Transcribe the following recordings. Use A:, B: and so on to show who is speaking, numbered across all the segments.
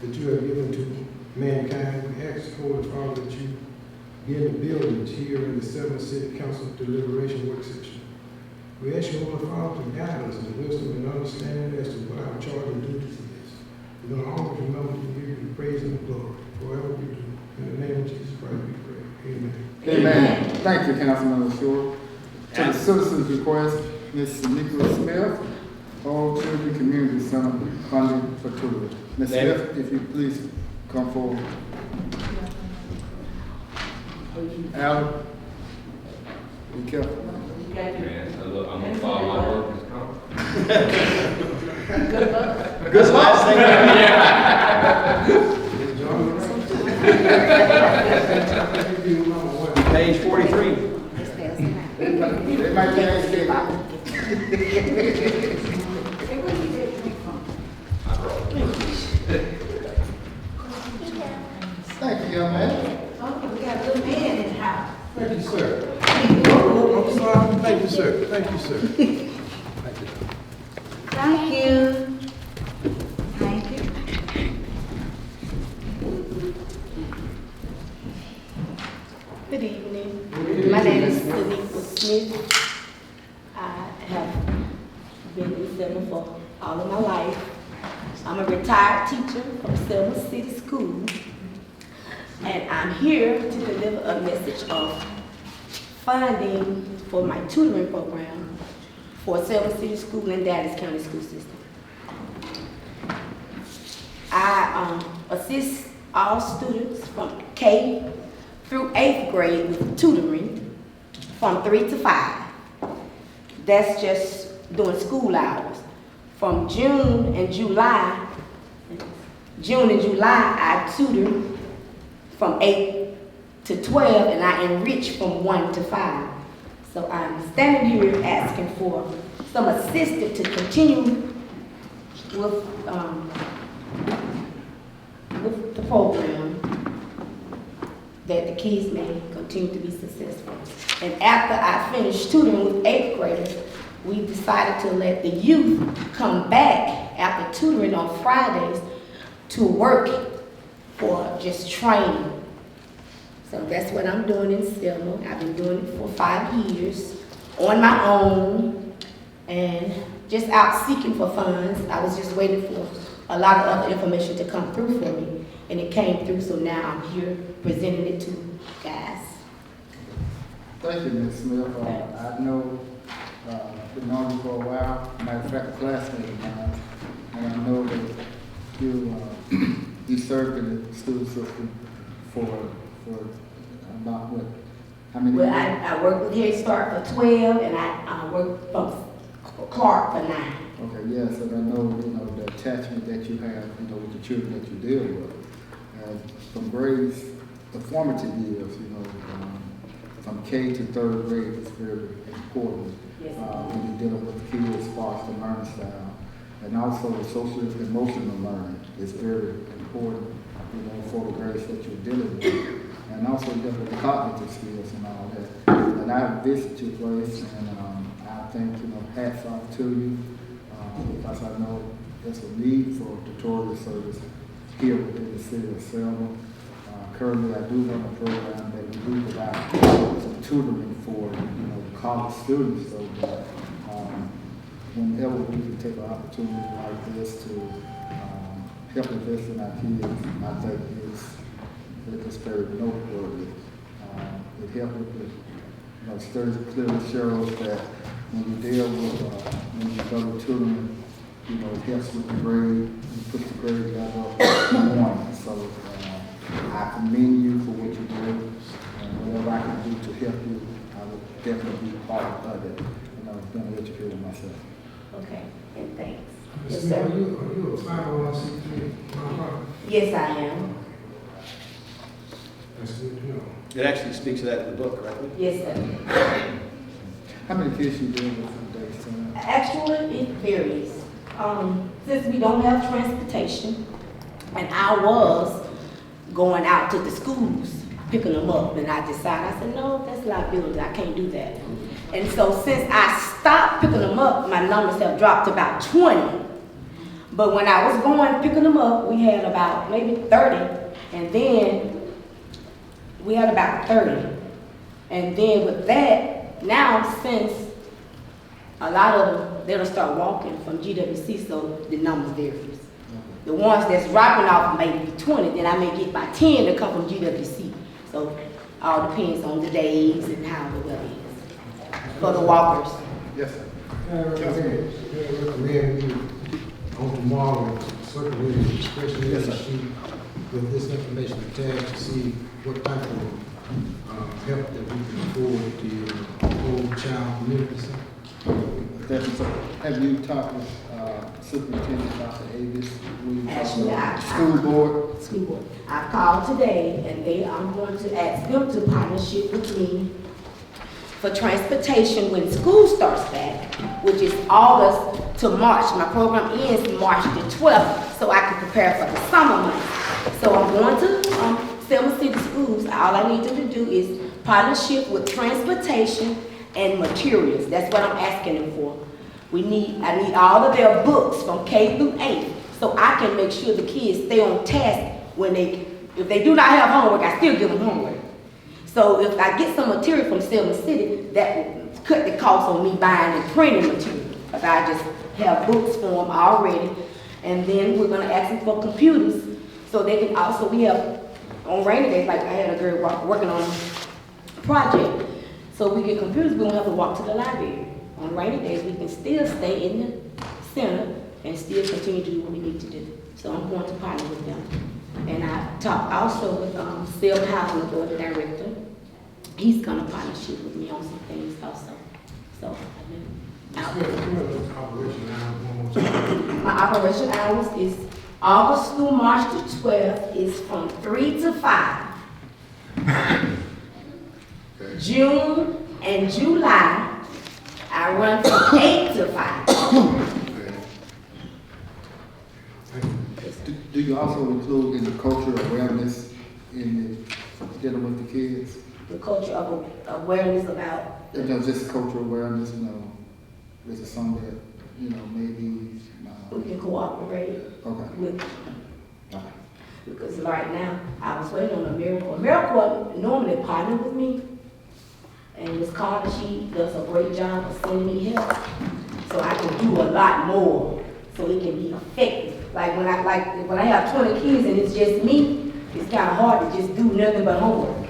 A: that you have given to mankind. We ask, Holy Father, that you be in the buildings here in the Selma City Council deliberation work session. We ask you, Holy Father, to guide us in wisdom and understanding as to what our charge and duties is. We're going to always remember to give you the praise and the glory forever we do. In the name of Jesus Christ we pray. Amen.
B: Amen. Thank you, Councilman Shore. To the citizens' request, Ms. Nicholas Smith, All Children Community Center funding for tutoring. Ms. Smith, if you please come forward. Alan, be careful.
C: Man, I'm gonna follow my work as comp.
B: Good luck.
D: Page 43.
B: They might be asking. Thank you, young man.
E: We got a little man in the house.
A: Thank you, sir. I'm sorry. Thank you, sir. Thank you, sir. Thank you.
E: Thank you. Thank you.
F: Good evening. My name is Selma Smith. I have been in Selma for all of my life. I'm a retired teacher from Selma City School. And I'm here to deliver a message of funding for my tutoring program for Selma City School and Dallas County School System. I assist all students from K through 8th grade with tutoring from 3 to 5. That's just during school hours. From June and July, I tutor from 8 to 12, and I enrich from 1 to 5. So I'm standing here asking for some assistance to continue with the program, that the kids may continue to be successful. And after I finished tutoring with 8th graders, we decided to let the youth come back after tutoring on Fridays to work for just training. So that's what I'm doing in Selma. I've been doing it for 5 years on my own and just out seeking for funds. I was just waiting for a lot of other information to come through for me, and it came through, so now I'm here presenting it to you guys.
B: Thank you, Ms. Smith. I know, been known you for a while. Matter of fact, a classmate of mine, and I know that you served in the school system for about what? How many
F: Well,
B: years?
F: I worked with Head Start for 12, and I worked from Clark for 9.
B: Okay, yes, and I know, the attachment that you have, with the children that you deal with. From grades, the formative years, from K to 3rd grade is very important.
F: Yes.
B: When you're dealing with kids, foster learning style. And also social and emotional learning is very important, for the grades that you're dealing with. And also dealing with the cognitive skills and all that. And I visited your place, and I think, hats off to you, because I know there's a need for tutorial service here within the city of Selma. Currently, I do have a program that we do provide some tutoring for, college students. So whenever we can take an opportunity like this to help invest in our kids, I think it's very noteworthy. It helps with, studies clearly shows that when you deal with, when you go to tutoring, it helps with the grade, it puts the grade level on. So I commend you for what you do, and whatever I can do to help you, I will definitely be part of it. Being an educator myself.
F: Okay, and thanks. Yes,
A: Are
F: sir.
A: you a 501c3 nonprofit?
F: Yes, I am.
A: That's good to know.
D: It actually speaks to that in the book, correctly?
F: Yes, sir.
B: How many kids you deal with from day to time?
F: Actually, it varies. Since we don't have transportation, and I was going out to the schools, picking them up, and I decided, I said, no, that's liability, I can't do that. And so since I stopped picking them up, my numbers have dropped to about 20. But when I was going, picking them up, we had about maybe 30, and then we had about 30. And then with that, now since a lot of them, they'll start walking from GWC, so the numbers varies. The ones that's dropping off may be 20, then I may get by 10 to come from GWC. So all depends on the days and how the weather is for the walkers.
B: Yes, sir.
A: I recommend you on tomorrow, circulate a special
B: Yes, sir.
A: sheet with this information attached to see what type of help that we can afford to your whole child community.
B: Definitely, sir. Have you talked with Superintendent Dr. Avis?
F: Actually,
B: School board?
F: School board. I called today and I'm going to ask them to partnership with me for transportation when school starts back, which is August to March. My program ends March the 12th, so I can prepare for the summer months. So I'm going to Selma City Schools. All I need them to do is partnership with transportation and materials. That's what I'm asking them for. I need all of their books from K through 8, so I can make sure the kids stay on task if they do not have homework, I still give them homework. So if I get some material from Selma City, that will cut the cost on me buying and printing material. If I just have books for them already, and then we're gonna ask them for computers, so they can also, we have, on rainy days, like I had a girl working on a project, so we get computers, we don't have to walk to the library. On rainy days, we can still stay in the center and still continue to do what we need to do. So I'm going to partner with them. And I talked also with Selma Housing Authority Director. He's gonna partnership with me on some things also. So I've been out. My operation hours is August through March the 12th is from 3 to 5. June and July, I run from 8 to 5.
B: Do you also include in the cultural awareness in dealing with the kids?
F: The culture of awareness about,
B: You know, just cultural awareness, is it something that, maybe,
F: we can cooperate
B: okay.
F: with, because right now, I was waiting on AmeriCorps. AmeriCorps normally partner with me, and Ms. Carter, she does a great job of sending me help, so I can do a lot more, so it can be effective. Like when I have 20 kids and it's just me, it's kind of hard to just do nothing but homework.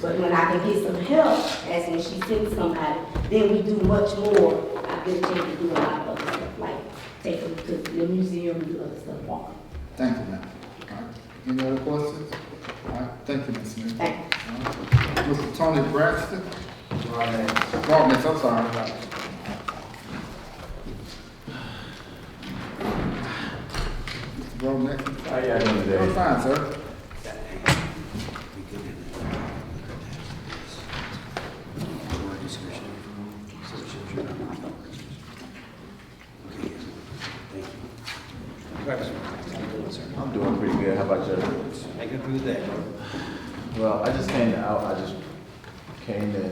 F: But when I can get some help, as when she sends somebody, then we do much more. I get a chance to do a lot of other stuff, like take them to the museum and do other stuff, walk.
B: Thank you, ma'am. All right. Any other questions? All right, thank you, Ms. Smith.
F: Thank you.
B: All right. Mr. Tony Braxton? Robbins, I'm sorry. Mr. Roman.
G: How y'all doing today?
B: I'm fine, sir.
G: I'm doing pretty good. How about you?
D: Make it through that.
G: Well, I just came to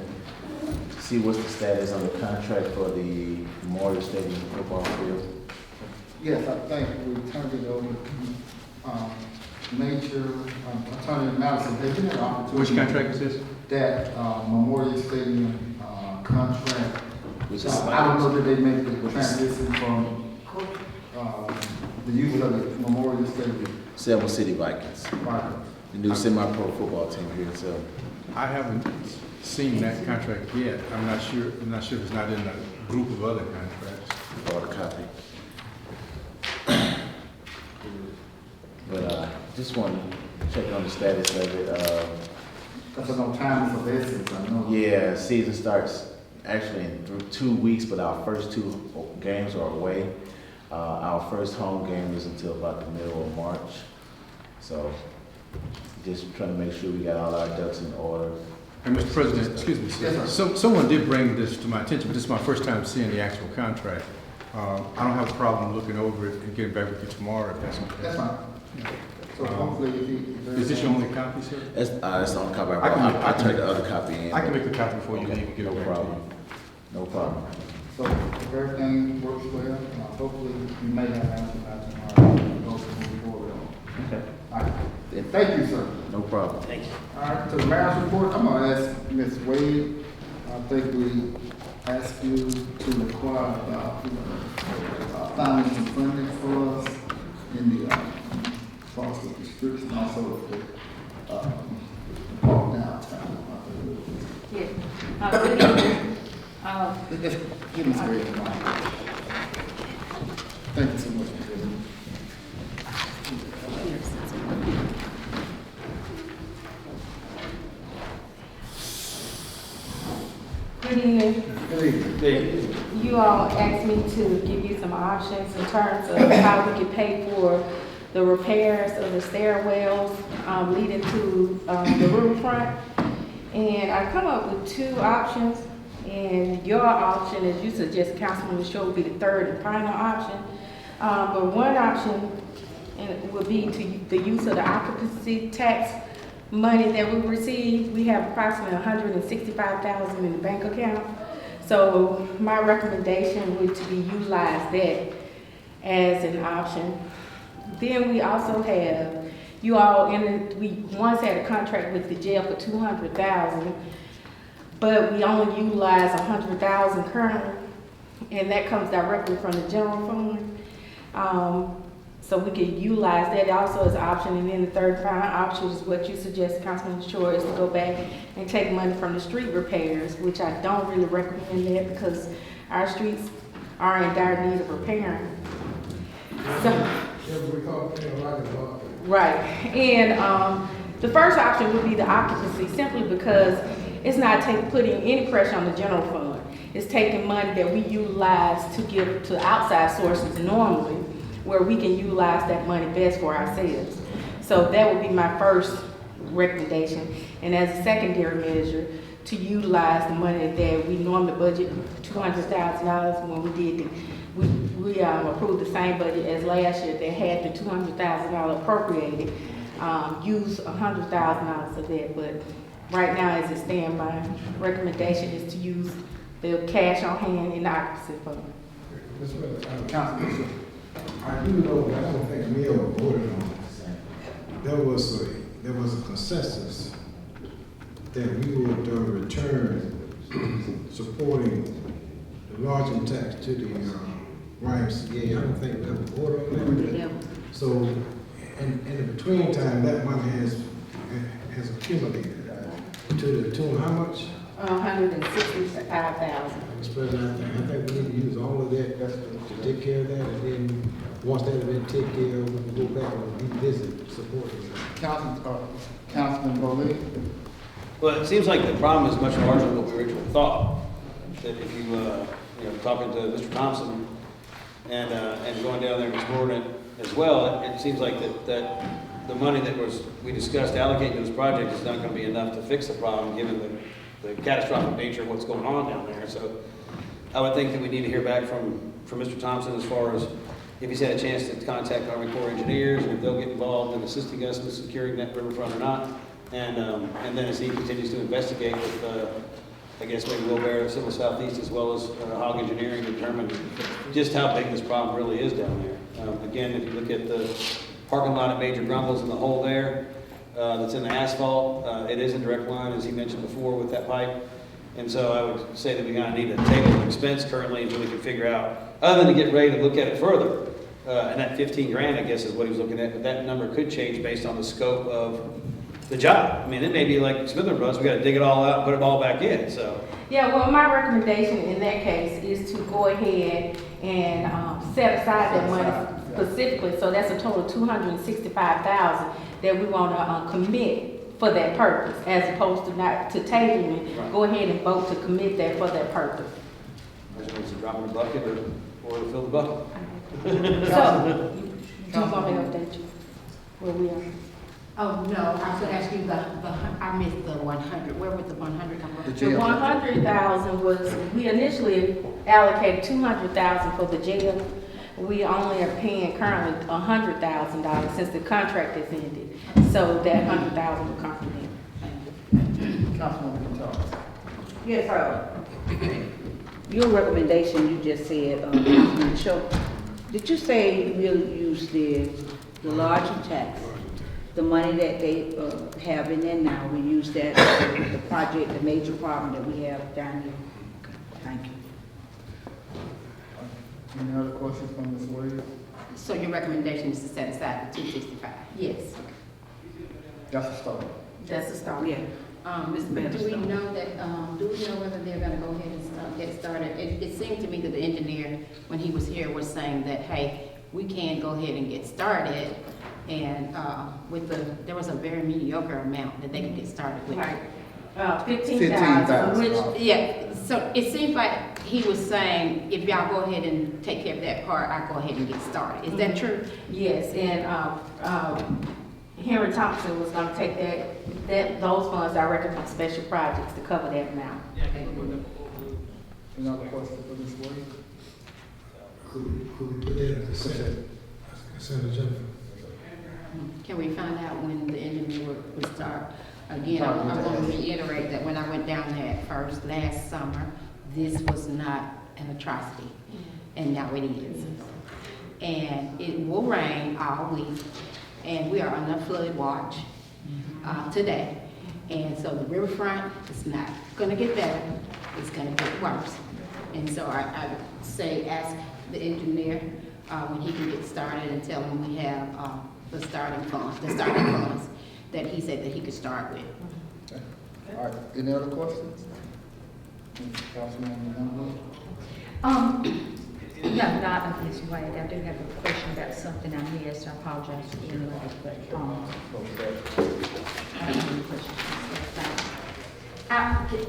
G: see what's the status on the contract for the Memorial Stadium football field.
B: Yes, I think we turned it over to Attorney Madison. They did an opportunity.
H: Which contract is this?
B: That Memorial Stadium contract.
G: Which is
B: I don't know that they make the transition from the use of the Memorial Stadium.
G: Selma City Vikings,
B: Right.
G: the new semi-pro football team here in Selma.
H: I haven't seen that contract yet. I'm not sure if it's not in a group of other contracts.
G: Bought a copy. But just want to check on the status of it.
B: Because no time is of essence, I know.
G: Yeah, season starts actually in 2 weeks, but our first 2 games are away. Our first home game is until about the middle of March. So just trying to make sure we got all our ducks in order.
H: And Mr. President, excuse me,
B: Yes, sir.
H: someone did bring this to my attention, but this is my first time seeing the actual contract. I don't have a problem looking over it and getting back with you tomorrow if that's okay.
B: That's fine. So hopefully
H: Is this your only copy, sir?
G: That's the only copy
H: I can-
G: I turned the other copy in.
H: I can make the copy before you
G: Okay,
H: leave and give
G: no
H: it back to
G: problem.
H: you.
G: No problem.
B: So So if everything works well, hopefully we may have an answer by tomorrow. And go move forward on.
G: Okay.
B: All right. Thank you, sir.
G: No problem.
D: Thank you.
B: All right, to the mayor's report, I'm gonna ask Ms. Wade, I think we asked you to inquire about, finding some funding for us in the, cost of the streets and also the, walk downtown.
F: Yes. Good evening.
B: Give me straight to mine. Thank you so much, Ms. Wade.
F: Good evening.
B: Good evening.
F: You all asked me to give you some options in terms of how we could pay for the repairs of the stairwells leading to the riverfront. And I come up with two options, and your option, as you suggest, Councilman Shaw, would be the third and final option. But one option would be to the use of the occupancy tax money that we receive. We have approximately $165,000 in the bank account. So my recommendation would to be utilize that as an option. Then we also have, you all, we once had a contract with the jail for $200,000, but we only utilize $100,000 currently, and that comes directly from the general fund. So we could utilize that also as an option. And then the third and final option is what you suggest, Councilman Shore, is to go back and take money from the street repairs, which I don't really recommend that because our streets are in dire need of repairing. So,
A: we call it like a block.
F: right, and the first option would be the occupancy, simply because it's not putting any pressure on the general fund. It's taking money that we utilize to give to outside sources normally, where we can utilize that money best for ourselves. So that would be my first recommendation. And as a secondary measure, to utilize the money that we normally budget, $200,000 when we did we approved the same budget as last year that had the $200,000 appropriated, use $100,000 of that. But right now, as it stands, my recommendation is to use the cash on hand in the occupancy fund.
B: Councilman,
A: I do know, but I don't think we ever voted on this. There was a consensus that we would return supporting the lodging tax to the YMCA. I don't think we ever voted on that. So, in the between time, that money has accumulated to the tune how much?
F: $165,000.
A: Mr. President, I think we need to use all of that to take care of that, and then once that has been taken care of, we can go back and revisit supporting that.
B: Councilman Bowley.
D: Well, it seems like the problem is much larger than what we originally thought. That if you, talking to Mr. Thompson and going down there and exploring it as well, it seems like that the money that we discussed allocating to this project is not going to be enough to fix the problem, given the catastrophic nature of what's going on down there. So I would think that we need to hear back from Mr. Thompson as far as if he's had a chance to contact Army Corps of Engineers, and if they'll get involved in assisting us with securing that riverfront or not. And then as he continues to investigate with, I guess maybe Will Bear of Civil Southeast as well as Hog Engineering to determine just how big this problem really is down there. Again, if you look at the parking lot at Major Grumbles and the hole there that's in the asphalt, it is a direct line, as he mentioned before, with that pipe. And so I would say that we kind of need a table of expense currently until we can figure out, other than to get ready to look at it further. And that 15 grand, I guess, is what he was looking at, but that number could change based on the scope of the job. I mean, it may be like Smithers Bus, we got to dig it all out and put it all back in, so.
F: Yeah, well, my recommendation in that case is to go ahead and set aside that money specifically. So that's a total of $265,000 that we want to commit for that purpose, as opposed to not to tabling it.
D: Right.
F: Go ahead and vote to commit that for that purpose.
D: Whether it's a drop in the bucket or to fill the bucket.
F: So, do you want me to update you where we are?
E: Oh, no, I was gonna ask you I missed the 100. Where was the 100 come from?
F: The 100,000 was, we initially allocated 200,000 for the jail. We only are paying currently $100,000 since the contract has ended. So that 100,000 will come from there.
B: Councilman Charles.
E: Yes, sir.
I: Your recommendation, you just said, Councilman Schultz, did you say we'll use the lodging tax? The money that they have in there now, we use that for the project, the major problem that we have down here? Okay, thank you.
B: Any other questions from Ms. Williams?
E: So your recommendation is to set aside the 265?
F: Yes,
B: That's a start.
E: That's a start.
I: Yeah.
E: Do we know that, do we know whether they're gonna go ahead and get started? It seemed to me that the engineer, when he was here, was saying that, hey, we can go ahead and get started. And, there was a very mediocre amount that they could get started with.
F: right. 15,000, which,
E: Yeah, so it seems like he was saying, if y'all go ahead and take care of that part, I'll go ahead and get started. Is that true?
F: yes, and, Henry Thompson was gonna take those funds directly from special projects to cover that amount.
B: Any other questions for Ms. Williams?
A: Could we put that as consent agenda?
E: Can we find out when the engineer would start? Again, I'm going to reiterate that when I went down there at first last summer, this was not an atrocity, and now it is. And it will rain all week, and we are on a flood watch today. And so the riverfront is not going to get better, it's going to get worse. And so I would say ask the engineer when he can get started and tell him we have the starting funds that he said that he could start with.
B: Okay. All right, any other questions? Councilman Young?
J: No, not of Ms. Wade. I do have a question about something I missed. I apologize for being late, but, I don't have any questions.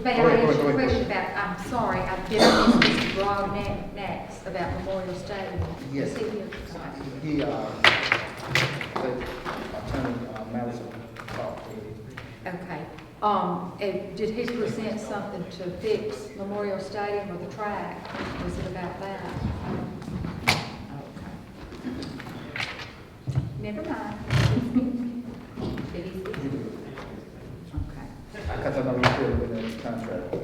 J: May I ask you a question about, I'm sorry, I did ask Mr. Broad next about Memorial Stadium.
B: Yes.
J: Is he here?
B: He, Attorney Madison talked to him.
J: Okay. And did he present something to fix Memorial Stadium or the track? Was it about that? Okay. Never mind. Did he? Okay.
B: Because I know we're still within the contract.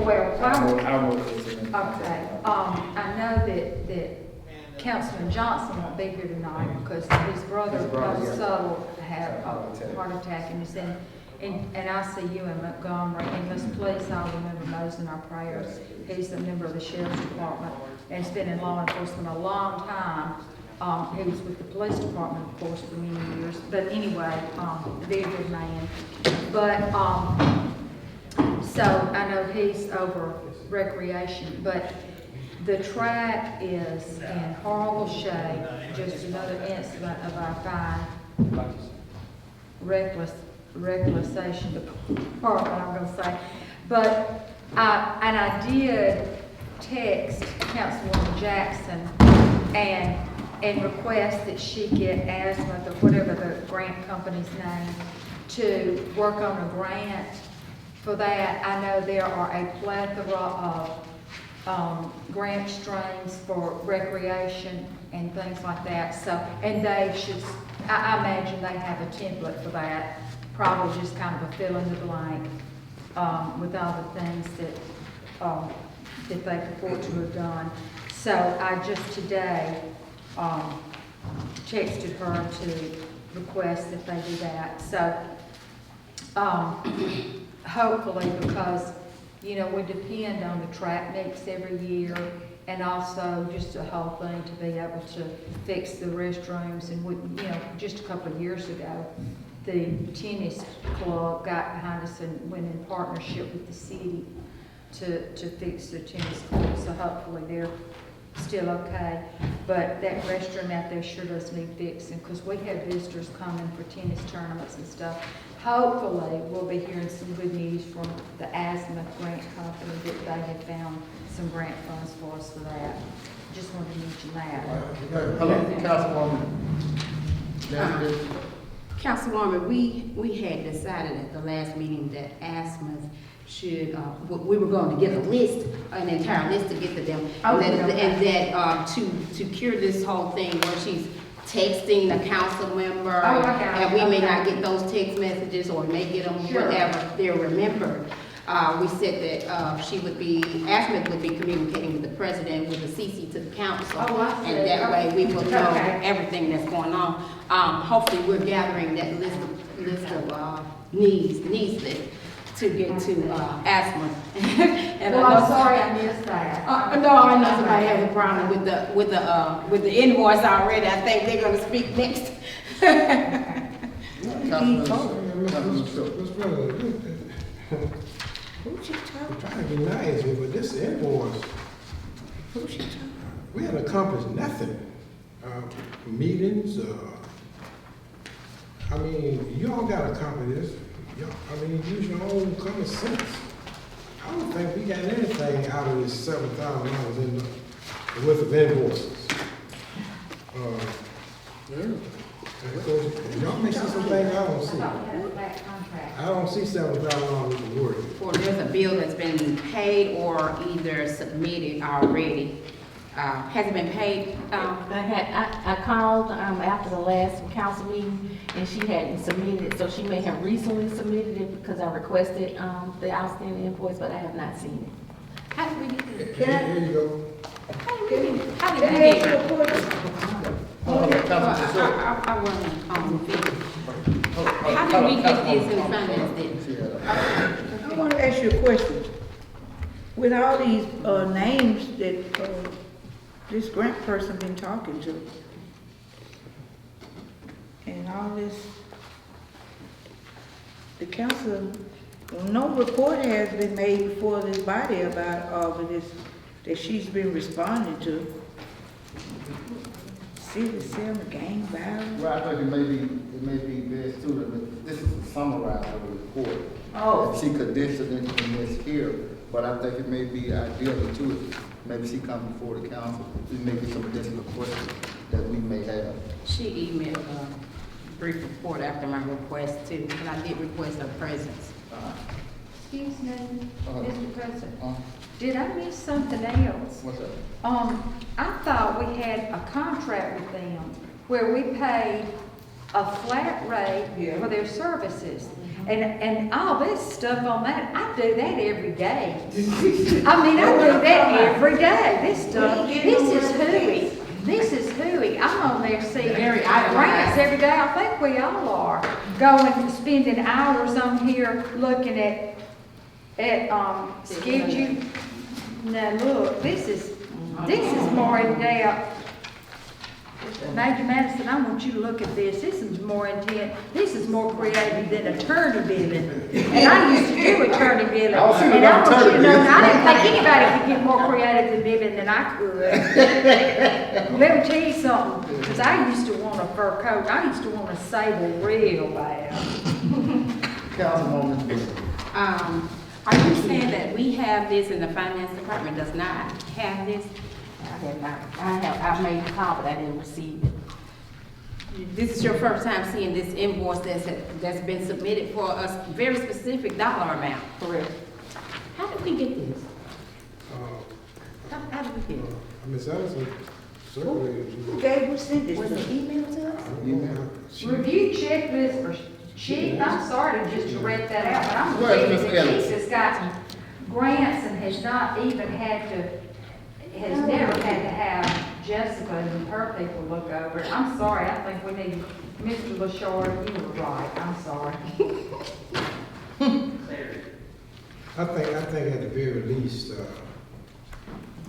J: Well,
B: I don't know if it's in the contract.
J: okay, I know that Councilman Johnson won't be here tonight because his brother,
B: yeah.
J: Subtle, had a heart attack and he's in, and I see you in Montgomery, and let's please all remember those in our prayers. He's a member of the Sheriff's Department and has been in law enforcement a long time. He was with the police department, of course, for many years, but anyway, very good man. But, so I know he's over recreation, but the track is in horrible shape, just another incident of our fine recklessation department, I'm gonna say. But, and I did text Councilwoman Jackson and request that she get Azimuth or whatever the grant company's name to work on a grant for that. I know there are a plethora of grant streams for recreation and things like that. So, and they should, I imagine they have a template for that, probably just kind of a fill in the blank with all the things that they purport to have done. So I just today texted her to request that they do that. So hopefully, because you know we depend on the track meets every year, and also just the whole thing to be able to fix the restrooms. And we, you know, just a couple of years ago, the tennis club got behind us and went in partnership with the city to fix the tennis court. So hopefully they're still okay. But that restroom out there sure does need fixing, because we have visitors coming for tennis tournaments and stuff. Hopefully, we'll be hearing some good news from the Azimuth Grant Company that they have found some grant funds for us for that. Just wanted to mention that.
B: Hello, Councilwoman.
E: Councilwoman, we had decided at the last meeting that Azimuth should, we were going to get a list, an entire list to get to them. And that to cure this whole thing where she's texting a council member, and we may not get those text messages or may get them whenever they're remembered. We said that, she would be, Ashley would be communicating with the president with a CC to the council.
J: Oh, I see.
E: And that way we will know
J: Okay.
E: everything that's going on. Hopefully, we're gathering that list of, needs list to get to, asthma. And
J: Well,
E: I know-
J: I'm sorry I missed that.
E: no, I know somebody has a problem with the invoice already. I think they're gonna speak next.
B: Councilman,
A: Mr. President,
F: Who she
A: I'm
F: talking?
A: trying to be nice here, but this invoice,
F: Who she talking?
A: we haven't accomplished nothing. Meetings, I mean, you all gotta accomplish this. Use your own common sense. I don't think we got anything out of this $7,000 in the, with the invoices. Y'all may see some things I don't
J: I
A: see.
J: thought we had a black contract.
A: I don't see $7,000 in the word.
E: Or there's a bill that's been paid or either submitted already. Has it been paid?
K: I called, after the last council meeting, and she hadn't submitted it, so she may have recently submitted it because I requested, the outstanding invoice, but I have not seen it.
E: How did we get this?
A: Here you go.
E: How did we
F: Can I
E: get
F: ask
E: this?
F: you a question?
E: I wasn't, how did we get this in finance then?
I: I want to ask you a question. With all these names that this grant person been talking to, and all this, the council, no report has been made before this body about all of this that she's been responding to. City, Selma, gang violence.
B: well, I think it may be best too, that this is a summarize of the report.
I: Oh.
B: She could dish it in this here, but I think it may be ideal too, maybe she come before the council, and maybe some additional questions that we may have.
E: She emailed a brief report after my request too, but I did request her presence.
J: Excuse me, Mr. President,
B: Uh,
J: did I miss something else?
B: What's that?
J: I thought we had a contract with them where we paid a flat rate for their services. And all this stuff on that, I do that every day. I mean, I do that every day, this stuff, this is hooey. This is hooey. I'm on there seeing
E: Very itemized.
J: grants every day. I think we all are. Going, spending hours on here looking at schedule. Now, look, this is more in depth. Major Madison, I want you to look at this. This is more intense. This is more creative than attorney billing. And I used to do attorney billing.
B: I was thinking
J: And I
B: about
J: want you to
B: attorney
J: know,
B: billing.
J: I didn't think anybody could get more creative than billing than I could. Let me tell you something, because I used to want a fur coat. I used to want a sable real bad.
B: Councilwoman Bishop.
E: Are you saying that we have this and the finance department does not have this?
K: I have not, I made the call, but I didn't receive it.
E: This is your first time seeing this invoice that's been submitted for a very specific dollar amount?
K: Correct.
E: How did we get this? How did we get it?
A: Ms. Ellison, certainly.
I: Who gave, who sent this?
E: Was it emailed to us?
J: Review checklist for chief, I'm sorry to just direct that out, but I'm
B: Well,
J: believing
B: Ms.
J: the
B: Ellis.
J: chief has got grants and has not even had to, has never had to have Jessica and her people look over it. I'm sorry, I think we need, Mr. LaShore, you were right, I'm sorry.
A: I think at the very least,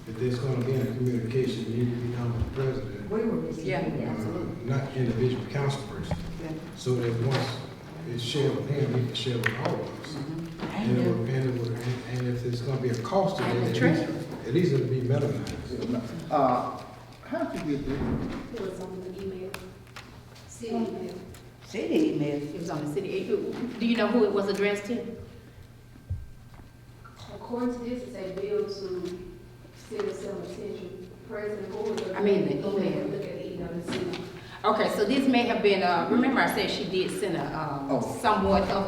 A: if there's gonna be any communication, it need to be done with the president.
J: We were receiving that.
A: Not individual council person. So that once it's shared with him, he can share with all of us. And if there's gonna be a cost to it, at least it'll be minimized.
B: How did you get this?
E: It was on the email. City email.
I: City email.
E: It was on the city. Do you know who it was addressed to?
L: According to this, it's a bill to City of Selma Central President Board.
E: I mean, the
L: Go ahead
E: email.
L: and look at the email and see.
E: Okay, so this may have been, remember I said she did send somewhat of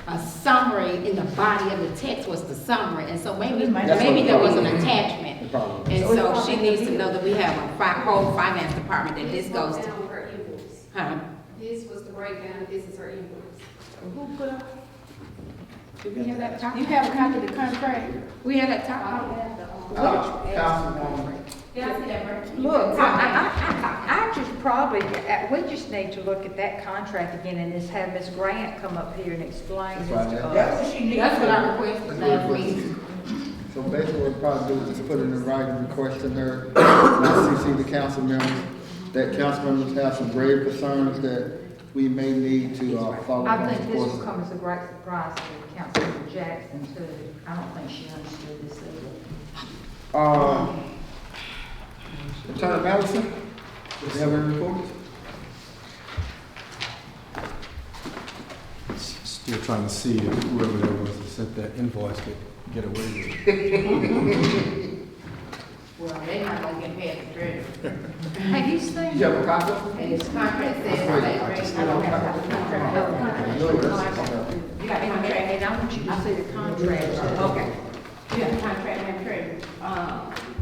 E: a summary in the body of the text was the summary, and so maybe there was an attachment. And so she needs to know that we have a whole finance department that this goes to.
L: Down her invoice.
E: Huh?
L: This was the breakdown, this is her invoice.
E: Who put up? Do we have that top?
K: You have a copy of the contract?
E: We have that top?
B: Councilwoman,
E: Yeah, I see that, right?
J: Look, I just probably, we just need to look at that contract again and just have Ms. Grant come up here and explain this
B: That's
J: to
B: right.
J: us.
I: That's what she needs.
E: That's what I requested last week.
B: so basically what we'll probably do is just put it in writing, requesting her, and I CC the council members, that council members have some grave concerns that we may need to follow
J: I
B: up
J: think
B: on.
J: this will come as a great surprise to Councilman Jackson too. I don't think she understood this either.
B: Lieutenant Madison, do you have any reports?
H: Still trying to see if whoever that was that sent that invoice could get away with it.
E: Well, they're not gonna get past the treasurer.
J: Have you
B: Do
J: seen?
B: you have a copy?
E: And this contract says,
B: That's right.
E: I don't have a contract.
B: No, that's-
E: You got the contract?
J: And I want you to see the contract.
E: Okay. You have the contract, Madam Treasurer?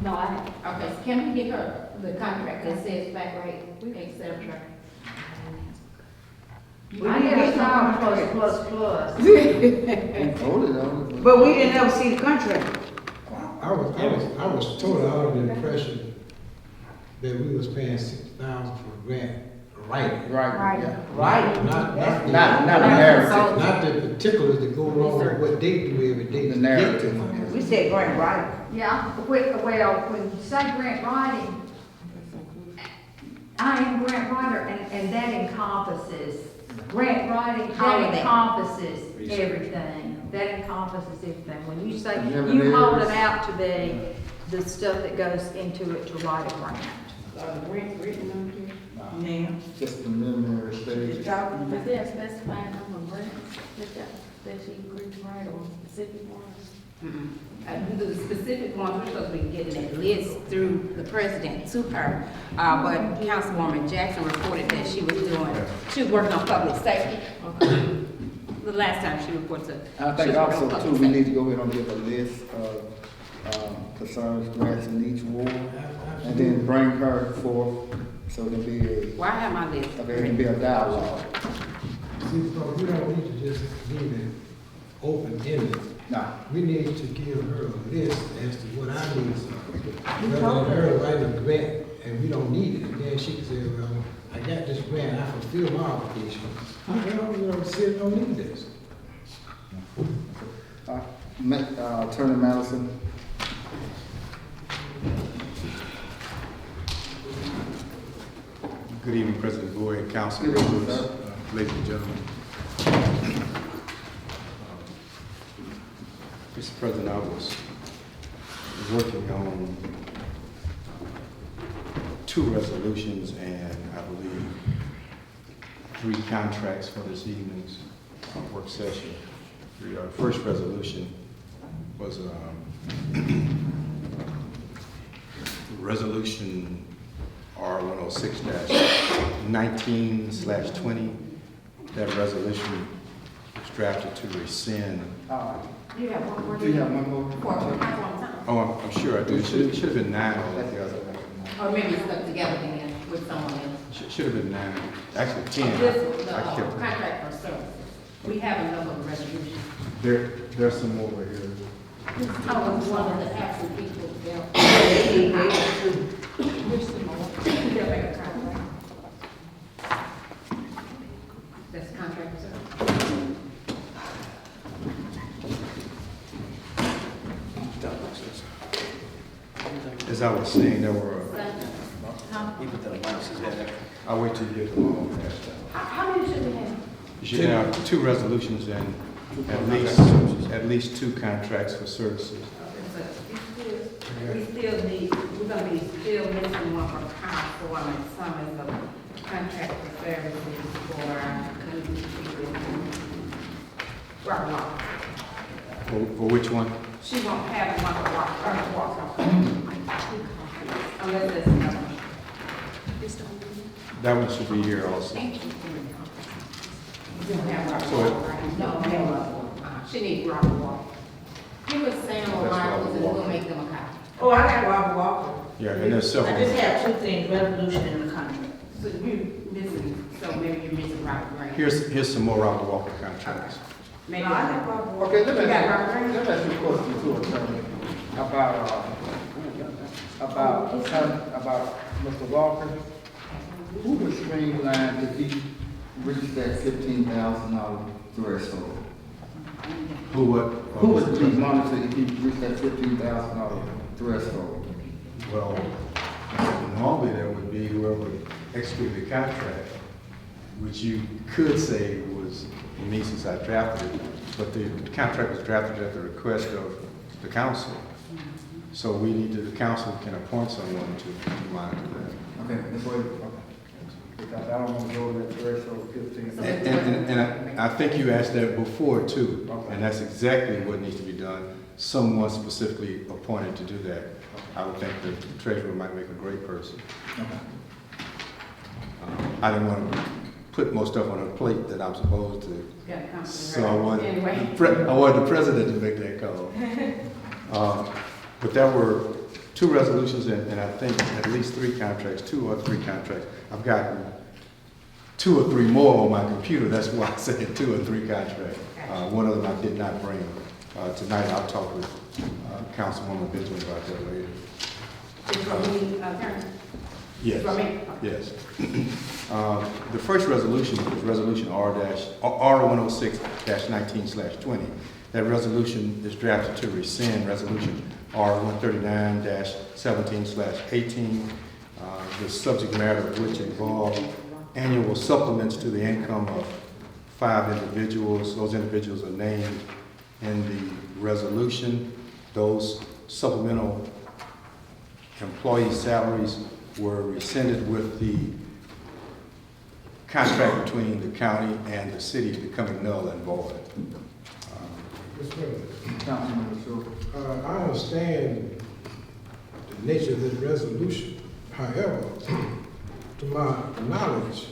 K: No, I,
E: Okay, so can we get her the contract that says back rate, et cetera?
J: I never saw plus.
B: We voted on it.
I: But we didn't ever see the contract.
A: I was totally under the impression that we was paying $6,000 for a grant, right?
B: Right, yeah.
I: Right.
A: Not
B: Not a narrative.
A: Not the particulars that go along with what they do every day.
B: The
A: to
B: narrative.
A: get to them.
I: We said grant writing.
J: Yeah, well, when you say grant writing, I am grant writer, and that encompasses, grant writing,
E: All of
J: that
E: that.
J: encompasses everything. That encompasses everything. When you say,
B: You have
J: you
B: any
J: hold
B: others?
J: it out to be the stuff that goes into it to write a grant.
K: the grant written on here.
I: Yeah.
B: Just preliminary stage.
K: Is there a specified number of grants that she agreed to write or specific ones?
E: The specific ones, we're supposed to be getting that list through the president to her. But Councilwoman Jackson reported that she was working on public safety. The last time she reported to.
B: I think also too, we need to go ahead and give a list of concerns, grants in each ward, and then bring her forth, so there'll be
E: Well, I have my list.
B: there can be a dialogue.
A: See, because we don't need to just leave it open-ended.
B: Nah,
A: We need to give her a list as to what our needs are. Rather than her writing a grant and we don't need it, and then she can say, well, I got this grant, I fulfill my obligation. Well, city don't need this.
B: Attorney Madison.
H: Good evening, President Boyd, council
B: Good evening,
H: members,
B: sir.
H: ladies and gentlemen. Mr. President, I was working on two resolutions and I believe 3 contracts for this evening's work session. The first resolution was Resolution R106-19/20. That resolution was drafted to rescind.
E: You have one more?
B: Do you have one more?
E: For Councilwoman Thomas?
H: Oh, I'm sure I do. It should have been 9 on the other.
E: Or maybe it's stuck together then with someone else.
H: Should have been 9. Actually, 10.
E: This, the
H: I kept it.
E: contract for services. We have a number of resolutions.
H: There's some more over here.
E: I was one of the absent people there. Here's some more. They'll make a contract. That's the contract for services.
H: As I was saying, there were,
D: Even though Mike says that.
H: I'll wait till you get them all passed out.
E: How many should we have?
H: You should have 2 resolutions and at least 2 contracts for services.
E: We still need, we're gonna be still missing one for council, and some is a contract for services for community people. Robert Walker.
H: For which one?
E: She won't have one for Robert Walker. Unless there's another one.
H: That one should be here also.
E: Thank you. You don't have Robert
H: So
E: Walker, right? No, we have Robert Walker. She needs Robert Walker. Give us Sam or Michaels and we'll make them a copy.
I: Oh, I got Robert Walker.
H: Yeah, and there's several.
I: I just have 2 things, resolution and the contract.
E: So you're missing, so maybe you're missing Robert Grant.
H: Here's some more Robert Walker contracts.
I: Maybe I have
B: Okay, let me ask you a question too, Attorney, about Mr. Walker. Who was streamlined if he reached that $15,000 threshold?
H: Who what?
B: Who was being monitored if he reached that $15,000 threshold?
H: Well, normally that would be whoever executed the contract, which you could say was me since I drafted it, but the contract was drafted at the request of the council. So the council can appoint someone to monitor that.
B: Okay, let's wait. Okay. Because I don't want to go over that threshold of 15.
H: And I think you asked that before too,
B: Okay.
H: and that's exactly what needs to be done. Someone specifically appointed to do that. I would think the treasurer might make a great person.
B: Okay.
H: I didn't want to put more stuff on a plate that I'm supposed to. So I wanted the president to make that call. But there were 2 resolutions and I think at least 3 contracts, 2 or 3 contracts. I've gotten 2 or 3 more on my computer. That's why I said 2 or 3 contracts. One of them I did not bring. Tonight I'll talk with Councilwoman Benjamin about that later. Yes. Yes. The first resolution is Resolution R106-19/20. That resolution is drafted to rescind Resolution R139-17/18, the subject matter of which involved annual supplements to the income of 5 individuals. Those individuals are named in the resolution. Those supplemental employee salaries were rescinded with the contract between the county and the city becoming null and void.
A: Mr. President,
B: Councilman Short.
A: I understand the nature of this resolution. However, to my knowledge,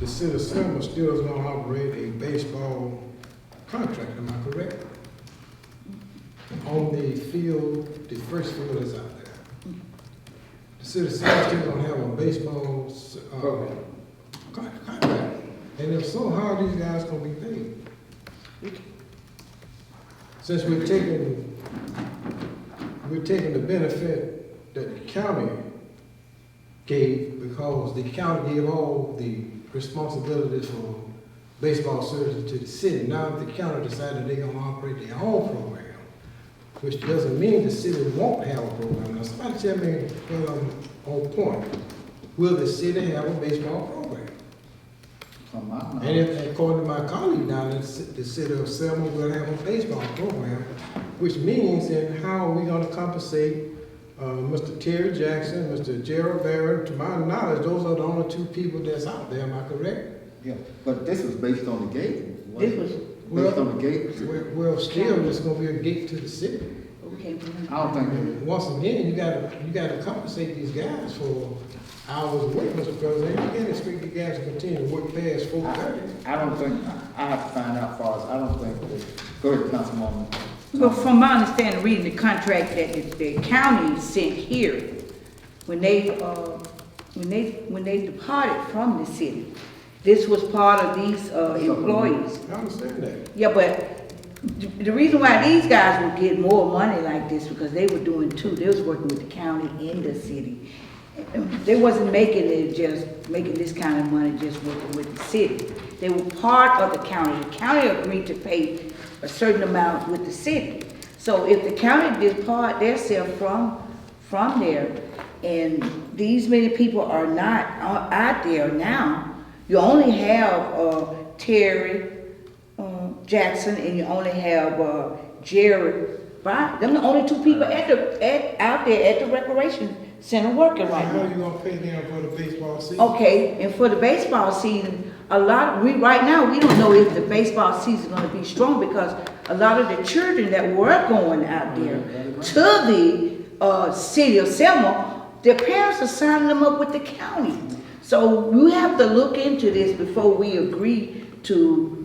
A: the city of Selma still does not operate a baseball contract, am I correct? On the field, the first field is out there. The city of Selma still don't have a baseball contract. And if so, how are these guys gonna be paid? Since we're taking the benefit that the county gave, because the county gave all the responsibilities for baseball services to the city. Now the county decided they're gonna operate their own program, which doesn't mean the city won't have a program. Now somebody tell me, on point, will the city have a baseball program? And if, according to my colleague down in the city of Selma, will have a baseball program, which means then how are we gonna compensate Mr. Terry Jackson, Mr. Gerald Barrett? To my knowledge, those are the only 2 people that's out there, am I correct?
B: Yeah, but this was based on the gate.
I: This was,
B: Based on the gate.
A: Well, still, it's gonna be a gate to the city.
I: okay.
B: I don't think
A: Once again, you gotta compensate these guys for hours of work, Mr. President. You can't expect the guys to continue to work past 4:30.
B: I don't think, I have to find out far as, I don't think, go ahead, Councilwoman.
I: Well, from my understanding, reading the contract that the county sent here, when they departed from the city, this was part of these employees.
A: I understand that.
I: Yeah, but the reason why these guys would get more money like this, because they were doing 2, they was working with the county and the city. They wasn't making this kind of money just working with the city. They were part of the county. The county agreed to pay a certain amount with the city. So if the county depart themselves from there, and these many people are not out there now, you only have Terry Jackson, and you only have Jared. Right? Them the only 2 people out there at the recreation center working right
A: How
I: now.
A: are you gonna pay them for the baseball season?
I: Okay, and for the baseball season, right now, we don't know if the baseball season is gonna be strong, because a lot of the children that were going out there to the city of Selma, their parents are signing them up with the county. So we have to look into this before we agree to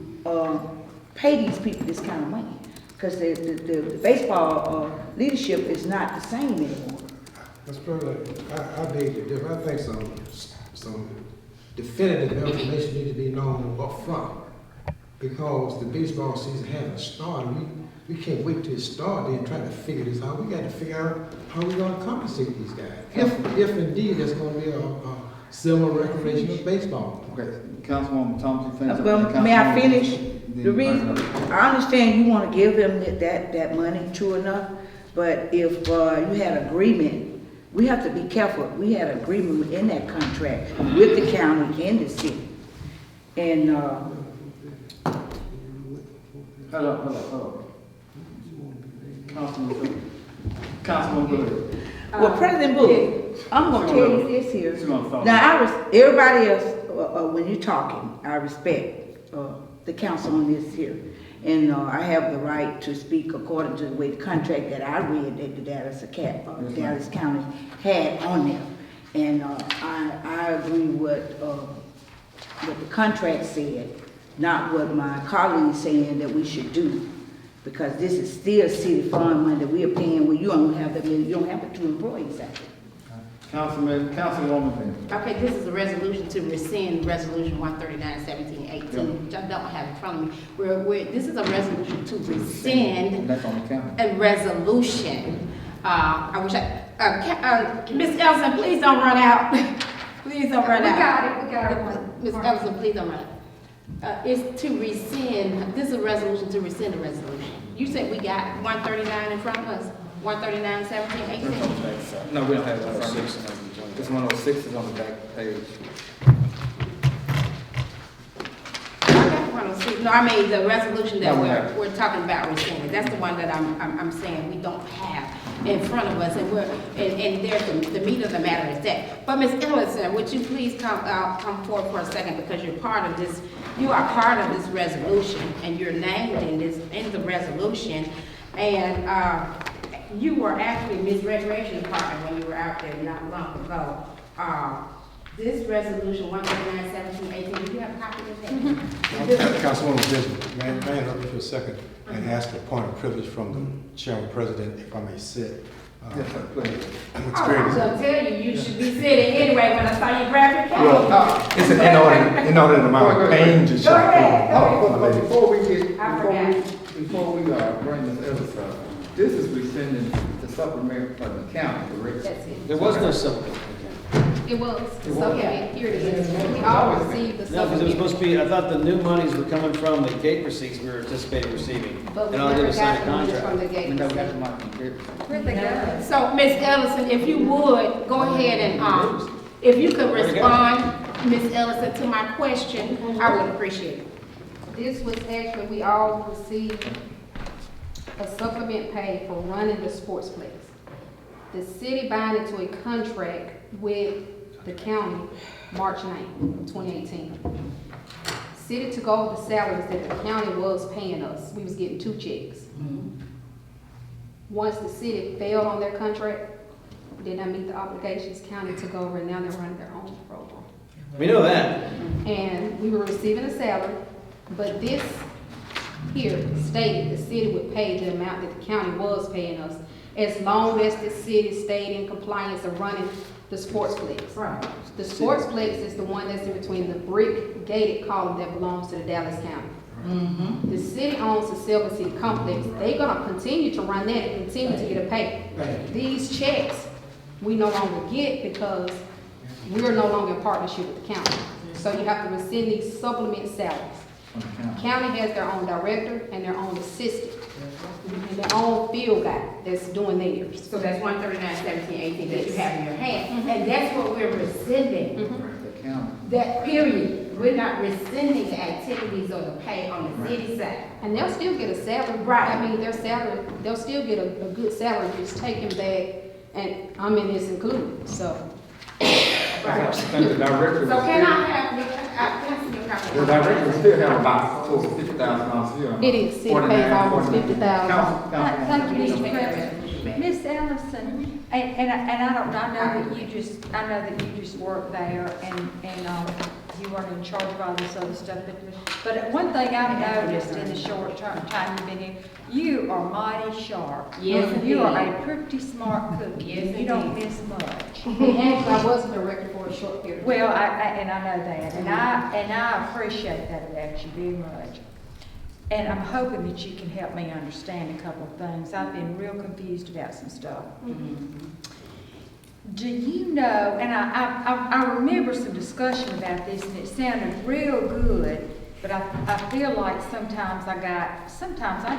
I: pay these people this kind of money, because the baseball leadership is not the same anymore.
A: Mr. President, I beg to differ. I think some definitive information need to be known up front because the baseball season hasn't started. We can't wait till it starts and try to figure this out. We got to figure out how we're gonna compensate these guys. If indeed there's gonna be a similar recreational baseball.
B: Okay, Councilwoman Thompson, finish.
I: Well, may I finish?
B: Then
I: The
B: you
I: reason,
B: bring it up.
I: I understand you wanna give them that money, true enough, but if, you had agreement, we have to be careful, we had agreement in that contract with the county and the city. And,
B: Hold up. Councilman Good.
I: well, President Booth, I'm gonna tell you this here.
B: She gonna follow.
I: Now, everybody else, when you're talking, I respect, the council on this here. And, I have the right to speak according to the way the contract that I read that the Dallas County had on there. And, I agree with, what the contract said, not what my colleagues saying that we should do. Because this is still city fund money that we are paying when you don't have the 2 employees out there.
B: Councilwoman Finch.
E: Okay, this is a resolution to rescind Resolution 139-1718, which I don't have in front of me. This is a resolution to rescind
B: That's on the county.
E: a resolution. I wish Ms. Elson, please don't run out. Please don't run out.
J: We got it.
E: Ms. Elson, please don't run out. It's to rescind, this is a resolution to rescind a resolution. You said we got 139 in front of us, 139-1718?
B: No, we don't have that. This 106 is on the back page.
E: I got 106, no, I mean the resolution that
B: No, we have.
E: we're talking about rescinding. That's the one that I'm saying we don't have in front of us, and there's the meat of the matter is that. But Ms. Ellison, would you please come forward for a second, because you're part of this, you are part of this resolution, and you're named in the resolution, and you were actually Ms. Recreation Department when you were out there not long ago. This resolution 139-1718, do you have a copy of that?
H: Councilwoman Benjamin, may I interrupt you for a second and ask a point of privilege from the chairman president, if I may sit?
B: Yes, sir, please.
E: I was gonna tell you, you should be sitting anyway when I saw you grab your camera.
H: Well, it's in order to my pain to
E: Go
H: shut
E: ahead, go ahead.
B: But before we get,
E: I
B: before we bring this other stuff, this is rescinding the supplement for the county, correct?
E: That's it.
D: There was no supplement.
L: It was, supplement, here it is. We all received the
D: No, because it was
L: supplement.
D: supposed to be, I thought the new monies were coming from the gate receipts we were anticipating receiving.
L: But we
D: And all I did
L: never
D: was sign
L: got
D: a
L: the money from
D: contract.
L: the gate.
B: We never got the money from there.
J: Where'd they go?
E: So, Ms. Ellison, if you would, go ahead and, if you could respond, Ms. Ellison, to my question, I would appreciate it.
L: This was actually, we all received a supplement pay for running the sportsplex. The city bound into a contract with the county March 9th, 2018. City took over the salaries that the county was paying us. We was getting 2 checks. Once the city failed on their contract, did not meet the obligations, county took over and now they're running their own program.
D: We know that.
L: And we were receiving a salary, but this here stated the city would pay the amount that the county was paying us as long as the city stayed in compliance of running the sportsplex.
E: Right.
L: The sportsplex is the one that's in between the brick gated column that belongs to the Dallas County. The city owns the Selma City complex. They're gonna continue to run that and continue to get a pay.
A: Right.
L: These checks, we no longer get because we're no longer in partnership with the county. So you have to rescind these supplement salaries. County has their own director and their own assistant, and their own field guy that's doing theirs.
E: So that's 139-1718 that you have in your hand, and that's what we're rescinding.
B: The county.
E: That period, we're not rescinding the activities or the pay on the city side.
L: And they'll still get a salary.
E: Right.
L: I mean, their salary, they'll still get a good salary, just taken back, and I mean, it's included, so.
E: Right.
B: And the director.
E: So can I have, can I see your copy?
B: The director still have about close to $50,000 a year.
L: It is, city pays almost 50,000.
J: Thank you, Mr.
E: Make that
J: President.
E: resolution.
J: Miss Ellison, and I know that you just work there and you weren't in charge of all this other stuff, but one thing I've noticed in the short time you've been here, you are mighty sharp.
E: Yes,
J: You are
E: indeed.
J: a pretty smart cookie.
E: Yes,
J: You don't
E: indeed.
J: miss much.
L: And actually, I was a director for a short period.
J: Well, I know that, and I appreciate that about you very much. and I'm hoping that you can help me understand a couple of things. I've been real confused about some stuff. Do you know, and I remember some discussion about this, and it sounded real good, but I feel like sometimes I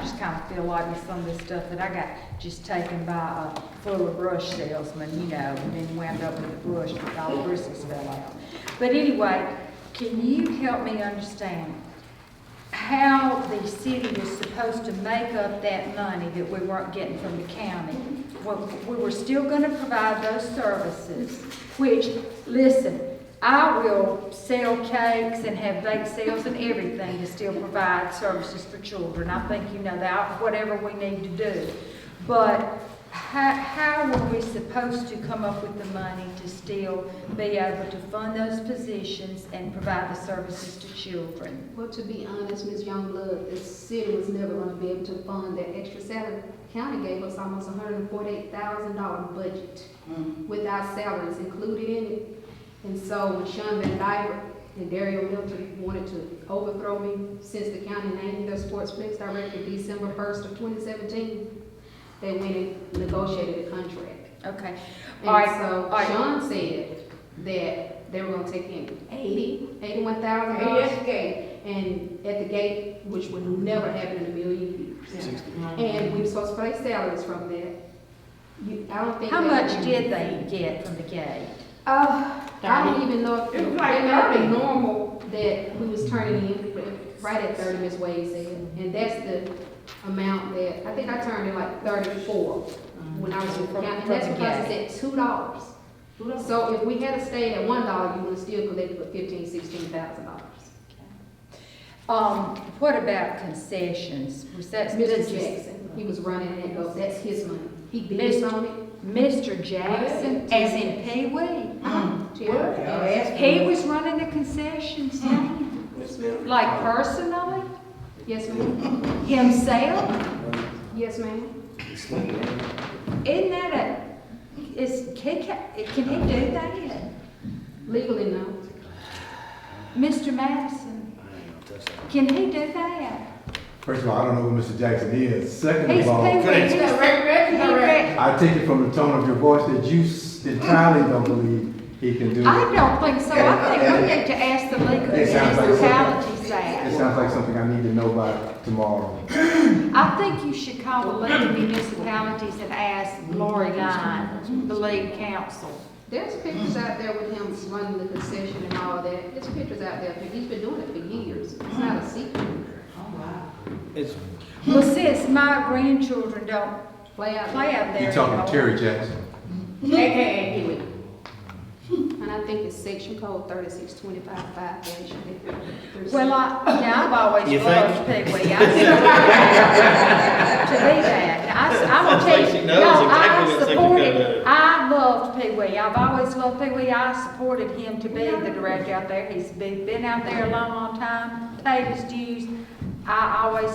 J: just kind of feel like with some of this stuff that I got just taken by a full of brush salesman, you know, and then wound up with the brush and all the bristles fell out. But anyway, can you help me understand how the city was supposed to make up that money that we weren't getting from the county? Well, we were still gonna provide those services, which, listen, I will sell cakes and have bake sales and everything to still provide services for children. I think you know that, whatever we need to do. But how were we supposed to come up with the money to still be able to fund those positions and provide the services to children?
L: Well, to be honest, Ms. Youngblood, the city was never going to be able to fund that extra salary. County gave us almost $148,000 budget with our salaries included in it. And so when Sean Van Dyke and Dario Milton wanted to overthrow me since the county named me their sportsplex director December 1st of 2017, they went and negotiated a contract.
J: Okay.
L: And so Sean said that they were gonna take in $81,000 and at the gate, which would never happen in a million years. And we were supposed to pay salaries from that. I don't think.
J: How much did they get from the gate?
L: I don't even know if it might have been normal that we was turning in right at 30, Ms. Wade said. And that's the amount that, I think I turned in like 34 when I was with the county. And that's because it's at $2. So if we had stayed at $1, you would have still collected for $15,000-$16,000.
J: What about concessions? Was that
L: Mr. Jackson, he was running that go, that's his money. He bids on it.
J: Mr. Jackson, as in Pee Wee?
L: Yeah.
J: He was running the concessions, like personally?
L: Yes, ma'am.
J: Himself?
L: Yes, ma'am.
J: Isn't that can he do that?
L: Legally, no.
J: Mr. Madison, can he do that?
H: First of all, I don't know who Mr. Jackson is. Second
J: He's
H: of all,
J: Pee Wee.
H: I take it from the tone of your voice that you entirely don't believe he can do it.
J: I don't think so. I think we need to ask the legal
H: It sounds like
J: municipalities
H: It
J: that.
H: sounds like something I need to know by tomorrow.
J: I think you should call the legal municipalities and ask Lori Line, the lead counsel.
L: There's pictures out there with him running the concession and all that. There's pictures out there. He's been doing it for years. It's not a secret.
J: Well, since my grandchildren don't
L: Play out
J: play out there
H: You're talking
J: anymore.
H: to Terry Jackson.
J: AKA Pee Wee.
L: And I think it's section code 3625-5.
J: Well, I've always
D: You
J: loved Pee Wee. To be that. I'm gonna tell
D: Like
J: you,
D: she knows exactly what section code that is.
J: I loved Pee Wee. I've always loved Pee Wee. I supported him to be the director out there. He's been out there a long, long time, paid his dues. I always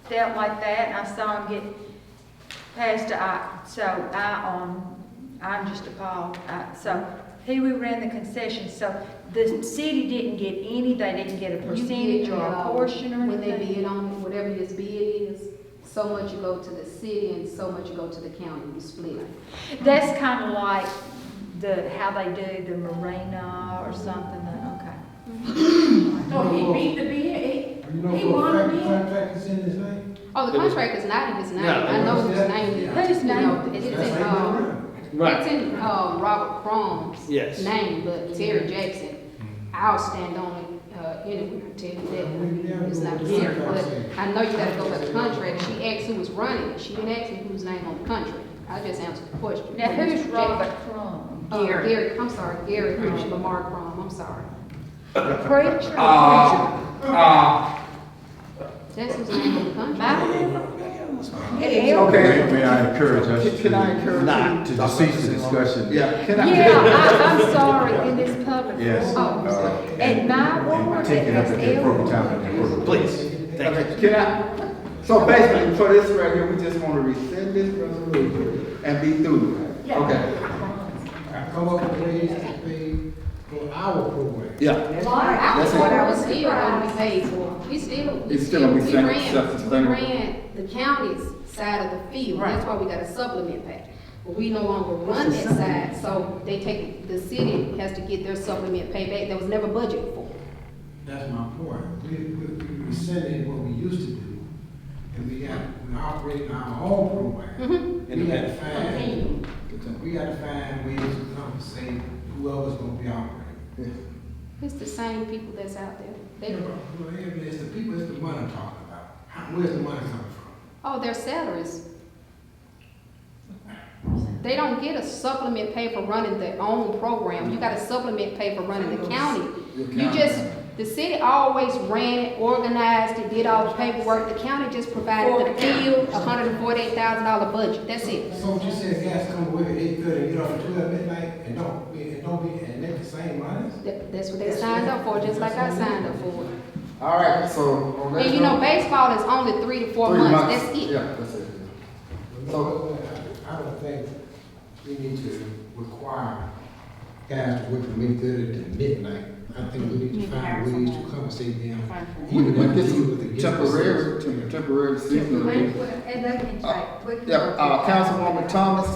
J: felt like that, and I saw him get passed I'm just appalled. So Pee Wee ran the concession, so the city didn't get any, they didn't get a percentage or a portion or
L: When they
J: anything?
L: bid on it, whatever his bid is, so much you go to the city and so much you go to the county, you split it.
J: That's kind of like how they do the marina or something, okay.
F: So he beat the bid?
A: You know, for a fact, the contract is in his name?
L: Oh, the contract is not in his name.
D: No,
L: I know whose name it is.
J: Whose name?
L: You know, It's
A: That's
L: in,
A: how you run.
L: it's in, Robert Crom's
D: Yes.
L: name, but Terry Jackson, I'll stand on it, anyway, to tell you that it's not here. But I know you gotta go by the contract. She asked who was running it. She didn't ask me whose name on the contract. I just answered the question.
J: Now, who's
L: Mr.
J: Robert
L: Jackson.
J: Crum?
L: Gary, I'm sorry, Gary, Lamar Crum, I'm sorry.
J: The preacher?
L: That's his name on the contract.
H: Okay, may I encourage us
B: Can I encourage
D: Not
B: you?
H: to cease the discussion?
B: Yeah, can I?
J: Yeah, I'm sorry, in this public
H: Yes.
J: forum. At my ward,
H: And take it up at the appropriate time at the appropriate place.
D: Please, thank you.
B: Okay, can I? So basically, for this right here, we just want to rescind this resolution and be through. Okay.
A: Come up with ways to pay for our program.
B: Yeah.
L: That's what I was still gonna be paid for. We still,
B: It's still gonna be
L: we
B: self-sustainable.
L: ran the county's side of the field, that's why we got a supplement pay. But we no longer run that side, so they take, the city has to get their supplement pay back, that was never budgeted for.
A: That's my point. We rescinded what we used to do, and we operate our own program. We got to find, ways to compensate whoever's gonna be operating.
L: It's the same people that's out there. They,
A: Well, it's the people, it's the money I'm talking about. Where's the money coming from?
L: oh, their salaries. They don't get a supplement pay for running their own program. You got a supplement pay for running the county. You just, the city always ran it, organized it, did all the paperwork. The county just provided the field, $148,000 budget. That's it.
A: So what you said, guys come away at 8:30 and get off at 12 midnight and and make the same money?
L: That's what they signed up for, just like I signed up for.
B: All right, so on that
L: And you know,
B: note-
L: baseball is only 3 to 4 months. That's it.
B: Yeah, that's it.
A: So, I don't think we need to require guys to work from 8:30 to midnight. I think we need to find ways to compensate them. Even
B: But
A: if
B: this
A: it's with the
B: is temporary seasonal. Yeah, Councilwoman Thomas,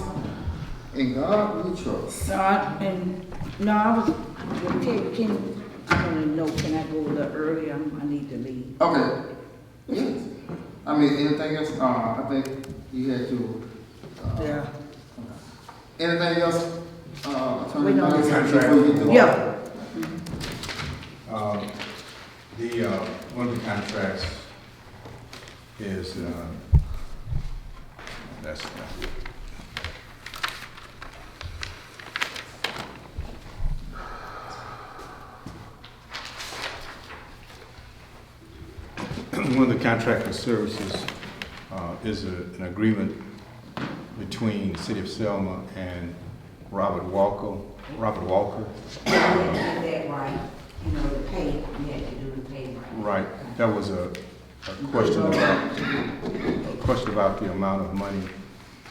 B: in God we trust.
I: No, I was, I don't even know, can I go a little earlier? I need to leave.
B: Okay. Yes. I mean, anything else? I think you had to.
I: Yeah.
B: Anything else? Attorney
I: We don't-
B: Banks, before you do-
I: Yeah.
H: One of the contracts is, that's, one of the contracted services is an agreement between the city of Selma and Robert Walker.
I: You had to get that right, you know, the pay, you had to do the pay right.
H: Right, that was a question about the amount of money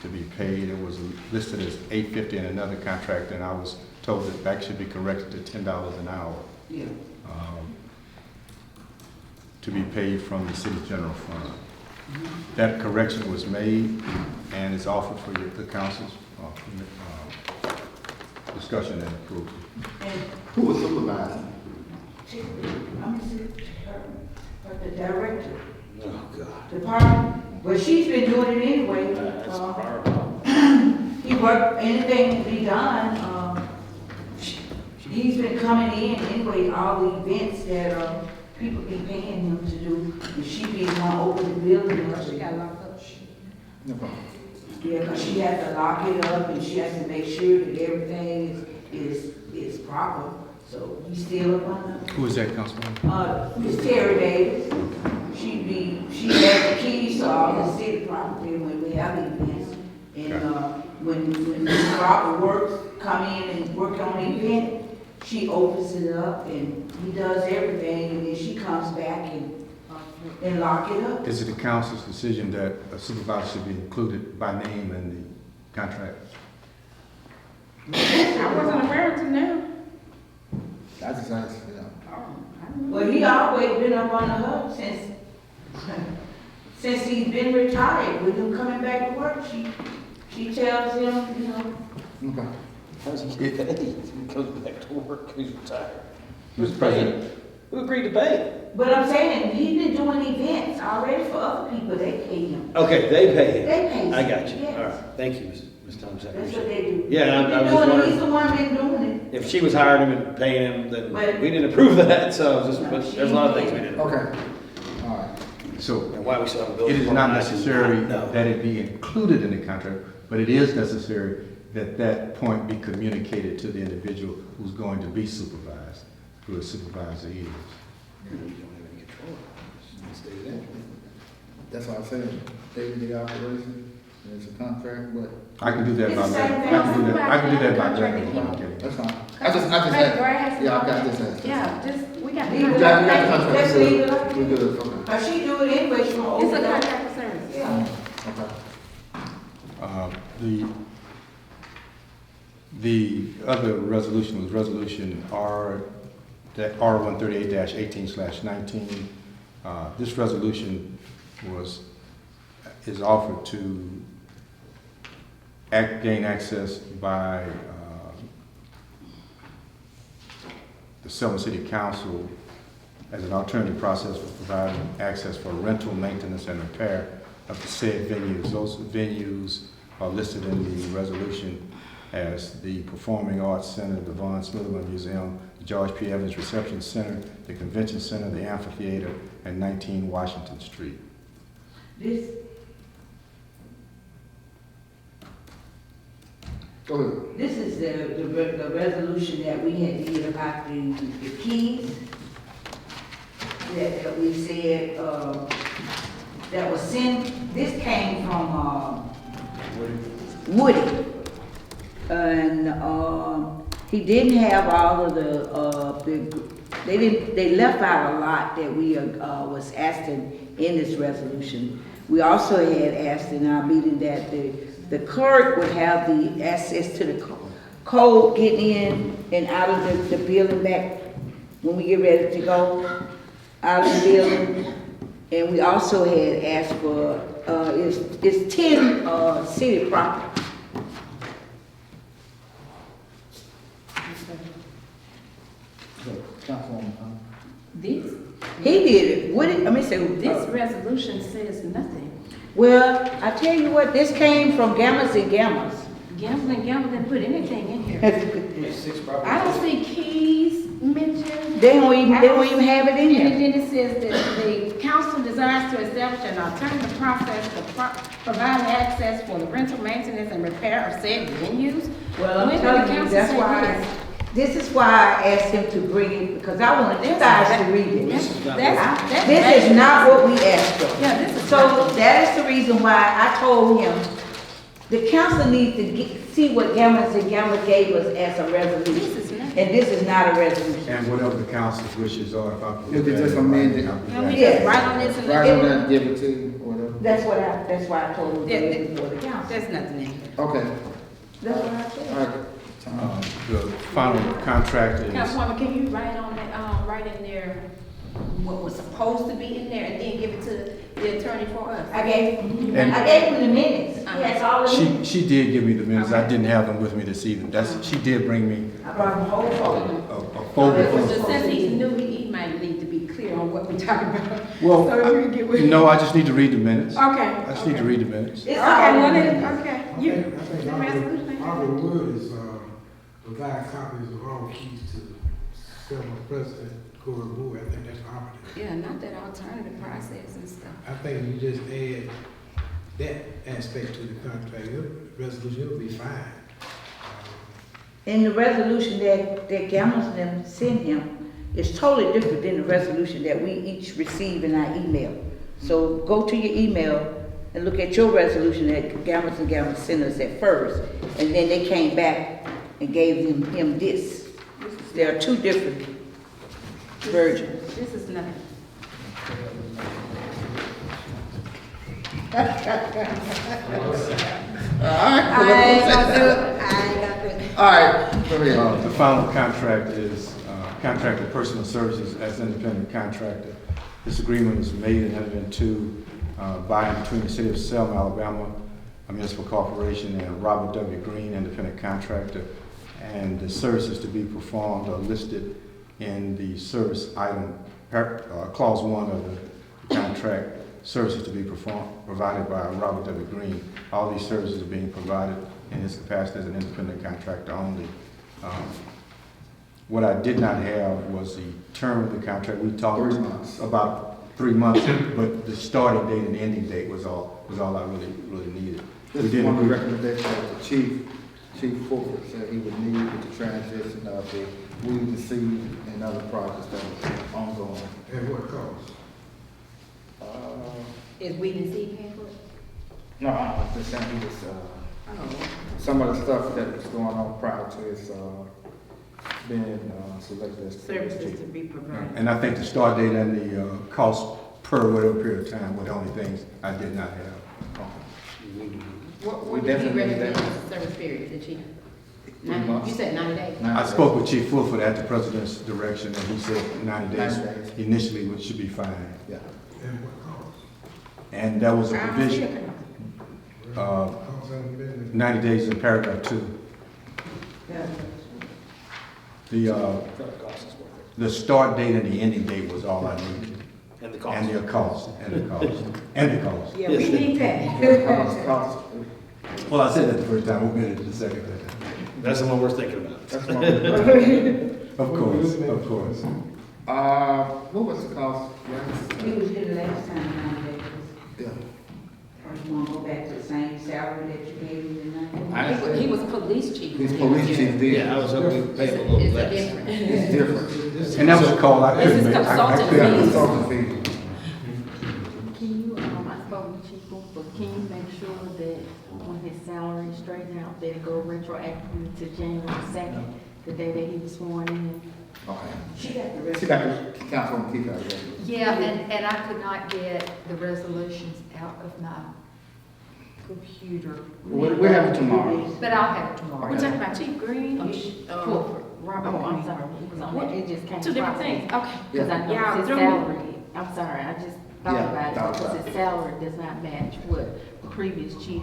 H: to be paid. It was listed as $8.50 in another contract, and I was told that should be corrected to $10 an hour.
I: Yeah.
H: To be paid from the city general fund. That correction was made and is offered for the council's discussion and approval.
B: Who was supervising?
I: The director,
D: Oh, God.
I: department, well, she's been doing it anyway.
D: That's
I: Uh,
D: horrible.
I: He worked, anything to be done, he's been coming in anyway, all the events that, people be paying him to do, and she be gonna open the building up.
L: She got locked up.
B: No problem.
I: Yeah, 'cause she has to lock it up, and she has to make sure that everything is proper, so he's still up on
H: Who is that, Councilman?
I: Miss Terry Davis, she has the keys to all the city property when we have events. And, when Ms. Robert works, come in and work on the event, she opens it up and he does everything, and then she comes back and lock it up.
H: Is it the council's decision that a supervisor should be included by name in the contract?
K: I wasn't aware until now.
B: I just asked, yeah.
I: Well, he always been up on the hook since he's been retired, with him coming back to work, she tells him, you know.
B: Okay.
D: How does he get paid? He goes back to work, he's retired.
H: Mr. President.
D: Who agreed to pay?
I: But I'm saying, he's been doing events already for other people, they pay him.
D: Okay, they pay him.
I: They pay him.
D: I got you.
I: Yes.
D: All right, thank you, Ms. Thomas. I
I: That's
D: appreciate
I: what
D: it.
I: they do.
D: Yeah, I was just
I: He's
D: wondering,
I: the one been doing it.
D: if she was hiring him and paying him, then
I: But-
D: we didn't approve that, so just,
I: No,
D: but
I: she
D: there's a lot of
I: didn't.
D: things we didn't approve.
B: Okay. All right.
H: So
D: And why we still have a
H: it
D: building.
H: is not
D: department, I
H: necessary
D: do not know.
H: that it be included in the contract, but it is necessary that that point be communicated to the individual who's going to be supervised, who a supervisor is.
D: You don't have any control. It's the event.
B: That's what I said. Day-to-day operation, there's a contract, but
H: I can do that by
I: It's the same
H: letter.
I: thing.
H: I can do that by
K: Contract
H: letter.
K: that he-
H: Okay.
B: that's fine. I just
K: Cut
B: asked.
K: grass.
B: Yeah, I got this asked.
K: Yeah, just, we got.
I: Leave it
B: We got
I: like
B: the
I: that.
B: contract.
I: Let's
B: We
I: leave it
B: good.
I: like
B: We
I: that.
B: good, okay.
I: But she do it anyway, she gonna
K: It's
I: open
K: a
I: it up.
K: contract for service.
I: Yeah.
B: Okay.
H: The other resolution was resolution R 138-18/19, This resolution is offered to gain access by the Selma City Council as an alternative process for providing access for rental, maintenance, and repair of the said venues. Those venues are listed in the resolution as the Performing Arts Center, the Von Smithman Museum, the George P. Evans Reception Center, the Convention Center, the Amphitheater, and 19 Washington Street.
B: Go ahead.
I: This is the resolution that we had to get about the keys that we said, that was sent. This came from, Woody. And, he didn't have all of they left out a lot that we, was asking in this resolution. We also had asked in our meeting that the clerk would have the access to the code getting in and out of the building back when we get ready to go out of the building. And we also had asked for, it's 10 city property.
K: This,
I: He did it. What did, I mean, say,
K: this resolution says nothing.
I: well, I tell you what, this came from Gammas and Gammas.
K: Gambling didn't put anything in here.
D: There's 6 properties.
K: I don't see keys mentioned.
I: They don't even have it in
K: And
I: here.
K: then it says that the council desires to establish an alternative process for providing access for the rental, maintenance, and repair of said venues.
I: Well, I'm
K: When did the
I: telling you,
K: council
I: that's
K: say
I: why, this is why I asked him to bring it, because I wanted you guys to read it.
K: That's
I: This is not what we asked for.
K: Yeah, this is.
I: So that is the reason why I told him, the council needs to see what Gammas and Gamma gave us as a resolution.
K: This is nothing.
I: And this is not a resolution.
H: And whatever the council's wishes are, if I could.
B: You could just amend it.
K: Can we
I: Yes.
K: just write on this and look
B: Right on
K: at it?
B: that, give it to you, whatever.
I: That's why I told him to
K: Yeah,
I: bring it before the council.
K: There's nothing in here.
B: Okay,
I: That's what I
B: all
I: said.
B: right.
H: The final contract is,
K: Councilwoman, can you write on that, write in there what was supposed to be in there and then give it to the attorney for us?
I: I gave
H: And-
I: him the minutes. Yes, all of them.
H: she did give me the minutes. I didn't have them with me this evening. She did bring me
I: I brought him a whole folder.
H: a folder.
K: It was
H: full.
K: just since he knew, he might need to be clear on what we're talking about.
H: Well,
K: So we can get with.
H: no, I just need to read the minutes.
K: Okay.
H: I just need to read the minutes.
I: It's
K: Okay,
I: all
K: well,
I: in
K: then,
I: there.
K: okay.
A: I
K: You,
A: think
K: the resolution.
A: Our word is, provide copies of all keys to Selma President, Corey Wood. I think that's operative.
K: Yeah, not that alternative process and stuff.
A: I think you just add that aspect to the contract, the resolution will be fine.
I: And the resolution that Gammas and them sent him is totally different than the resolution that we each receive in our email. So go to your email and look at your resolution that Gammas and Gammas sent us at first. And then they came back and gave him this. There are two different versions.
K: This is nothing.
I: I ain't gonna do it. I ain't gonna do it.
B: All right, go ahead.
H: The final contract is contracted personal services as independent contractor. This agreement was made and entered into by and between the City of Selma, Alabama, a municipal corporation, and Robert W. Green, independent contractor. And the services to be performed are listed in the service item, clause 1 of the contract. Services to be provided by Robert W. Green. All these services are being provided in his capacity as an independent contractor only. What I did not have was the term of the contract. We talked
B: 3 months.
H: about 3 months, but the starting date and the ending date was all I really needed.
B: This is one of the recommendations that the Chief Fulford said he would need with the transition of the weed and seed and other projects that are ongoing.
A: At what cost?
K: Is we and seed paying for it?
B: No, I'm just saying he was, some of the stuff that was going on prior to his, being, selected as.
K: Services to be provided.
H: And I think the start date and the cost per whatever period of time were the only things I did not have.
K: What
B: We
K: did he
B: definitely need
K: recommend
B: that.
K: as a service period, the chief?
E: You said 90 days?
H: I spoke with Chief Fulford at the president's direction, and he said 90 days
B: 90 days.
H: initially, which should be fine.
B: Yeah.
A: And what cost?
H: And that was a provision,
A: Cost hasn't been
H: 90 days in paragraph 2. The start date and the ending date was all I needed.
D: And the cost.
H: And the cost, and the cost, and the cost.
I: Yeah, we need that.
B: Cost.
H: Well, I said that the first time, we'll get it the second time.
D: That's the one we're thinking about.
B: That's what.
H: Of course.
B: What was the cost?
I: He was here the last time, 90 days.
B: Yeah.
I: Or you wanna go back to the same salary that you gave him in 90
B: I-
I: days?
E: He was police chief.
B: His police chief did.
D: Yeah, I was hoping we paid a
E: It's
D: little
E: a
D: less.
E: different.
B: It's different.
H: And that was a call I
E: This
H: couldn't
E: is
H: make.
E: consultant
B: Yeah,
E: fees.
B: consultant fee.
K: Can you, I spoke with Chief but can you make sure that when his salary is straightened out, that it go retroactively to January 2nd, the day that he was sworn in?
B: Okay.
I: She got the rest.
B: She got the Councilwoman Keith out there.
J: Yeah, and I could not get the resolutions out of my computer,
B: We'll have it tomorrow.
J: but I'll have it tomorrow.
E: We're talking about Chief Green?
K: Robert, oh, I'm sorry, he was on that, it just came.
E: Two different things, okay.
K: Because I
E: Yeah,
K: know his
E: through me.
K: salary, I'm sorry, I just thought
B: Yeah,
K: about
B: thought
K: it, because
B: about
K: his salary does not match what the previous chief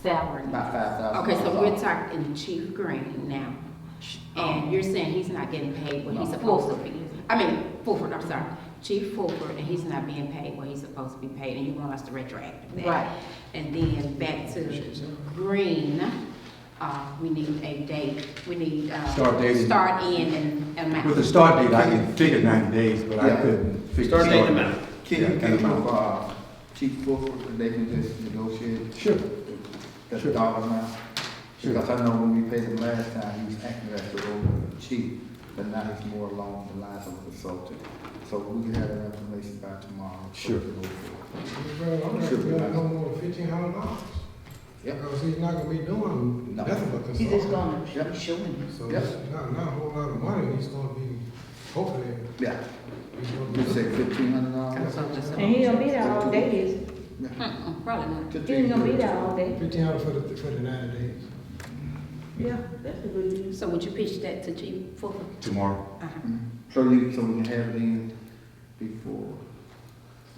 K: salary.
B: About 5,000.
E: Okay, so we're talking Chief Green now. And you're saying he's not getting paid what he's supposed to be? I mean, Fulford, I'm sorry. Chief Fulford, and he's not being paid what he's supposed to be paid, and you want us to retroact that?
K: Right.
E: And then back to Green, we need a date, we need,
H: Start date.
E: start, end, and amount.
H: With the start date, I can figure 90 days, but I
B: Yeah.
H: couldn't figure.
D: Start date and amount.
B: Can
H: Yeah,
B: you
H: and
B: get
H: amount.
B: with, Chief Fulford, and they can just negotiate
H: Sure.
B: the
H: Sure.
B: dollar amount?
H: Sure.
B: Because I know when we paid him last time, he was acting as the old chief, but now he's more along the lines of a consultant. So we can have that information by tomorrow.
H: Sure.
A: Well, I'm not
B: Sure.
A: gonna no more than $1,500.
B: Yep.
A: Because he's not gonna be doing
B: No.
A: nothing but
I: He's just
A: consulting.
I: gonna be showing you.
A: So
B: Yep.
A: it's not a whole lot of money, he's gonna be, hopefully,
B: Yeah,
A: he's gonna
B: you
A: be.
B: say $1,500?
E: Consultant.
I: And he gonna be there all day, is he?
E: Probably not.
I: He ain't gonna be there all day.
A: $1,500 for the 90 days.
I: Yeah, that's a good deal.
E: So would you pitch that to Chief Fulford?
H: Tomorrow.
E: Uh-huh.
B: So we can have it in before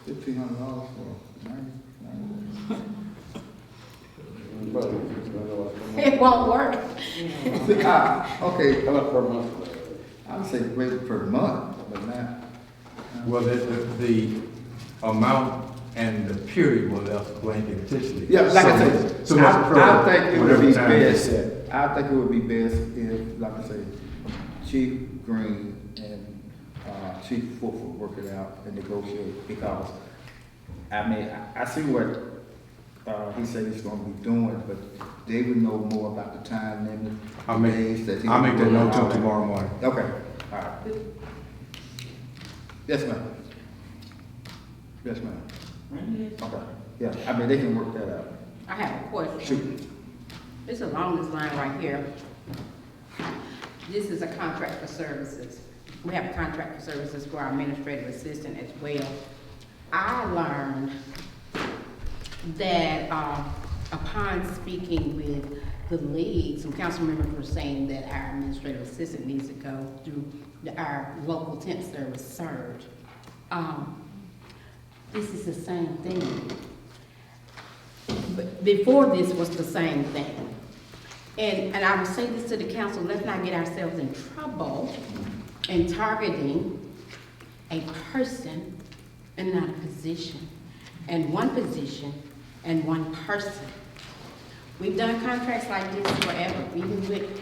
B: $1,500 for 90
E: It won't work.
B: Okay,
C: Per month.
B: I would say rate per month, but not.
H: Well, the amount and the period were left blank intentionally.
B: Yeah, like I said,
H: So much
B: I
H: further,
B: think it would
H: whatever
B: be
H: time they
B: best,
H: set.
B: I think it would be best if, like I say, Chief Green and, Chief Fulford work it out and negotiate, because, I mean, I see what, he said he's gonna be doing, but they would know more about the time limit,
H: I'll make-
B: days that he.
H: I'll make that note till
B: all that.
H: tomorrow morning.
B: Okay, all right. Yes, ma'am. Yes, ma'am. Okay, yeah, I mean, they can work that out.
E: I have a question.
B: Shoot.
E: It's along this line right here. This is a contract for services. We have a contract for services for our administrative assistant as well. I learned that upon speaking with the league, some council members were saying that our administrative assistant needs to go through our local temp service surge. This is the same thing. But before this was the same thing. And I would say this to the council, let's not get ourselves in trouble in targeting a person and not a position, and one position and one person. We've done contracts like this forever, even with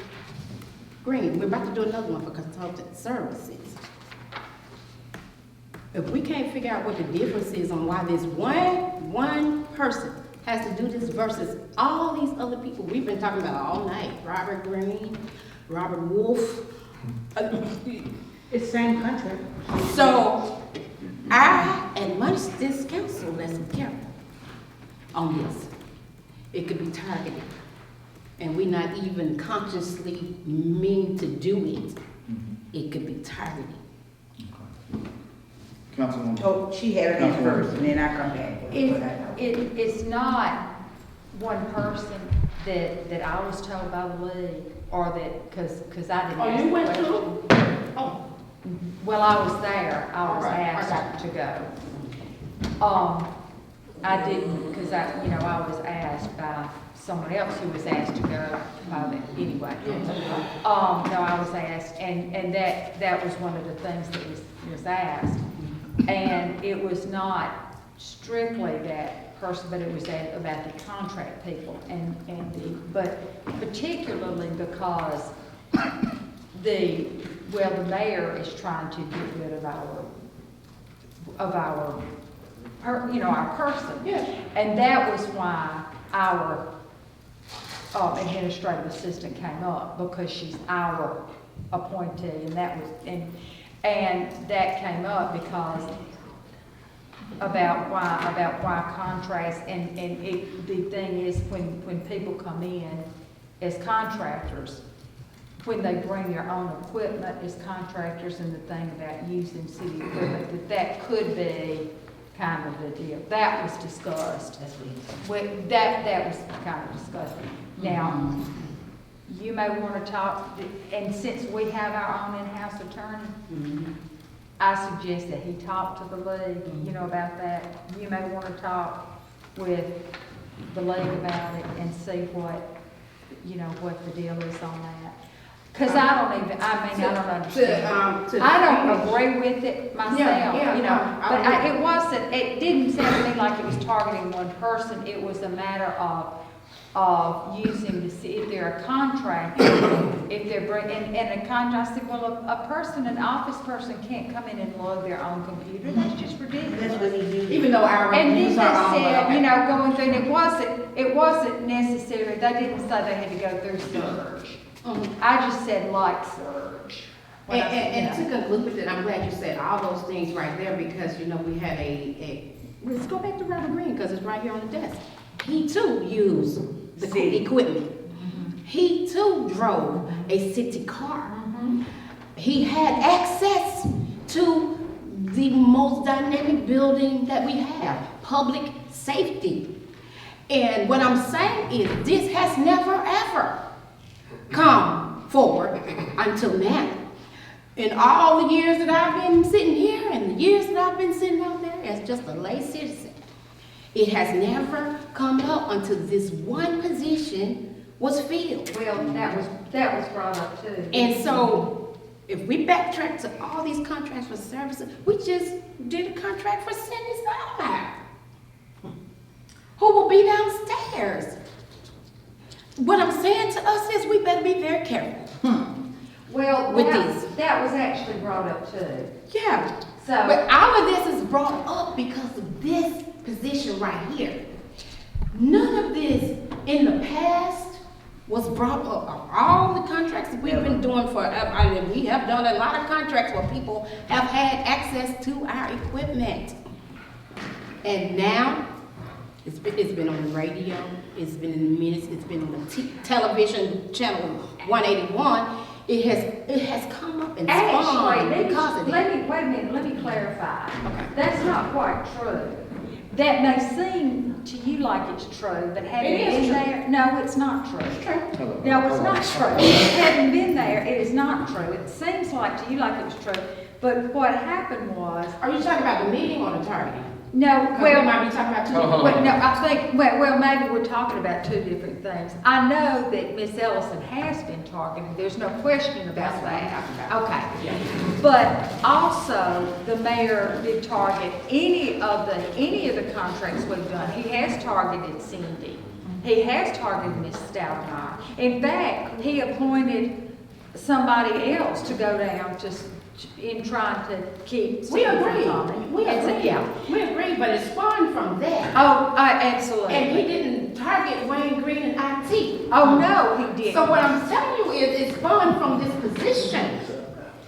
E: Green. We're about to do another one for consultant services. If we can't figure out what the difference is on why this one person has to do this versus all these other people we've been talking about all night, Robert Green, Robert Wolf.
I: It's same contract.
E: So I admonish this council, let's be careful on this. It could be targeted, and we not even consciously mean to do it. It could be targeted.
B: Councilwoman.
I: Oh, she had it in first, and then I come back.
J: It's not one person that I was told by the league, or that, cause I didn't
E: Oh,
J: ask
E: you
J: the
E: went
J: question.
E: too? Oh,
J: Well, I was there, I was
E: All right, I got
J: asked to go. I didn't, because I was asked by someone else who was asked to go, anyway. No, I was asked, and that was one of the things that was asked. And it was not strictly that person, but it was about the contract people, but particularly because the mayor is trying to get rid of our person.
E: yes.
J: And that was why our administrative assistant came up, because she's our appointee, and that was, and that came up because about why contracts, and the thing is, when people come in as contractors, when they bring their own equipment as contractors, and the thing about using city equipment, that could be kind of the deal. That was discussed. That was kind of discussed. Now, you may want to talk, and since we have our own in-house attorney, I suggest that he talk to the league, about that. You may want to talk with the league about it and see what the deal is on that. Because I don't understand. I don't agree with it myself, but it didn't sound to me like it was targeting one person. It was a matter of using if they're a contractor, if they're bringing, and a contract, I said, well, an office person can't come in and log their own computer. That's just ridiculous.
K: That's what he did.
E: Even though our
J: And then
E: reviews
J: they
E: are on,
J: said, going through, and it wasn't necessary, they didn't say they had to go through surge. I just said like surge.
E: And to conclude with it, I'm glad you said all those things right there, because, we had let's go back to Robert Green, because it's right here on the desk. He too used the equipment. He too drove a city car. He had access to the most dynamic building that we have, public safety. And what I'm saying is, this has never ever come forward until now. In all the years that I've been sitting here, and the years that I've been sitting out there as just a lay citizen, it has never come up until this one position was filled.
J: Well, that was brought up too.
E: And so, if we backtrack to all these contracts for services, we just did a contract for Cindy Selma, who will be downstairs. What I'm saying to us is, we better be very careful.
J: Well,
E: with
J: that was actually brought up too.
E: Yeah.
J: So,
E: but all of this is brought up because of this position right here. None of this in the past was brought up. Of all the contracts that we've been doing forever, I mean, we have done a lot of contracts where people have had access to our equipment. And now, it's been on the radio, it's been in the minutes, it's been on the television channel 181. It has come up and spawned because of that.
J: Wait a minute, let me clarify.
E: Okay.
J: That's not quite true. That may seem to you like it's true, but having been there, no, it's not true. No, it's not true. Having been there, it is not true. It seems like to you like it was true, but what happened was.
E: Are you talking about the meeting or the targeting?
J: No,
E: We might be talking about two different
J: well, no, I think, well, maybe we're talking about two different things. I know that Miss Ellison has been targeted, there's no question about that. Okay. But also, the mayor did target any of the contracts we've done. He has targeted Cindy. He has targeted Miss Stoudemire. In fact, he appointed somebody else to go down in trying to keep.
E: We agree.
J: Yeah.
E: We agree, but it spawned from that.
J: Oh, absolutely.
E: And he didn't target Wayne Green and IT.
J: Oh, no, he didn't.
E: So what I'm telling you is, it spawned from this position.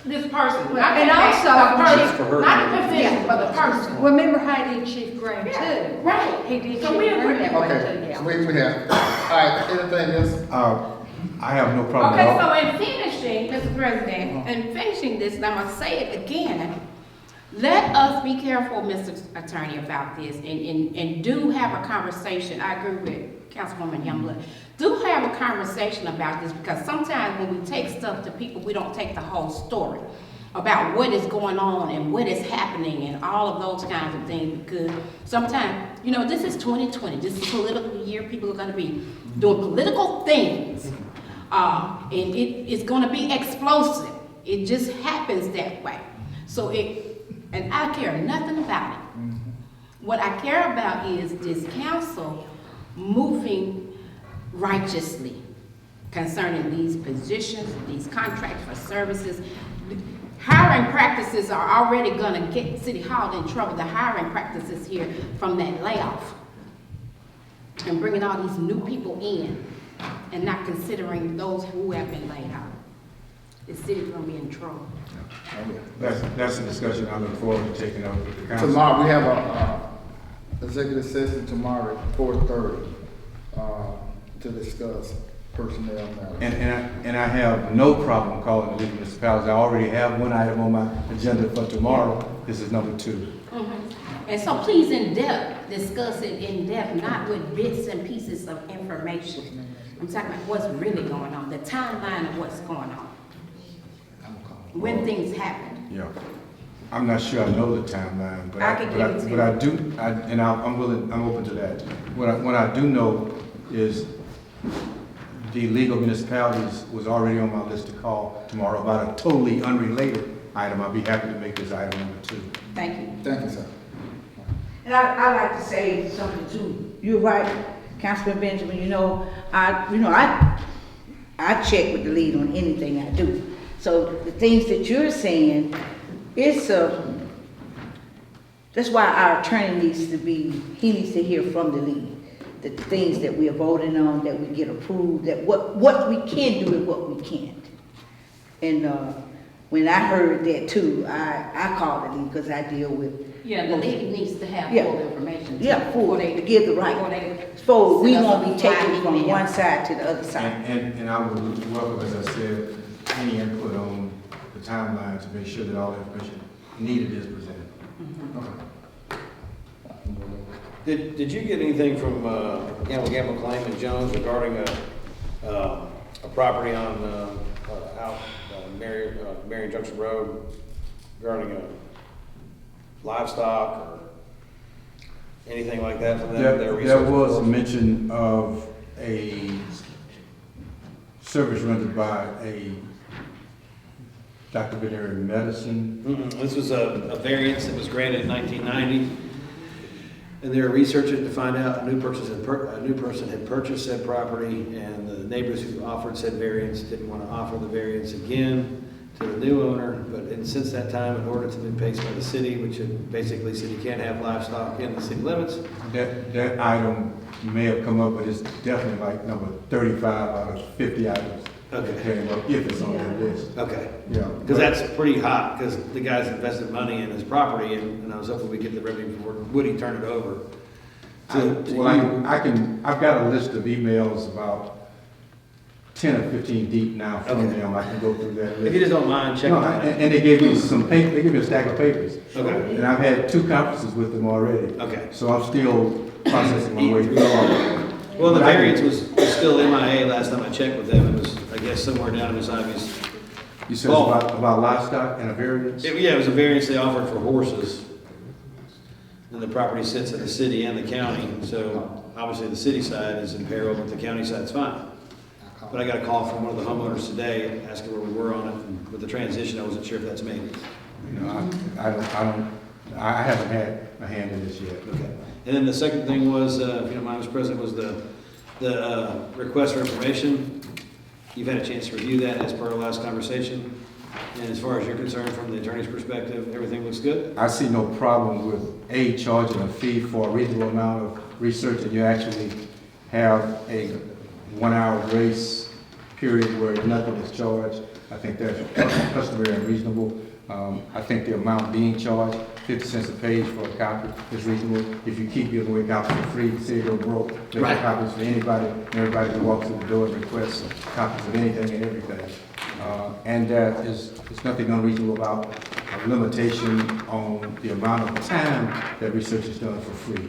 E: This person.
J: And also,
E: not the position, but the person.
J: Remember how he did Chief Green too?
E: Right.
J: He did
E: So
J: Chief
E: we
J: Green
E: agree.
J: that way
B: Okay,
J: too, yeah.
B: so we have, all right, anything else?
H: I have no problem
E: Okay,
H: at all.
E: so in finishing, Mr. President, in finishing this, and I'm gonna say it again, let us be careful, Mr. Attorney, about this, and do have a conversation. I agree with Councilwoman Youngblood. do have a conversation about this, because sometimes when we take stuff to people, we don't take the whole story about what is going on and what is happening and all of those kinds of things, because sometimes, you know, this is 2020, this is political year, people are gonna be doing political things, and it is gonna be explosive. It just happens that way. So and I care nothing about it. What I care about is this council moving righteously concerning these positions, these contracts for services. Hiring practices are already gonna get City Hall in trouble, the hiring practices here from that layoff. And bringing all these new people in and not considering those who have been laid off. The city's gonna be in trouble.
H: That's a discussion I look forward to taking up with the council.
B: Tomorrow, we have a executive session tomorrow at 4:30 to discuss personnel matters.
H: And I have no problem calling the legal municipalities. I already have one item on my agenda for tomorrow. This is number 2.
E: And so please discuss it in depth, not with bits and pieces of information. I'm talking about what's really going on, the timeline of what's going on. When things happen.
H: Yeah. I'm not sure I know the timeline, but
E: I can give it to you.
H: but I do, I'm open to that. What I do know is the legal municipalities was already on my list to call tomorrow about a totally unrelated item. I'll be happy to make this item number 2.
E: Thank you.
B: Thank you, sir.
I: And I like to say something too. You're right, Councilman Benjamin, I check with the lead on anything I do. So the things that you're saying, that's why our attorney needs to hear from the lead. The things that we are voting on, that we get approved, that what we can do and what we can't. And when I heard that too, I called the lead because I deal with.
E: Yeah, the league needs to have
I: Yeah.
E: full information.
I: Yeah, full, to give the right. So we won't be taking from one side to the other side.
H: And I would welcome, as I said, any input on the timeline to make sure that all the information needed is presented.
D: Did you get anything from Gamble Claim and Jones regarding a property on Marion Junction Road regarding livestock or anything like that from them?
H: There was a mention of a service rendered by a Dr. Veterinary Medicine.
D: This was a variance that was granted in 1990. And they were researching to find out a new person had purchased said property, and the neighbors who offered said variance didn't want to offer the variance again to the new owner. But since that time, an ordinance has been passed by the city, which basically city can't have livestock in the city limits.
H: That item may have come up, but it's definitely like number 35 out of 50 items.
D: Okay.
H: Came up, if it's on that list.
D: Okay.
H: Yeah.
D: Because that's pretty hot, because the guy's invested money in his property, and I was hoping we get the revenue before Woody turned it over.
H: I've got a list of emails about 10 or 15 deep now from them. I can go through that list.
D: If you just don't mind checking.
H: And they gave me some paper, they gave me a stack of papers.
D: Okay.
H: And I've had 2 conferences with them already.
D: Okay.
H: So I'm still processing my way through all of it.
D: Well, the variance was still MIA last time I checked with them. It was, I guess, somewhere down in Miss Ivy's.
H: You said it's about livestock and a variance?
D: Yeah, it was a variance they offered for horses. And the property sits in the city and the county, so obviously the city side is in peril, but the county side's fine. But I got a call from one of the homeowners today asking where we were on it, and with the transition, I wasn't sure if that's made.
H: I haven't had a hand in this yet.
D: Okay. And then the second thing was, if you don't mind, Mr. President, was the request for information. You've had a chance to review that as per our last conversation. And as far as you're concerned, from the attorney's perspective, everything looks good?
H: I see no problem with charging a fee for a reasonable amount of research, and you actually have a 1-hour grace period where nothing is charged. I think that's customary and reasonable. I think the amount being charged, 50 cents a page for a copy, is reasonable. If you keep giving away copies for free, say go broke, make copies for anybody, and everybody who walks through the door and requests copies of anything and everything. And there's nothing unreasonable about a limitation on the amount of time that research is done for free,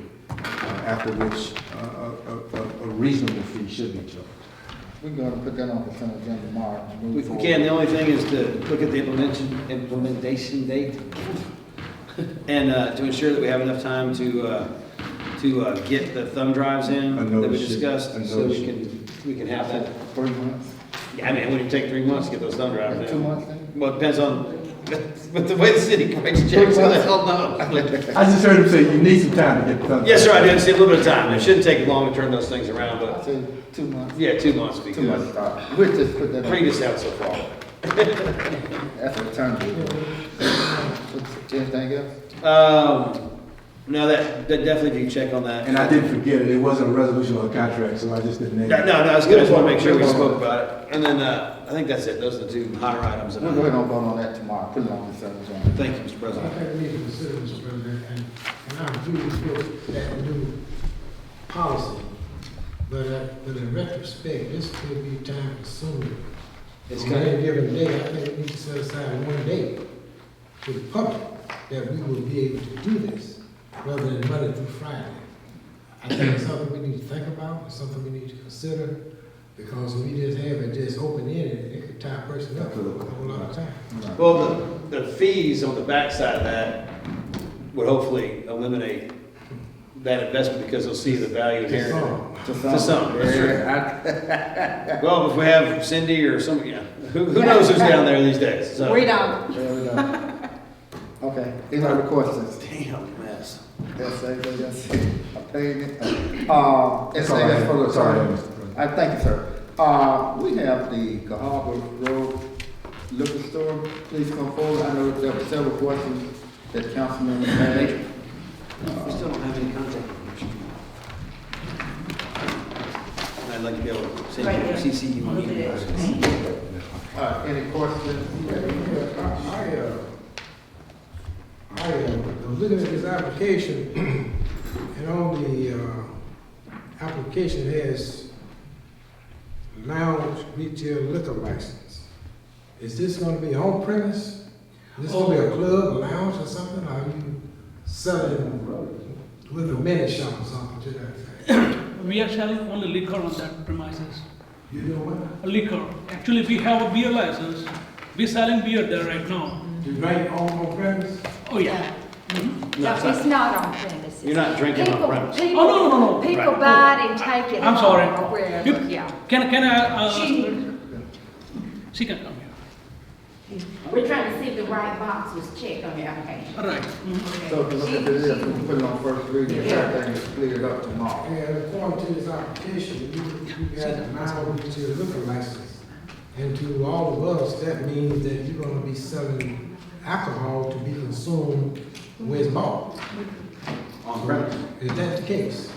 H: after which a a reasonable fee should be charged.
B: We're gonna put that on consent agenda tomorrow. Move
D: We
B: forward.
D: can, the only thing is to look at the implementation date and to ensure that we have enough time to get the thumb drives in
H: A
D: that we
H: notice sheet.
D: discussed,
H: A
D: so
H: notice
D: we can have that.
B: 3 months?
D: Yeah, I mean, it wouldn't take 3 months to get those thumb drives in.
B: 2 months then?
D: Well, it depends on, but the way the city writes checks, who the hell knows?
H: I just heard him say you need some time to get the thumb.
D: Yes, sir, I did, see a little bit of time, it shouldn't take long to turn those things around,
B: I
D: but,
B: say 2 months.
D: yeah, 2 months would be
B: 2 months
D: good.
B: start. We'll just put that on.
D: Previous out so far.
B: That's a turn. Anything else?
D: No, that definitely do check on that.
H: And I didn't forget it, it wasn't a resolution on the contract, so I just didn't name
D: No,
H: it.
D: no, it's good, I just want to make sure we spoke about it. And then, I think that's it, those are the two higher items. that
B: We'll go ahead and vote on that tomorrow. Put it on consent agenda.
D: Thank you, Mr.
A: I
D: President.
A: think we need to consider, Mr. President, and I agree with that new policy, but in retrospect, this could be time consuming.
D: It's
A: On
D: kind
A: any given day, I think we need to set aside one day to the public that we will be able to do this, rather than Monday through Friday. I think it's something we need to think about, it's something we need to consider, because if we just have it just open-ended, it could tie a person up for a whole lot of time.
D: Well, the fees on the backside of that would hopefully eliminate that investment because they'll see the value inherent. To some, that's true.
B: Yeah,
D: Well, if we have Cindy or somebody, yeah, who knows who's down there these days, so.
E: We don't.
B: there we go. Okay, any other questions?
D: Damn mess.
B: Yes, that's a payment.
H: That's all I
B: SAS
H: have.
B: for the
H: Sorry,
B: attorney.
H: Mr. President.
B: Thank you, sir. We have the Cahaba Road liquor store. Please come forward. I know there were several questions that Councilman had.
D: We still don't have any contact information. I'd like to be able to send you, CC you on email.
B: Any questions?
A: I was looking at this application, and on the application it has lounge retail liquor license. Is this gonna be on premise? Is this gonna be a club, a lounge or something? Or are you selling with a mini shop or something to that effect?
M: We are selling only liquor on that premises.
A: You know what?
M: Liquor. Actually, we have a beer license. We're selling beer there right now.
A: You drink on premise?
M: Oh, yeah.
D: No,
J: It's not on premises.
D: You're not drinking on
J: People-
D: premise.
J: people-
M: Oh, no.
J: People
D: Right.
J: buy it and take it.
M: I'm
J: home
M: sorry.
J: or wherever,
M: You-
J: yeah.
M: Can I,
J: She-
M: she can come here.
E: We're trying to see if the right box was checked on the application.
M: All right.
B: So if you look at this, we can put it on first reading, and everything is cleared up tomorrow.
A: And according to this application, you got a lounge retail liquor license. And to all of us, that means that you're gonna be selling alcohol to be consumed when it's bought.
D: On premise.
A: Is that the case?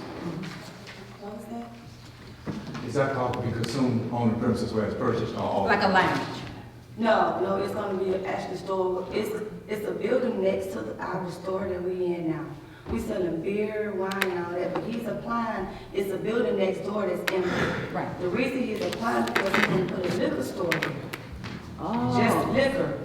H: Is alcohol to be consumed on the premises where it's purchased or off?
E: Like a lounge.
F: No, it's gonna be an actual store. It's a building next to our store that we in now. We selling beer, wine, and all that, but he's applying, it's a building next door that's empty.
E: Right.
F: The reason he's applying is because he's gonna put a liquor store there.
E: Oh.
F: Just liquor,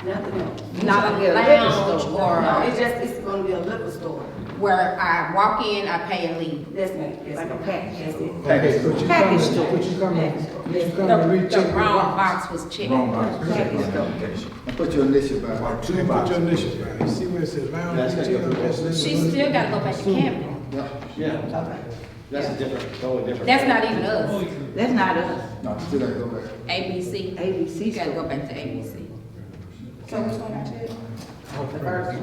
F: nothing else.
E: Not a lounge
F: No,
E: or
F: it's gonna be a liquor store.
E: where I walk in, I pay and leave.
F: That's me.
I: Like a package
F: That's it.
A: Okay, could you come,
I: Package store.
A: could you come and
E: The
A: recheck the
E: wrong
A: box?
E: box was checked.
H: Wrong box, check on the application.
B: And put your initial back.
H: Or two
A: Put
H: boxes.
A: your initials down. You see where it says lounge
D: That's gonna go
A: retail?
D: through.
A: That's liquor.
E: She still gotta go back to Camden.
B: Yeah.
D: Yeah, that's a different, totally different.
E: That's not even
M: Oh,
E: us.
M: yeah.
I: That's not us.
B: No, still gotta go back.
E: ABC.
I: ABC
E: You gotta
I: store.
E: go back to ABC.
F: So which one I did?
A: The
F: first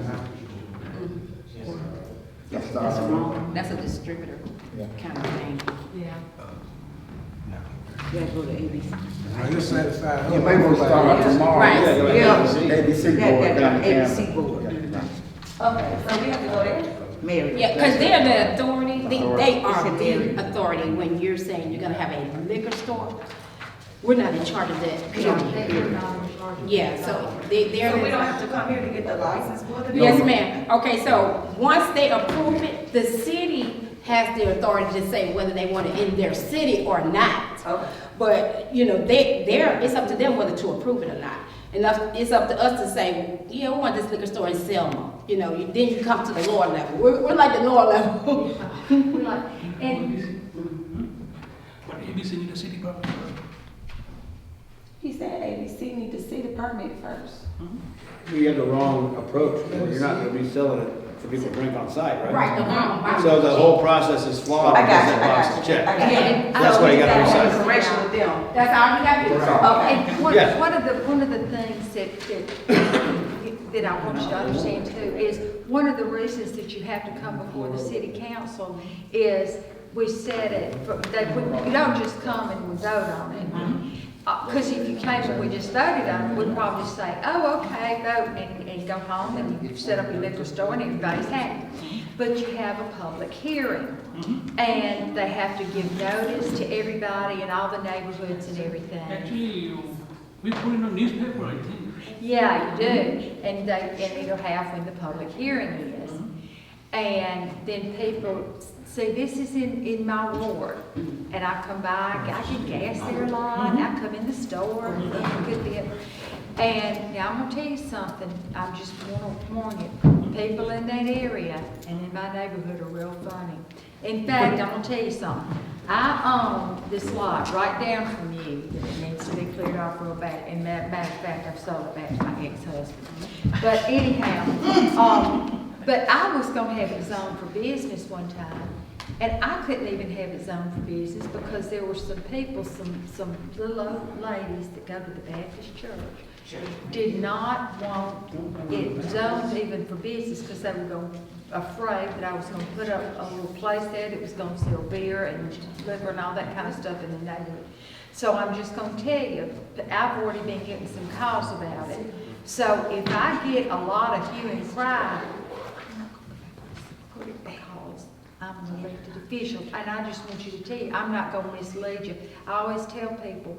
B: That's
E: That's
B: the,
E: wrong. That's a distributor
B: Yeah.
E: kind of thing.
J: Yeah.
I: You gotta go to ABC.
A: Are you satisfied?
B: you may want to start tomorrow.
E: Right.
D: Yeah, go ahead.
I: Yeah.
B: ABC board down in
I: ABC
B: Camden.
I: board.
F: Okay, so we have to go there?
I: Mary.
E: Yeah, because they're the authority, they are
I: It's a
E: the
I: dairy.
E: authority when you're saying you're gonna have a liquor store. We're not in charge of that,
J: They're
E: period.
J: not in charge of
E: Yeah,
J: that.
E: so they're.
F: So we don't have to come here to get the license for the?
E: Yes, ma'am. Okay, so once they approve it, the city has the authority to say whether they want it in their city or not.
F: Okay.
E: But, it's up to them whether to approve it or not. And it's up to us to say, yeah, we want this liquor store in Selma. Then you come to the lower level. We're like the lower level.
J: We're like, and
M: department first.
F: He said ABC need to see the permit first.
D: You have the wrong approach. You're not gonna be selling it for people to drink on site, right?
E: Right, the wrong.
D: So the whole process is flawed
F: I
D: because
F: got you,
D: that box
F: I
D: is
F: got you.
D: checked.
F: I got you.
D: That's why you gotta
F: So
D: recycle.
F: correction with them.
E: That's all you got to do.
F: Okay.
J: And one,
D: Yeah.
J: one of the things that I want you to understand too is, one of the reasons that you have to come before the city council is we said it, that you don't just come and we vote on it. Because if you came and we just voted on it, we'd probably say, oh, okay, vote, and go home, and you set up your liquor store and everybody's happy. But you have a public hearing, and they have to give notice to everybody in all the neighborhoods and everything.
M: Actually, we put in a newspaper, I think.
J: Yeah, you do, and it'll have when the public hearing is. And then people say, this is in my ward, and I come by, I get gas there a lot, I come in the store, look a good bit. And now I'm gonna tell you something, I just wanna warn you, people in that area and in my neighborhood are real funny. In fact, I'm gonna tell you something, I own this lot right down from you, that it needs to be cleared off real bad, and matter of fact, I've sold it back to my ex-husband. But anyhow, but I was gonna have it zoned for business one time, and I couldn't even have it zoned for business because there were some people, some little old ladies that go to the Baptist church, did not want it zoned even for business because they were afraid that I was gonna put up a little place there that was gonna sell beer and liquor and all that kind of stuff in the neighborhood. So I'm just gonna tell you, that I've already been getting some calls about it. So if I get a lot of hue and cry, because I'm an elected official, and I just want you to tell you, I'm not gonna mislead you. I always tell people,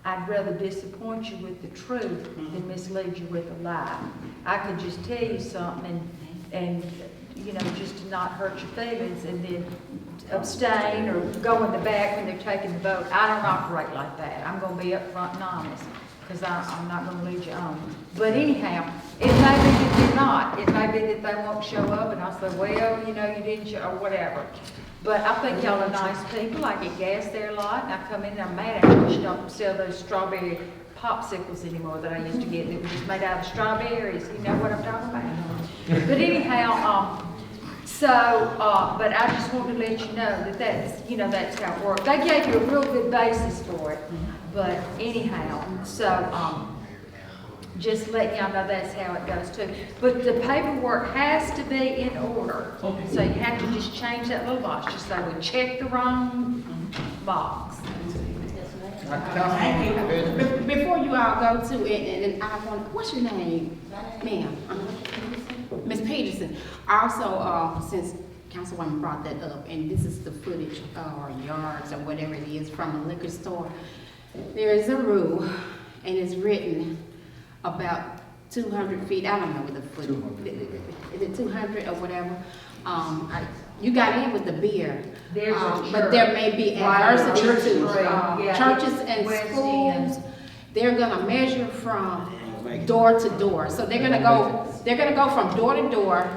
J: I'd rather disappoint you with the truth than mislead you with a lie. I could just tell you something and you know, just to not hurt your feelings and then abstain or go in the back when they're taking the vote. I don't operate like that. I'm gonna be upfront and honest, because I'm not gonna lead you on. But anyhow, it may be that they're not. It may be that they won't show up and I'll say, well, you know, you didn't show, or whatever. But I think y'all are nice people. I get gas there a lot, and I come in and I'm mad at you don't sell those strawberry popsicles anymore that I used to get that were just made out of strawberries. You know what I'm talking about? But anyhow, but I just want to let you know that that's, you know, that's how it works. They gave you a real good basis for it. But anyhow, just letting y'all know that's how it goes too. But the paperwork has to be in order.
M: Okay.
J: So you have to just change that little box. Just say we checked the wrong box.
E: Before you all go to it, and I want, what's your name, ma'am? Ms. Peterson. Also, since Councilwoman brought that up, and this is the footage or yards or whatever it is from a liquor store, there is a rule, and it's written about 200 feet. I don't know what the foot is it 200 or whatever. You got in with the beer, but there may be adversity to churches and schools. They're gonna measure from door to door. So they're gonna go from door to door.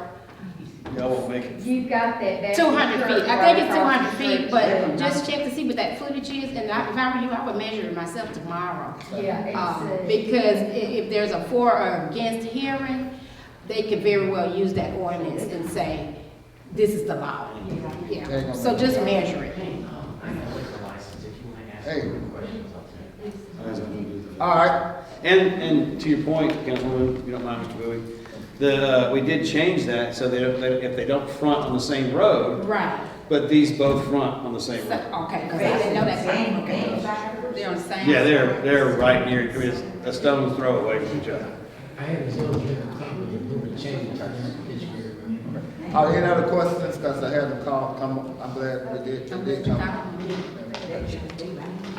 D: Y'all won't make it.
J: You got that.
E: 200 feet. I think it's 200 feet, but just check to see what that footage is. And if I were you, I would measure it myself tomorrow.
J: Yeah,
E: Because if there's a for or against hearing, they could very well use that ordinance and say, this is the law. Yeah. So just measure it.
B: Hey. All right.
D: And to your point, Councilwoman, if you don't mind, Mr. Bowie, we did change that so that if they don't front on the same road,
E: Right.
D: but these both front on the same road.
E: Okay, because I didn't know that. Okay. They're on the same.
D: Yeah, they're right near, I mean, it's a stone's throw away from each other.
A: I had this other change.
B: Any other questions? Because I had them call, I'm glad we did come.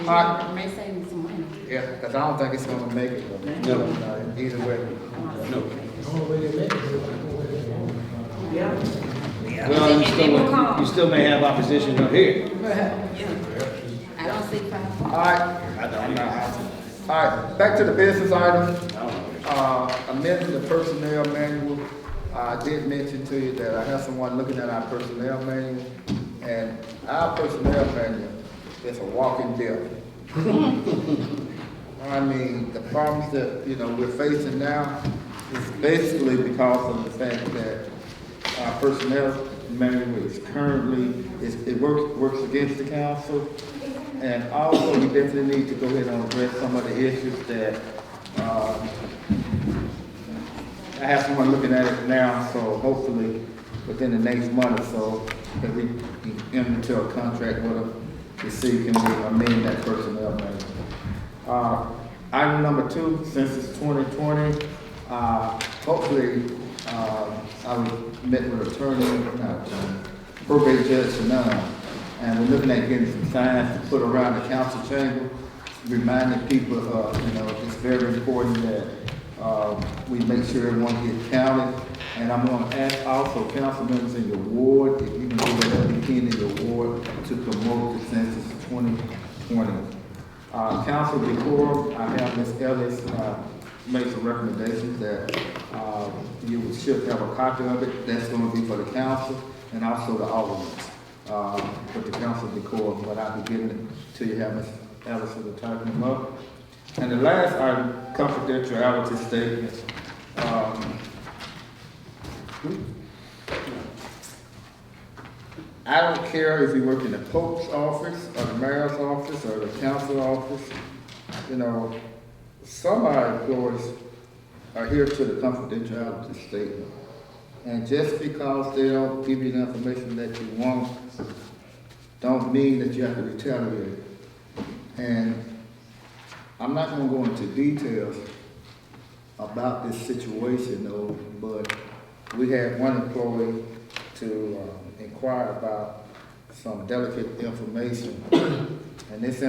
B: All right.
E: May save me some money.
B: Yeah, because I don't think it's gonna make it.
D: No.
B: Either way.
D: No.
A: The only way they make it.
D: Well, you still may have opposition up here.
E: I don't see five.
B: All right.
D: I don't either.
B: All right, back to the business item. Amending the personnel manual. I did mention to you that I have someone looking at our personnel manual, and our personnel manual is a walking bill. I mean, the problems that, we're facing now is basically because of the fact that our personnel manual is currently, it works against the council. And also, we definitely need to go ahead and address some of the issues that, I have someone looking at it now, so hopefully within the next month or so, that we can enter into a contract with them to see can we amend that personnel manual. Item number 2, since it's 2020, hopefully, I met with probate judge tonight, and we're looking at getting some signs to put around the council chamber, reminding people, it's very important that we make sure everyone gets counted. And I'm going to ask also council members in your ward, if you can do whatever you can in your ward to promote the census 2020. Council decorum, I have Ms. Ellis make some recommendations that you should have a copy of it. That's going to be for the council and also the aldermen with the council decorum, but I'll be giving it to you, have Ms. Ellis will type them up. And the last item, confidentiality statement. I don't care if you work in the Pope's office or the mayor's office or the council office. Some of our employees are here to the confidentiality statement. And just because they don't give you the information that you want, don't mean that you have to retaliate. And I'm not going to go into details about this situation, though, but we had one employee to inquire about some delicate information, and this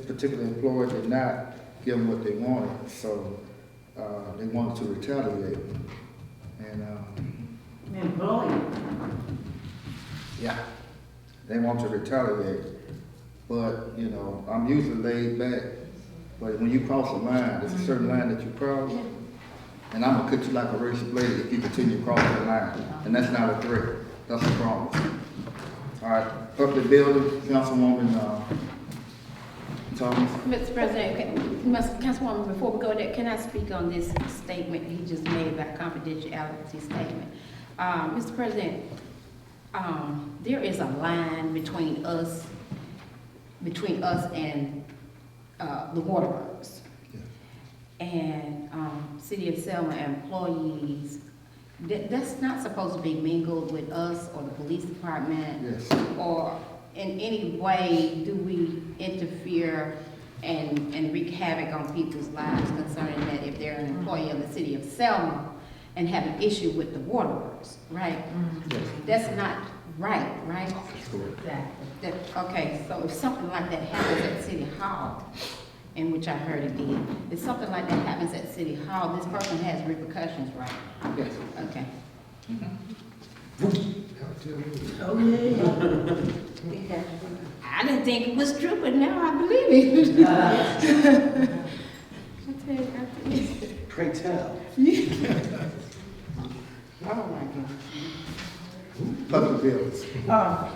B: particular employee did not give them what they wanted, so they wanted to retaliate. Yeah, they want to retaliate, but I'm usually laid back. But when you cross a line, there's a certain line that you cross, and I'm gonna cut you like a razor blade if you continue crossing the line, and that's not a threat. That's a promise. All right, public building, Councilwoman Thomas.
E: Mr. President, Councilwoman, before we go there, can I speak on this statement he just made about confidentiality statement? Mr. President, there is a line between us and the waterworks. And City of Selma employees, that's not supposed to be mingled with us or the police department.
B: Yes.
E: Or in any way do we interfere and wreak havoc on people's lives concerning that if they're an employee of the City of Selma and have an issue with the waterworks, right?
B: Yes.
E: That's not right, right?
B: That's correct.
E: Okay, so if something like that happens at City Hall, in which I heard it did, if something like that happens at City Hall, this person has repercussions, right?
B: Yes.
E: Okay. I didn't think it was true, but now I believe it.
D: Pray tell.
E: Oh, my goodness.
B: Public buildings.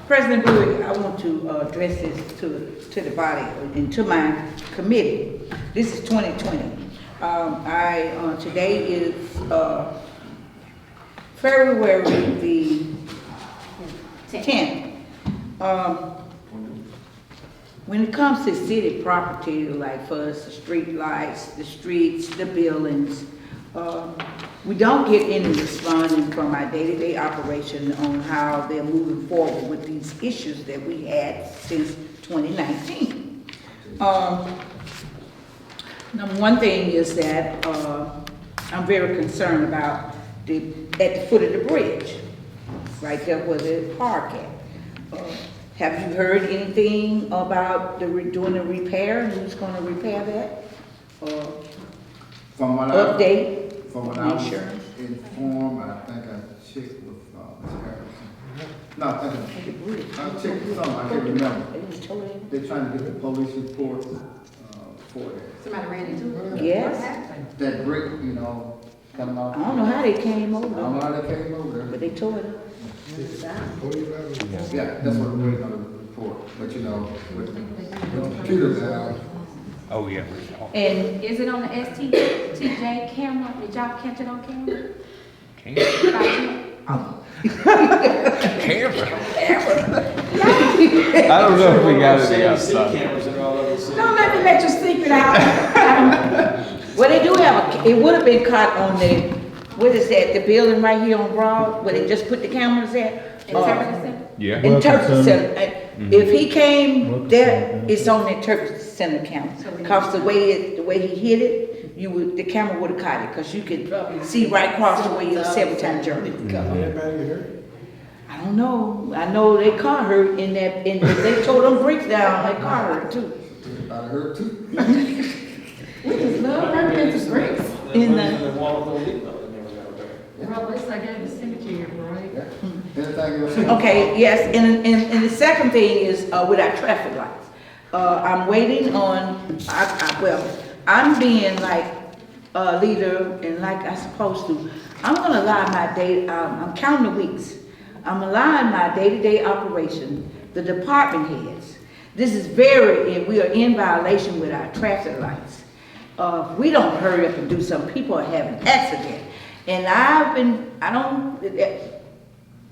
I: President Bowie, I want to address this to the body and to my committee. This is 2020. Today is February the 10th. When it comes to city property, like for us, the street lights, the streets, the buildings, we don't get any responding from our day-to-day operation on how they're moving forward with these issues that we had since 2019. Number one thing is that I'm very concerned about at the foot of the bridge, right there where the park at. Have you heard anything about doing the repair? Who's going to repair that?
B: From what
I: Update?
B: From what I was informed, I think I checked with Ms. Harrison. No, I checked with some, I can't remember. They're trying to get the police report for that.
L: Somebody ran into it?
I: Yes.
B: That brick, coming off.
I: I don't know how they came
B: I don't know
I: over,
B: how they came over there.
I: but they tore it up.
B: Yeah, that's what we're waiting on the report, but you know, with the computer down,
M: Oh, yeah.
K: And
J: Is it on the STJ camera? Did y'all catch it on camera?
C: I don't know if we got it
D: City
C: outside.
D: cameras that are all over the city.
F: Don't let me let your secret out.
I: Well, they do have it would have been caught on the, what is that, the building right here on Broad, where they just put the cameras at?
J: Interpretive center?
C: Yeah.
I: Interpretive center. And if he came there, it's on the interpretive center camera. Cause the way he hit it, the camera would have caught it, cause you could see right across the way your 7-time journey.
A: Everybody get hurt?
I: I don't know. I know they caught her they tore them bricks down, they caught her too.
B: I heard too.
F: We just love her into bricks.
I: In the-
D: The wall of Home Depot, they never got repaired.
J: Well, at least I gave the cemetery, right?
B: Anything else?
I: Okay, yes, and the second thing is, with our traffic lights. I'm waiting on, I'm being like a leader and like I'm supposed to. I'm gonna align my day, I'm counting the weeks. I'm allowing my day-to-day operation, the department heads. This is we are in violation with our traffic lights. If we don't hurry up and do something, people are having accidents. And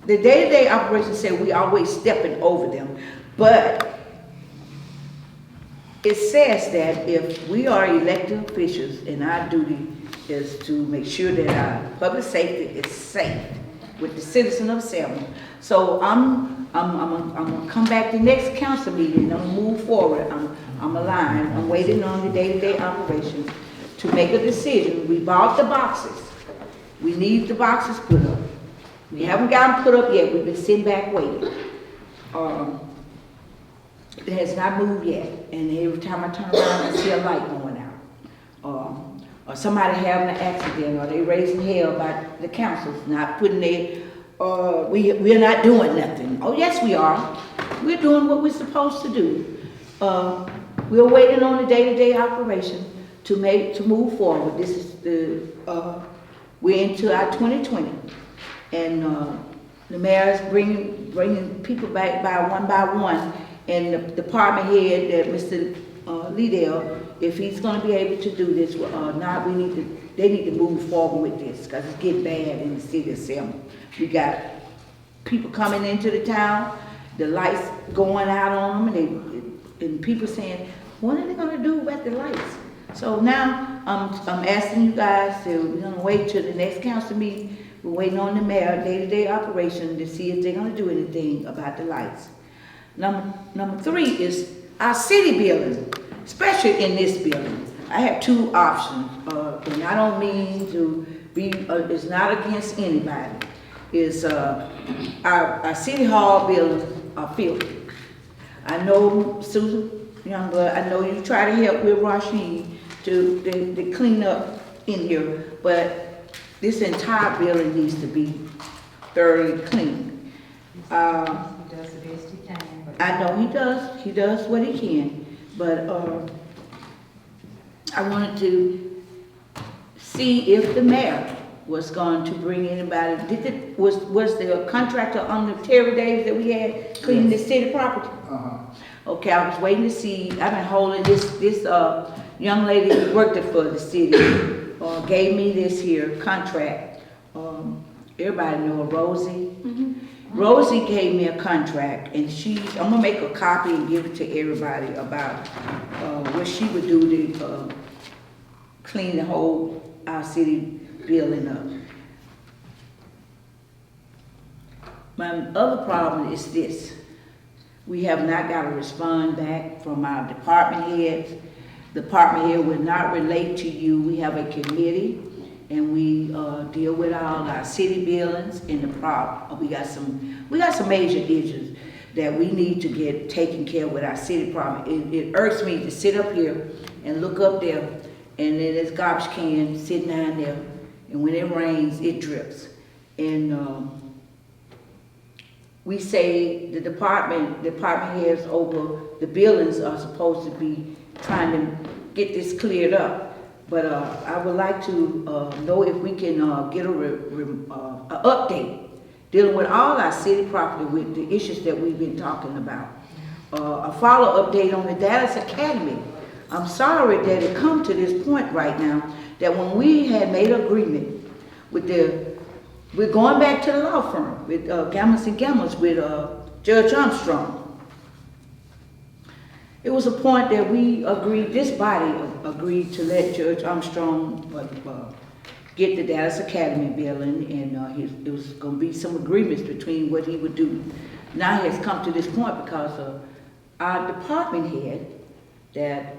I: the day-to-day operation said we always stepping over them, but it says that if we are elected officials and our duty is to make sure that our public safety is safe with the citizen of Selma. So I'm gonna come back to the next council meeting and I'm gonna move forward. I'm aligned. I'm waiting on the day-to-day operation to make a decision. We bought the boxes. We need the boxes put up. We haven't got them put up yet. We've been sitting back waiting. It has not moved yet. And every time I turn around, I see a light going out. Or somebody having an accident, or they raising hell by the councils not putting their, we're not doing nothing. Oh, yes, we are. We're doing what we're supposed to do. We're waiting on the day-to-day operation to move forward. This is we're into our 2020. And the mayor's bringing people back by one. And the department head, that Mr. Liddell, if he's gonna be able to do this or not, they need to move forward with this, because it's getting bad in the city of Selma. We got people coming into the town, the lights going out on them, and people saying, what are they gonna do about the lights? So now, I'm asking you guys we're gonna wait till the next council meeting. We're waiting on the mayor, day-to-day operation, to see if they're gonna do anything about the lights. Number 3 is our city building, especially in this building. I have 2 options, and I don't mean to be, it's not against anybody. Is our city hall buildings are filthy. I know, Susan Youngblood, I know you try to help with Rasheen to clean up in here, but this entire building needs to be thoroughly cleaned.
J: He does the best he can.
I: I know he does what he can, but I wanted to see if the mayor was going to bring anybody. Was the contractor on the Terry Days that we had cleaning the city property? Okay, I was waiting to see. I've been holding this young lady who worked for the city gave me this here contract. Everybody know Rosie.
J: Mm-hmm.
I: Rosie gave me a contract, and I'm gonna make a copy and give it to everybody about what she would do to clean the whole our city building up. My other problem is this: we have not got a response back from our department heads. The department head will not relate to you. We have a committee, and we deal with all our city buildings and the problem. We got some major issues that we need to get taken care of with our city problem. It irks me to sit up here and look up there, and then there's garbage can sitting down there, and when it rains, it drips. And we say the department heads over the buildings are supposed to be trying to get this cleared up. But I would like to know if we can get an update dealing with all our city property with the issues that we've been talking about. a follow update on the Dallas Academy. I'm sorry that it come to this point right now, that when we had made an agreement with we're going back to the law firm, with Gammas and Gammas, with Judge Armstrong. It was a point that we agreed, this body agreed to let Judge Armstrong get the Dallas Academy building, and it was gonna be some agreements between what he would do. Now it has come to this point because our department head that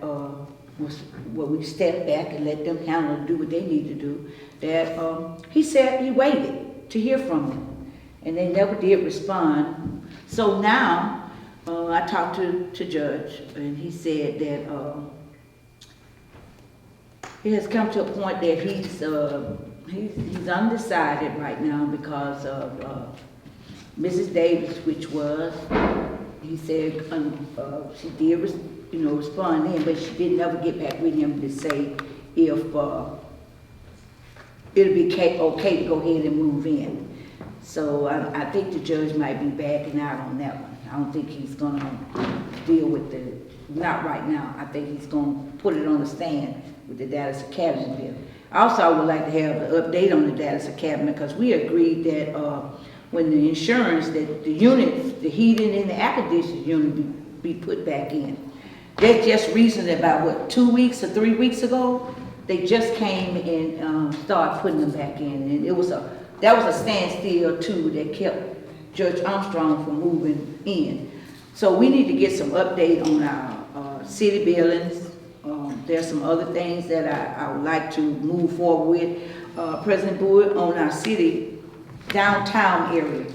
I: we stepped back and let them handle and do what they need to do, that he said he waited to hear from them, and they never did respond. So now I talked to Judge, and he said that it has come to a point that he's undecided right now because of Mrs. Davis, which was, he said, she did respond in, but she did never get back with him to say if it'll be okay to go ahead and move in. So I think the judge might be backing out on that one. I don't think he's gonna deal with not right now. I think he's gonna put it on the stand with the Dallas Academy bill. Also, I would like to have an update on the Dallas Academy, because we agreed that when the insurance, that the units, the heating and the air conditioning unit be put back in. They just recently, about what, 2 weeks or 3 weeks ago, they just came and started putting them back in, and that was a standstill too that kept Judge Armstrong from moving in. So we need to get some update on our city buildings. There's some other things that I would like to move forward with. President Boyd, on our city downtown area.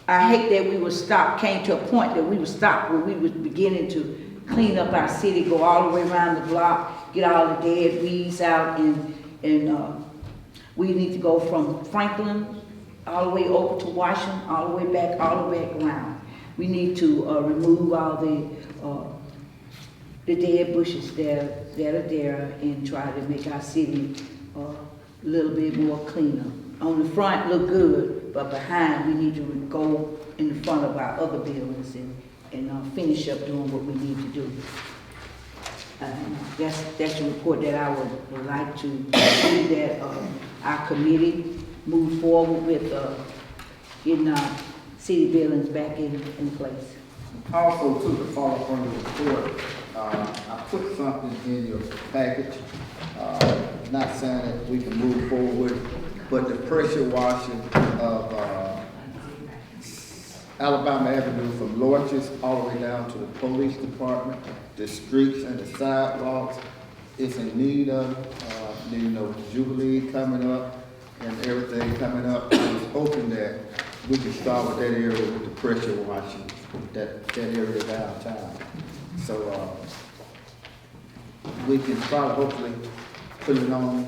I: I hate that came to a point that we were stopped where we was beginning to clean up our city, go all the way around the block, get all the dead weeds out, and we need to go from Franklin all the way over to Washington, all the way back around. We need to remove all the dead bushes that are there and try to make our city a little bit more cleaner. On the front, look good, but behind, we need to go in the front of our other buildings and finish up doing what we need to do. That's a report that I would like to see, that our committee move forward with getting our city buildings back in place.
B: Also, to the follow from the report, I put something in your package, not saying that we can move forward, but the pressure washing of Alabama Avenue from Lorches all the way down to the police department, the streets and the sidewalks, is in need of, Jubilee coming up and everything coming up. I was hoping that we could start with that area with the pressure washing, that area downtown. So we can probably hopefully put it on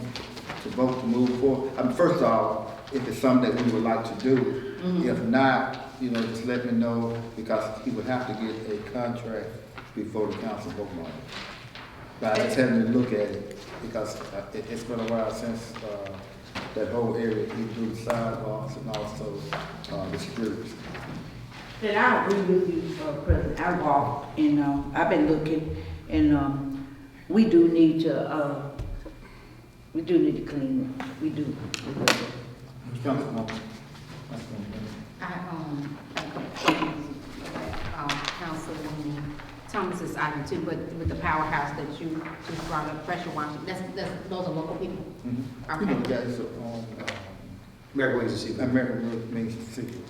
B: to vote to move forward. First of all, if it's something that we would like to do. If not, just let me know, because he would have to get a contract before the council vote on it. But I just having to look at it, because it's been a while since that whole area, including the sidewalks and also the streets.
I: And I agree with you, President. I walked and I've been looking, and we do need to clean it. We do.
E: Councilwoman Thomas's item too, but with the powerhouse that you just brought up, pressure washing, those are local people.
B: Okay.
D: American Wings of Seafood.
B: American Wings of Seafood.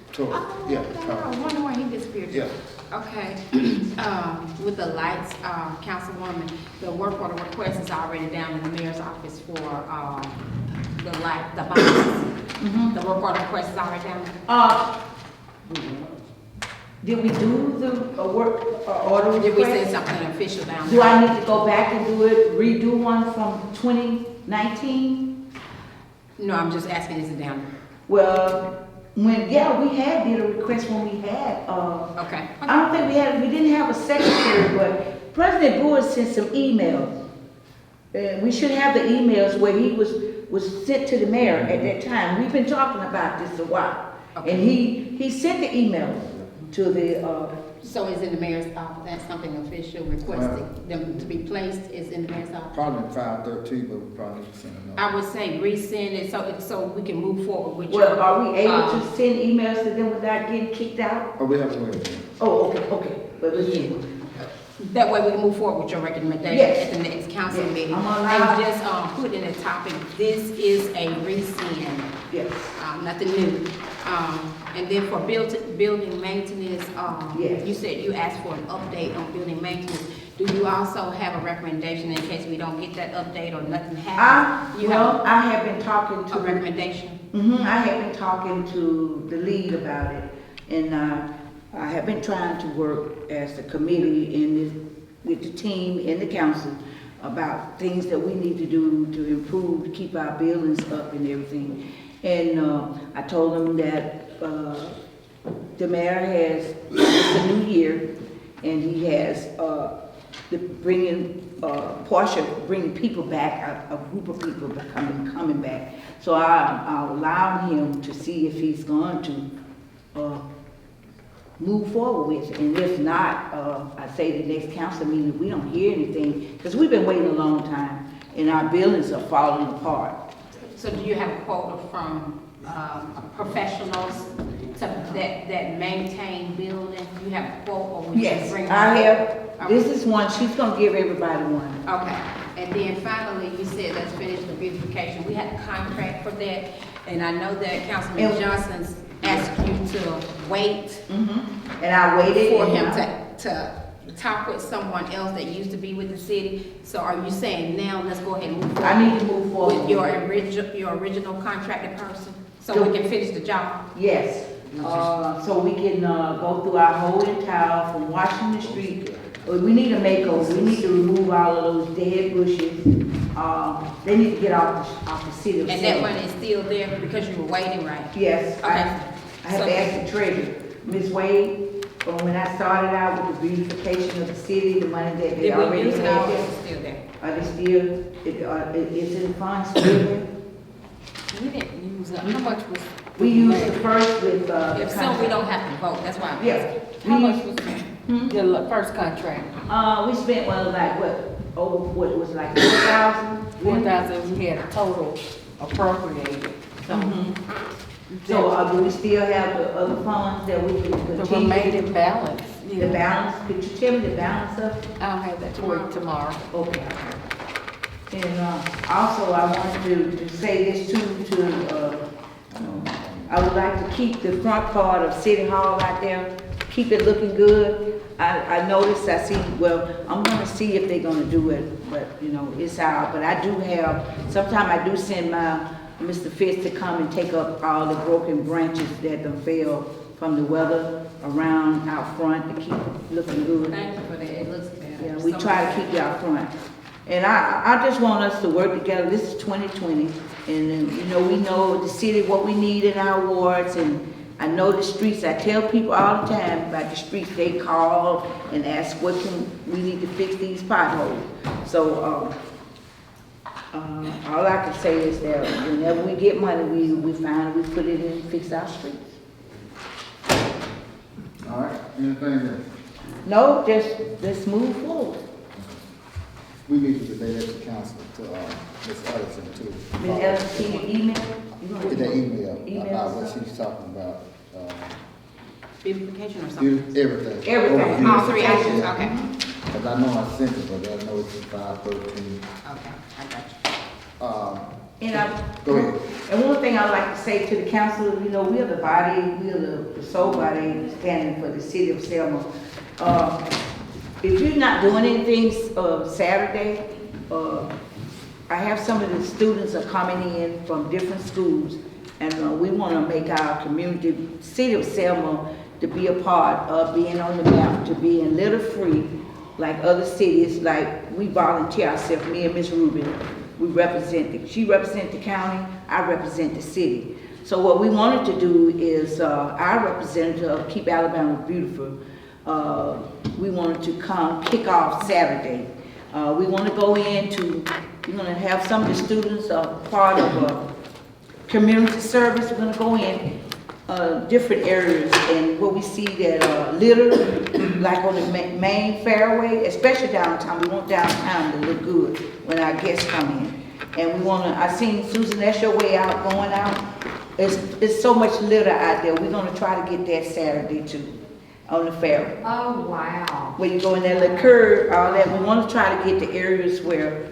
B: Yeah.
E: I wonder why he disappeared.
B: Yeah.
E: Okay. With the lights, Councilwoman, the work order request is already down in the mayor's office for the boxes. The work order request is already down.
I: Did we do the work order request?
E: Did we send something official down?
I: Do I need to go back and redo one from 2019?
E: No, I'm just asking, is it down?
I: Well, we had did a request when we had,
E: Okay.
I: I don't think we didn't have a secretary, but President Boyd sent some emails. We should have the emails where he was sent to the mayor at that time. We've been talking about this a while.
E: Okay.
I: And he sent the email. to the,
E: So is in the mayor's office, that's something official requesting them to be placed is in the mayor's office?
B: Probably 513, but we probably need to send a
E: I
B: note.
E: would say resend it so we can move forward with your.
I: well, are we able to send emails to them without getting kicked out?
B: Oh, we have a way.
I: Oh, okay, but listen,
E: That way we can move forward with your recommendation
I: Yes.
E: at the next council
I: Yes.
E: meeting.
I: I'm allowed-
E: And just, put in the topic, this is a resend,
I: yes,
E: nothing new. And then for building maintenance,
I: Yes.
E: you said you asked for an update on building maintenance. Do you also have a recommendation in case we don't get that update or nothing happens? You have
I: I have been talking
E: a
I: to,
E: recommendation?
I: I have been talking to the lead about it, and, I have been trying to work as a committee with the team in the council about things that we need to do to improve, to keep our buildings up and everything. And, I told them that, the mayor has, it's a new year, and he has, bringing people back, a group of people coming back. So I'll allow him to see if he's going to, move forward with it. And if not, I say the next council meeting, if we don't hear anything, because we've been waiting a long time, and our buildings are falling apart.
E: So do you have a quota from professionals that maintain buildings? You have a quote or we just
I: Yes,
E: bring?
I: I have, this is one, she's gonna give everybody one.
E: Okay, and then finally, you said let's finish the beautification. We had a contract for that, and I know that Councilman
I: And-
E: Johnson's asked you to wait
I: And I waited.
E: for
I: and
E: him
I: I-
E: to talk with someone else that used to be with the city. So are you saying now let's go ahead and move forward?
I: I need to move forward.
E: With your original contracted person, so we can finish the job?
I: Yes, so we can, go through our whole entire, from Washington Street. We need a makeover, we need to remove all of those dead bushes. They need to get off the city of
E: And that
I: Selma.
E: money is still there because you were waiting, right?
I: Yes,
E: Okay.
I: I have to ask the treasurer. Ms. Wade, when I started out with the beautification of the city, the money that they
E: Did we
I: already
E: use it all, or
I: had
E: is
I: there,
E: it still there?
I: are they still, it's in the funds still there?
K: We didn't use it. How much was?
I: We used the first with,
E: If so, we don't have to vote, that's why I'm
I: Yeah.
E: asking.
K: How much was the first contract?
I: We spent, well, like, what it was like 4,000?
K: 4,000, we had a total appropriated, so.
I: So, do we still have the other funds that we can
K: The
I: continue?
K: remaining balance,
I: The
K: yeah.
I: balance, could you tell me the balance of?
K: I'll have that for you tomorrow.
I: Okay. And, also, I wanted to say this too, I would like to keep the front part of City Hall out there, keep it looking good. I noticed, I'm gonna see if they're gonna do it, but, it's out. But I do have, sometimes I do send my Mr. Fitz to come and take up all the broken branches that done fell from the weather around out front to keep it looking good.
E: Thank you for that, it looks better.
I: Yeah, we try to keep it out front. And I just want us to work together. This is 2020, and we know the city, what we need in our wards, and I know the streets. I tell people all the time about the streets. They call and ask, we need to fix these potholes. So, all I can say is that whenever we get money, we put it in and fix our streets.
B: All right, anything else?
I: No, just let's move forward.
B: We need to relay that to council, to, Ms. Ellison too.
I: Ms. Ellison, can you email?
B: Get that email,
I: Email
B: about what
I: us.
B: she's talking about,
E: Beautification or something?
B: everything.
I: Everything.
E: All three actions,
B: Yeah.
E: okay.
B: Cause I know I sent it, but I know it's 513.
E: Okay, I got you.
I: And
B: Go ahead.
I: And one thing I'd like to say to the council, we are the body, we are the sole body standing for the city of Selma. If you're not doing anything, Saturday, I have some of the students are coming in from different schools, and we want to make our community, city of Selma, to be a part of being on the map, to being litter-free, like other cities. Like we volunteer ourselves, me and Miss Rubin. She represents the county, I represent the city. So what we wanted to do is, our representative of Keep Alabama Beautiful, we wanted to come kick off Saturday. We want to go into, we're going to have some of the students part of a community service. We're going to go in different areas, and where we see that litter, like on the main fairway, especially downtown. We want downtown to look good when our guests come in. And we wanna, I seen Susan, that's your way out, going out. It's so much litter out there. We're gonna try to get that Saturday too, on the fair.
J: Oh, wow.
I: Where you go in that little curve, all that. We wanna try to get the areas where,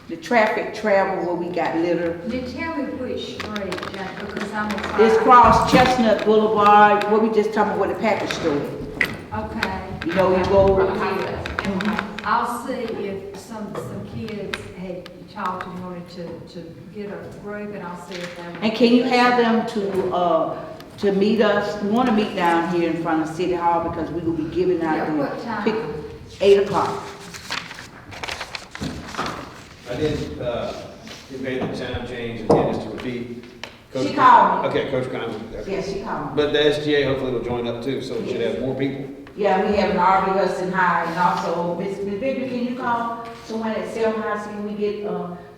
I: the traffic travel, where we got litter.
J: Then tell me which street, Jack, because I'm a.
I: It's across Chestnut Boulevard, where we just talking about where the package store is.
J: Okay.
I: You know, you go.
J: I'll see if some kids had talked and wanted to get a group, and I'll see if they.
I: And can you have them to meet us? We wanna meet down here in front of City Hall, because we will be giving out
J: Yeah,
I: the.
J: what time?
I: 8 o'clock.
D: I did, you made the time change and then just to repeat.
I: She called me.
D: Okay, Coach Conlon.
I: Yeah, she called me.
D: But the SGA hopefully will join up too, so we should have more people.
I: Yeah, we have an RV Hudson High, and also, Miss Baby, can you call someone at Selma High, see if we get,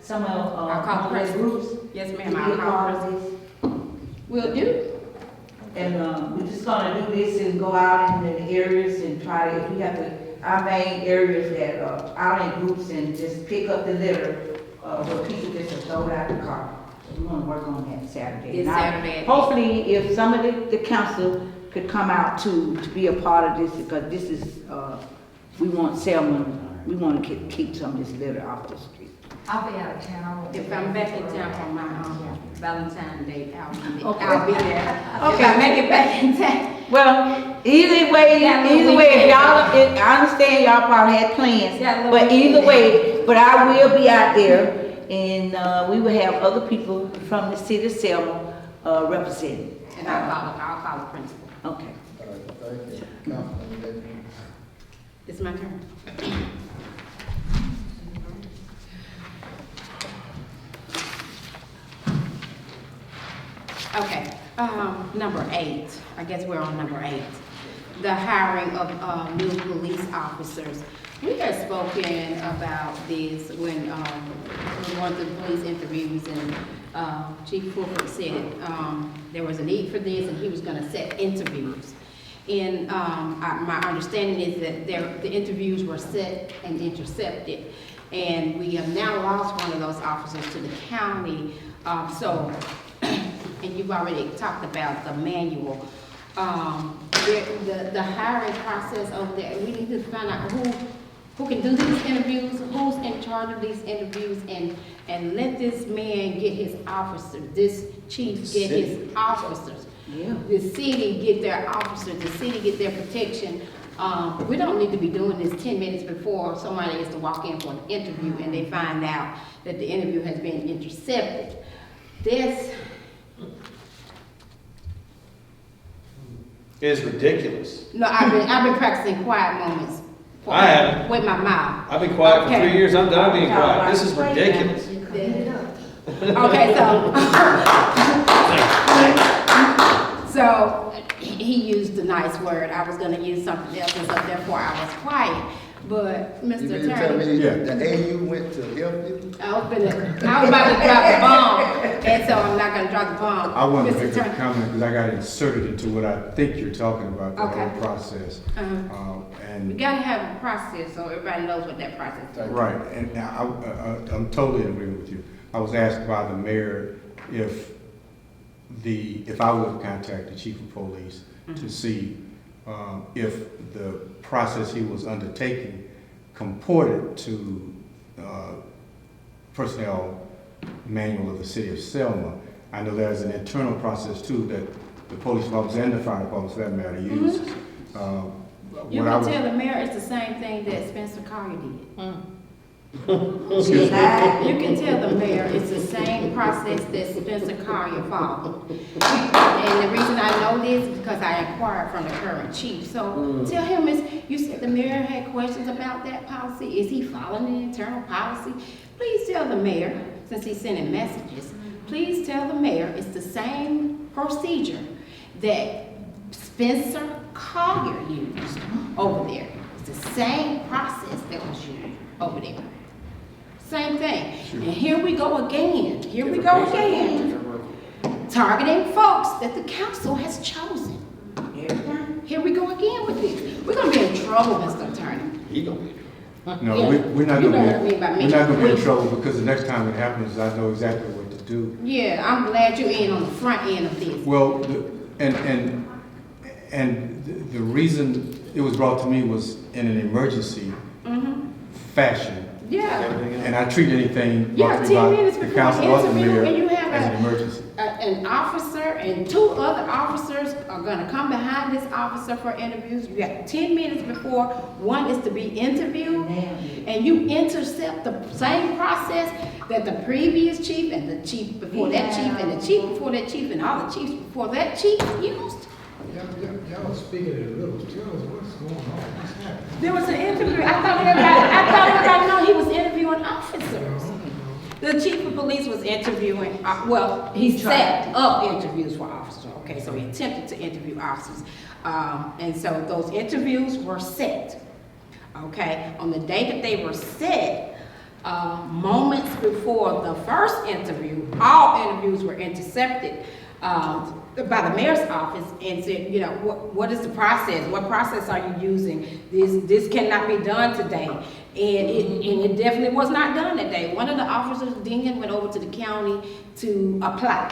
I: some of,
E: I'll call the
I: those
E: president.
I: groups?
E: Yes,
I: to
E: ma'am,
I: be
E: I'll
I: a
E: call
I: part
E: the
I: of this?
E: Will do.
I: And, we're just gonna do this and go out in the areas and try to, if we have to, our main areas that, out in groups and just pick up the litter, where people just throw it out the car. So we wanna work on that Saturday.
E: This
I: And I-
E: Saturday.
I: Hopefully, if some of the council could come out to be a part of this, because this is, we want Selma, we wanna keep some of this litter off the street.
J: I'll be out of town.
E: If I'm back in town for my Valentine's Day, I'll be there.
I: Okay.
E: I'll be there.
I: Okay.
E: If I make it back in time.
I: Well, either way, if y'all, I understand y'all probably had plans,
J: Yeah,
I: but either way, but I will be out there, and, we will have other people from the city of Selma, representing.
E: And I'll call the principal.
I: Okay.
B: All right, thank you. Councilman Davis.
E: It's my turn. Okay, number 8, I guess we're on number 8. The hiring of, new police officers. We had spoken about this when, we went through the police interviews, and, Chief Fulford said, there was a need for this, and he was gonna set interviews. And, my understanding is that the interviews were set and intercepted, and we have now lost one of those officers to the county, and you've already talked about the manual. The hiring process over there, we need to find out who can do these interviews, who's in charge of these interviews, and let this man get his officers, this chief get his officers.
I: Yeah.
E: The city get their officers, the city get their protection. We don't need to be doing this 10 minutes before somebody is to walk in for an interview and they find out that the interview has been intercepted. This
D: It's ridiculous.
E: No, I've been practicing quiet moments.
D: I haven't.
E: With my mouth.
D: I've been quiet for
E: Okay.
D: 3 years, I'm done being quiet. This is ridiculous.
E: Okay, so he used a nice word. I was gonna use something else, and so therefore I was quiet. But
B: You
E: Mr.
B: mean to tell
E: Attorney,
B: me
H: Yeah.
B: the AU went to help you?
E: I was about to drop the bomb, and so I'm not gonna drop the bomb.
H: I wanted to
E: Mr.
H: make a
E: Attorney.
H: comment because I got inserted into what I think you're talking about, the
E: Okay.
H: whole process.
E: We
H: And,
E: gotta have a process so everybody knows what that process is.
H: right, and now I'm totally in agreement with you. I was asked by the mayor if I would contact the chief of police to see if the process he was undertaking comported to personnel manual of the city of Selma. I know there's an internal process too that the police departments and the fire departments, for that matter, uses.
E: You
H: What I
E: can
H: was-
E: tell the mayor it's the same thing that Spencer Collier did.
H: Excuse me.
E: You can tell the mayor it's the same process that Spencer Collier followed. And the reason I know this is because I inquired from the current chief. So tell him, you said the mayor had questions about that policy. Is he following the internal policy? Please tell the mayor, since he's sending messages, please tell the mayor it's the same procedure that Spencer Collier used over there. It's the same process that was used over there. Same thing. And here we go again. targeting folks that the council has chosen. Here we go again with this. We're gonna be in trouble, Mr. Attorney.
D: You gonna be.
H: No,
E: Yeah.
H: we're not
E: You
H: gonna
E: know what I mean by
H: be,
E: me.
H: we're not gonna be in trouble because the next time it happens, I know exactly what to do.
E: Yeah, I'm glad you're in on the front end of this.
H: Well, the reason it was brought to me was in an emergency fashion.
E: Yeah.
H: And I treat anything
E: Yeah,
H: brought to me
E: 10
H: by
E: minutes
H: the
E: before
H: council
E: the
H: or the
E: interview,
H: mayor
E: and you have
H: as an emergency.
E: an officer and 2 other officers are gonna come behind this officer for interviews. You got 10 minutes before one is to be interviewed, and you intercept the same process that the previous chief and the chief before that chief and the chief before that chief and all the chiefs before that chief used.
A: Y'all speaking in riddles, tell us what's going on, what's happening?
E: There was an interview, I thought everybody know he was interviewing officers. The chief of police was interviewing, he set up interviews for officers, okay, so he attempted to interview officers. And so those interviews were set, okay? On the day that they were set, moments before the first interview, all interviews were intercepted by the mayor's office and said, you know, what is the process? What process are you using? This cannot be done today. And it definitely was not done that day. One of the officers, Dingan, went over to the county to apply.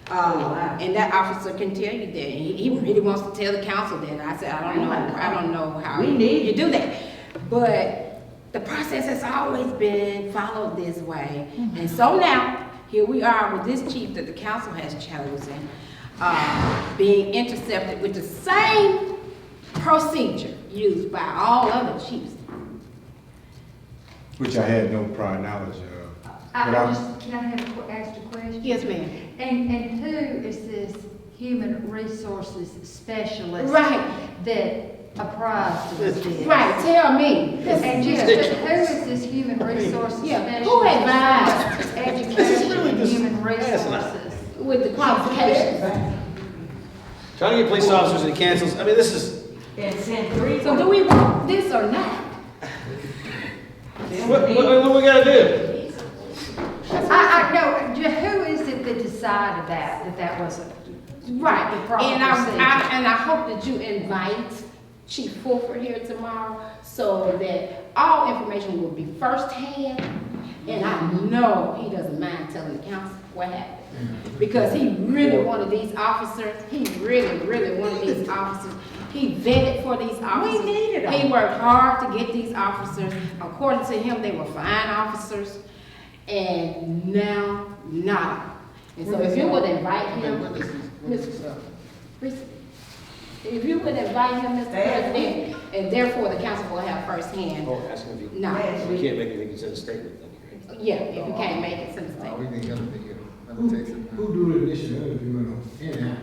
E: And that officer can tell you that. He really wants to tell the council that. I said, I don't know how you do that. But the process has always been followed this way. And so now, here we are with this chief that the council has chosen, being intercepted with the same procedure used by all other chiefs.
H: Which I had no prior knowledge of.
J: Can I ask a question?
E: Yes, ma'am.
J: And who is this human resources specialist?
E: Right.
J: That apprised of this?
E: Right, tell me.
J: And just, who is this human resources specialist?
E: Who advised?
J: Education, human resources.
E: With the qualifications.
D: Trying to get police officers and cancels, I mean, this is.
E: So do we want this or not?
D: What we gotta do?
J: I know, who is it that decided that wasn't
E: Right,
J: the proper
E: and
J: procedure?
E: I hope that you invite Chief Fulford here tomorrow so that all information will be firsthand. And I know he doesn't mind telling the council what happened. Because he really wanted these officers, he really wanted these officers. He vetted for these officers.
I: We needed them.
E: He worked hard to get these officers. According to him, they were fine officers. And now, not. And so if you would invite him, if you would invite him, Mr. President, and therefore the council will have firsthand.
D: Oh, ask him if you.
E: No.
D: We can't make anything, send a statement then, right?
E: Yeah, if you can't make it, send a statement.
B: We can get it together.
A: Who do the initial interview anyhow?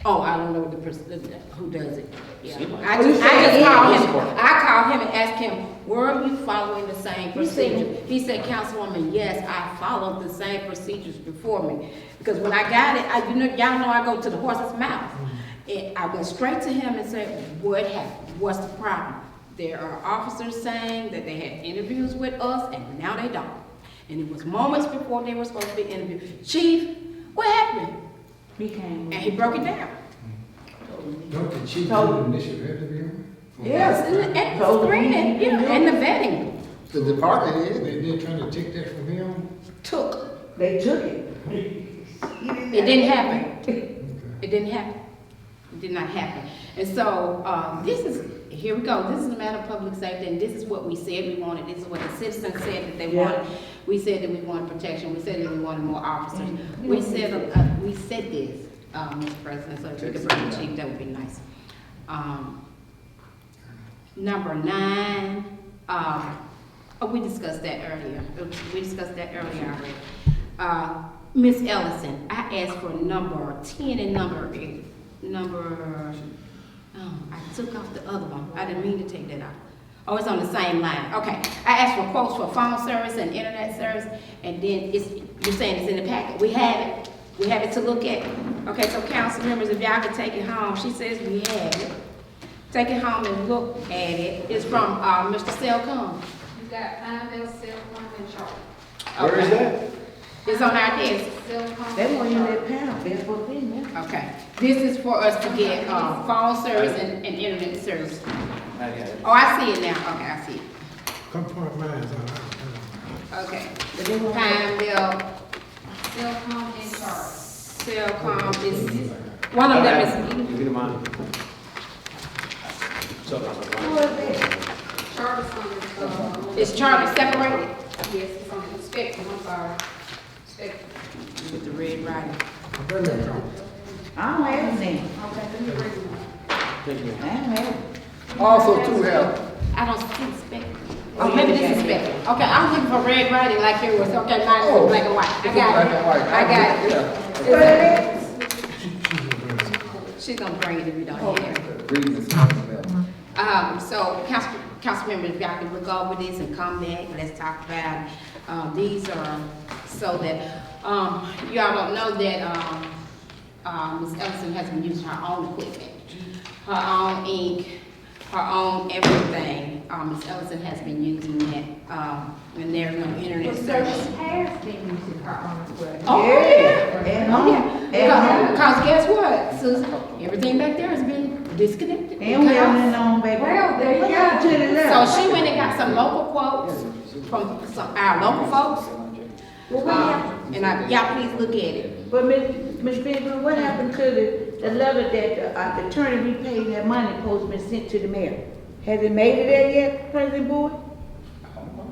E: Oh, I don't know who does it. Yeah.
D: Seems like-
E: I just called him and asked him, were you following the same procedure? He said, Councilwoman, yes, I followed the same procedures before me. Because when I got it, y'all know I go to the horse's mouth. And I went straight to him and said, what happened? What's the problem? There are officers saying that they had interviews with us and now they don't. And it was moments before they were supposed to be interviewed. Chief, what happened?
I: He came.
E: And he broke it down.
A: Don't the chief do the initial interview?
E: Yes, and the screening, and the vetting.
B: The department is.
A: They're trying to take that from him?
I: They took it.
E: It didn't happen. It didn't happen. It did not happen. And so, here we go. This is a matter of public safety, and this is what we said we wanted. This is what the citizens said that they wanted. We said that we wanted protection. We said that we wanted more officers. We said this, Mr. President, so if you could bring the chief, that would be nice. Number 9, we discussed that earlier. Already. Miss Ellison, I asked for number 10 and I took off the other one. I didn't mean to take that out. Oh, it's on the same line. Okay. I asked for quotes for phone service and internet service, and then you're saying it's in the packet. We have it. We have it to look at. Okay, so council members, if y'all could take it home. She says we have it. Take it home and look at it. It's from Mr. Selcom.
L: You got Pineville, Selma, and Charlotte.
D: Where is that?
E: It's on our desk.
I: That one in that panel, that's what's in there.
E: Okay. This is for us to get, phone service and internet service.
D: I got it.
E: Oh, I see it now. Okay, I see it.
A: Come point mine out.
E: Okay. Pine Bill,
L: Cellcom and Charter.
E: Cellcom is, one of them is,
D: If you don't mind. So,
L: Charter's on the,
E: is Charter separated
L: yes, it's on the Spectrum, I'm sorry. Spectrum.
E: with the red writing?
A: I've been there, Tom.
I: I don't have any.
L: Okay, let me bring them up.
D: thank you.
I: I don't have it.
B: Also too have,
E: I don't see the spectrum. Oh, maybe this is spectrum. Okay, I was looking for red writing like it was, okay, mine is black and white. I got
B: black and
E: it.
B: white.
E: I got it.
B: Yeah.
E: She's gonna bring it if you don't have it.
B: Reading this.
E: So council members, if y'all can look over this and come back, let's talk about it. These are so that, y'all don't know that, Ms. Ellison has been using her own equipment, her own ink, her own everything. Ms. Ellison has been using that, when there's no internet service.
J: has been using her own equipment.
E: Oh, yeah.
I: And
E: Oh,
I: home.
E: yeah.
I: And home.
E: Because guess what, Susan? Everything back there has been disconnected.
I: And we haven't known, baby.
J: Well, there you
I: What happened
J: go.
I: to the left?
E: So she went and got some local quotes from our local folks. And y'all please look at it.
I: But Ms. Bigler, what happened to the letter that the attorney repaid that money supposed to be sent to the mayor? Has it made it there yet, President Boyd?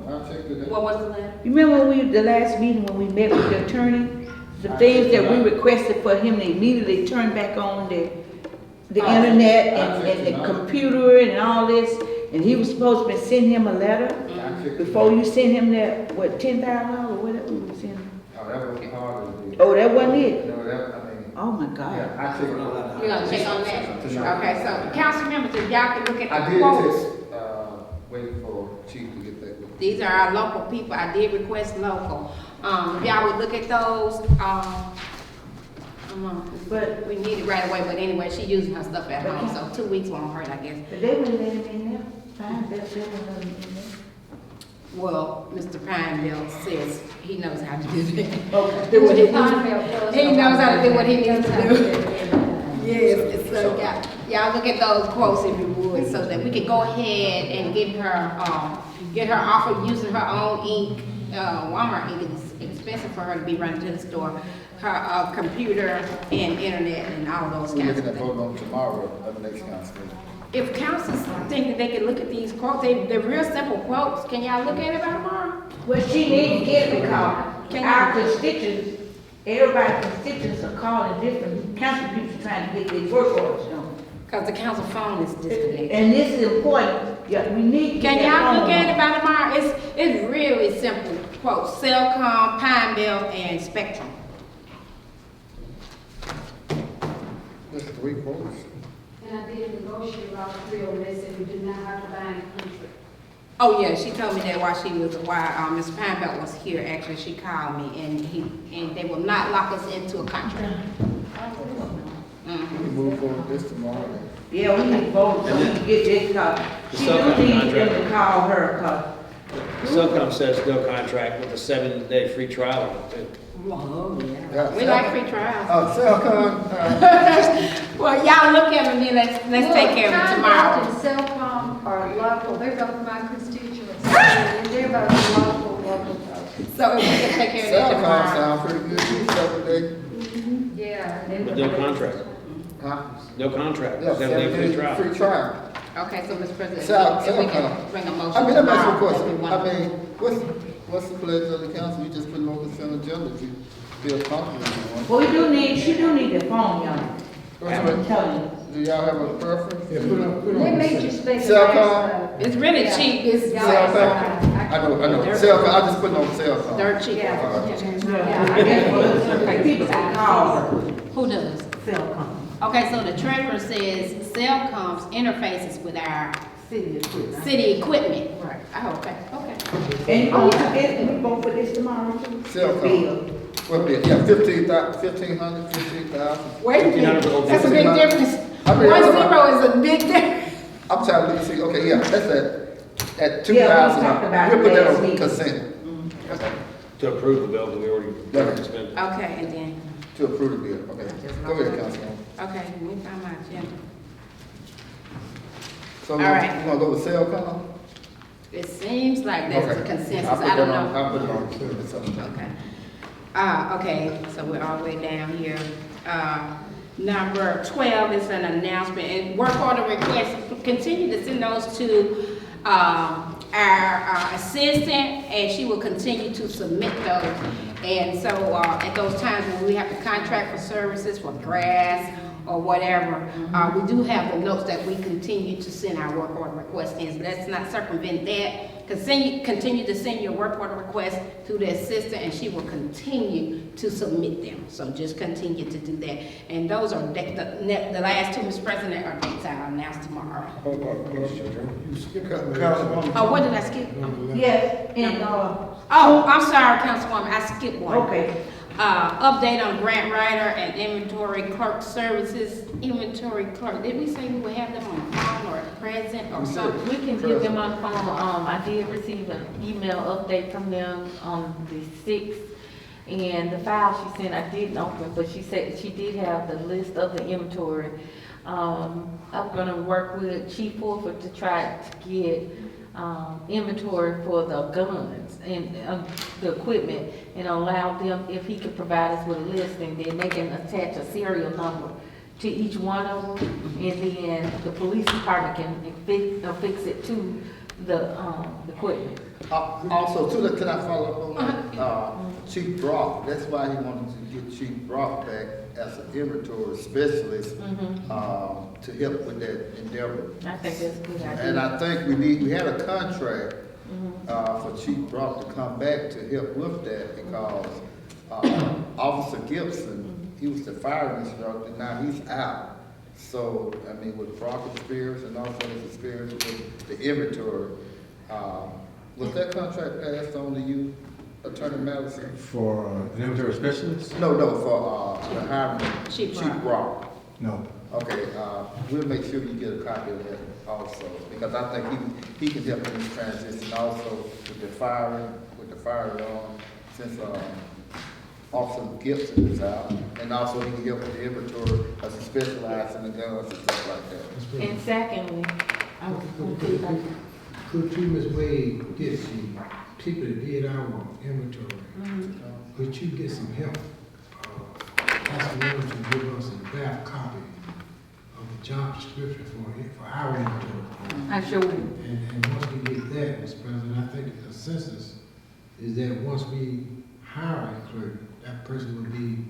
B: I'll check it out.
E: What was the letter?
I: You remember when the last meeting when we met with the attorney? The things that we requested for him to immediately turn back on the internet and the computer and all this, and he was supposed to send him a letter before you sent him that, what, $10,000 or whatever we were sending?
B: Oh, that was hard to do.
I: Oh, that wasn't it?
B: No, that, I mean,
I: Oh, my God.
B: yeah, I check it out.
E: You're gonna check on that? Okay, so council members, if y'all can look
B: I
E: at the
B: did
E: quotes.
B: text, waiting for Chief to get back with me.
E: These are our local people. I did request local. If y'all would look at those, but we need it right away, but anyway, she using her stuff at home, so 2 weeks won't hurt, I guess.
I: But they wouldn't let him in there. Fine, they wouldn't let him in there.
E: Well, Mr. Pineville says he knows how to do that.
I: Okay.
E: Do what he needs
J: Pineville
E: to
J: does
E: do. He knows how to do what he needs
J: knows
E: to
J: how
E: do.
J: to do everything.
E: Yes, so y'all look at those quotes if you would, so that we could go ahead and get her off of using her own ink. Walmart ink is expensive for her to be running to the store. Her computer and internet and all those
B: We're
E: kinds
B: looking
E: of
B: at
E: things.
B: voting on tomorrow, at the next council meeting.
E: If councils think that they can look at these quotes, they're real simple quotes. Can y'all look at it by tomorrow?
I: Well, she needs to get it because
E: Can
I: our
E: you-
I: constituents, everybody's constituents are calling different council people trying to get their work orders done.
E: Cause the council phone is disconnected.
I: And this is important, yeah, we need to get
E: Can
I: that
E: y'all look
I: phone.
E: at it by tomorrow? It's really simple quotes, Cellcom, Pineville, and Spectrum.
B: That's 3 quotes.
L: And I did negotiate all 3 of them, they said we did not have to buy any country.
E: Oh, yeah, she told me that while Mr. Pineville was here, actually, she called me, and they will not lock us into a contract.
B: We move forward with this tomorrow.
I: Yeah, we need to vote, so we can get this, cause
D: The
I: she do
D: Cellcom
I: need them
D: contract.
I: to call her, cause
D: Cellcom says no contract with a 7-day free trial. too.
E: Oh, yeah.
B: Yeah,
E: We like free trials.
B: Cellcom,
E: Well, y'all look at them, then let's take care of it tomorrow.
J: Well, Cellcom are local, they're both my constituents, and they're both local folks.
E: So if we can take care of that
B: Cellcom
E: tomorrow.
B: sound pretty good, too, 7 days.
J: Yeah.
D: With no contract.
B: Huh?
D: No contract.
B: Yeah,
D: 7-day
B: 7
D: free
B: days
D: trial.
B: free trial.
E: Okay, so Mr. President,
B: Cell-
E: if we can
B: Cellcom.
E: bring a motion
B: I mean, let me ask you a
E: tomorrow.
B: question.
E: that we
B: I
E: want-
B: mean, what's the pleasure of the council? You just put it on consent agenda if you feel comfortable.
I: well, she do need the phone, y'all. I'm telling you.
B: Do y'all have a preference?
A: Yeah, put on.
J: They may just be.
B: Cellcom?
E: It's really
J: Yeah.
E: cheap, it's
B: Cellcom? I know. Cellcom, I just put it on Cellcom.
E: dirt cheap.
I: People can call her.
E: Who does?
I: Cellcom.
E: Okay, so the treasurer says Cellcom's interfaces with our
I: City equipment.
E: city equipment.
I: Right.
E: Oh, okay.
I: And we vote for this tomorrow too?
B: Cellcom. What bid? Yeah, 15,000, 15,000.
E: Wait a minute,
D: 1,500
E: that's a big
B: 1,500.
E: difference.
B: I mean,
E: 1 0 is a big difference.
B: I'm trying to see, okay, yeah, that's at 2,000.
I: Yeah, we talked about
B: We'll put
I: it
B: that
I: last
B: on
I: meeting.
B: consent.
D: To approve the bill, because we already spent.
E: Okay, and then,
B: To approve the bill, okay. Go ahead, Councilwoman.
E: okay, we found my agenda.
B: So
E: All right.
B: you wanna go with cell color?
E: It seems like that's the
B: Okay.
E: consensus,
B: I'll put
E: I don't
B: that on-
E: know.
B: I'll put it on.
E: Okay. Okay, so we're all the way down here. Number 12 is an announcement, and work order requests, continue to send those to, our assistant, and she will continue to submit those. And so, at those times when we have to contract for services for grass or whatever, we do have the notes that we continue to send our work order requests in. So let's not circumvent that. Continue to send your work order requests to the assistant, and she will continue to submit them. So just continue to do that. And those are, the last two, Mr. President, are dates I'll announce tomorrow.
A: You skipped that.
B: Councilwoman.
E: Oh, what did I skip?
I: Yes, and,
E: Oh, I'm sorry, Councilwoman, I skipped one.
I: okay.
E: Update on grant writer and inventory clerk services. Inventory clerk, did we say we would have them on the phone or present or something?
K: We can give them on the phone. I did receive an email update from them on the 6th. And the file she sent, I didn't open, but she said she did have the list of the inventory. I'm gonna work with Chief Wolford to try to get, inventory for the guns and, the equipment, and allow them, if he could provide us with a list, and then they can attach a serial number to each one of them, and then the police department can fix it to the, equipment.
B: Also, too, can I follow up on that? Chief Brock, that's why he wanted to get Chief Brock back as an inventory specialist, to help with that endeavor.
K: I think that's a good idea.
B: And I think we had a contract, for Chief Brock to come back to help with that, because, Officer Gibson, he was the fire instructor, now he's out. So, I mean, with Brock's experience and also his experience with the inventory, was that contract passed on to you, Attorney Madison?
H: For an inventory specialist?
B: No, for, the hiring
E: Chief
B: Chief Brock.
H: No.
B: Okay, we'll make sure you get a copy of that also, because I think he can help in this transition also with the firearm, since, Officer Gibson is out, and also he can help with the inventory, as he specializes in the guns and stuff like that.
K: And secondly,
A: Could you, Ms. Wade, get the people that did our inventory, could you get some help? Ask them to give us a draft copy of the job description for our inventory.
K: I sure will.
A: And once we get that, Mr. President, I think the consensus is that once we hire a clerk, that person will be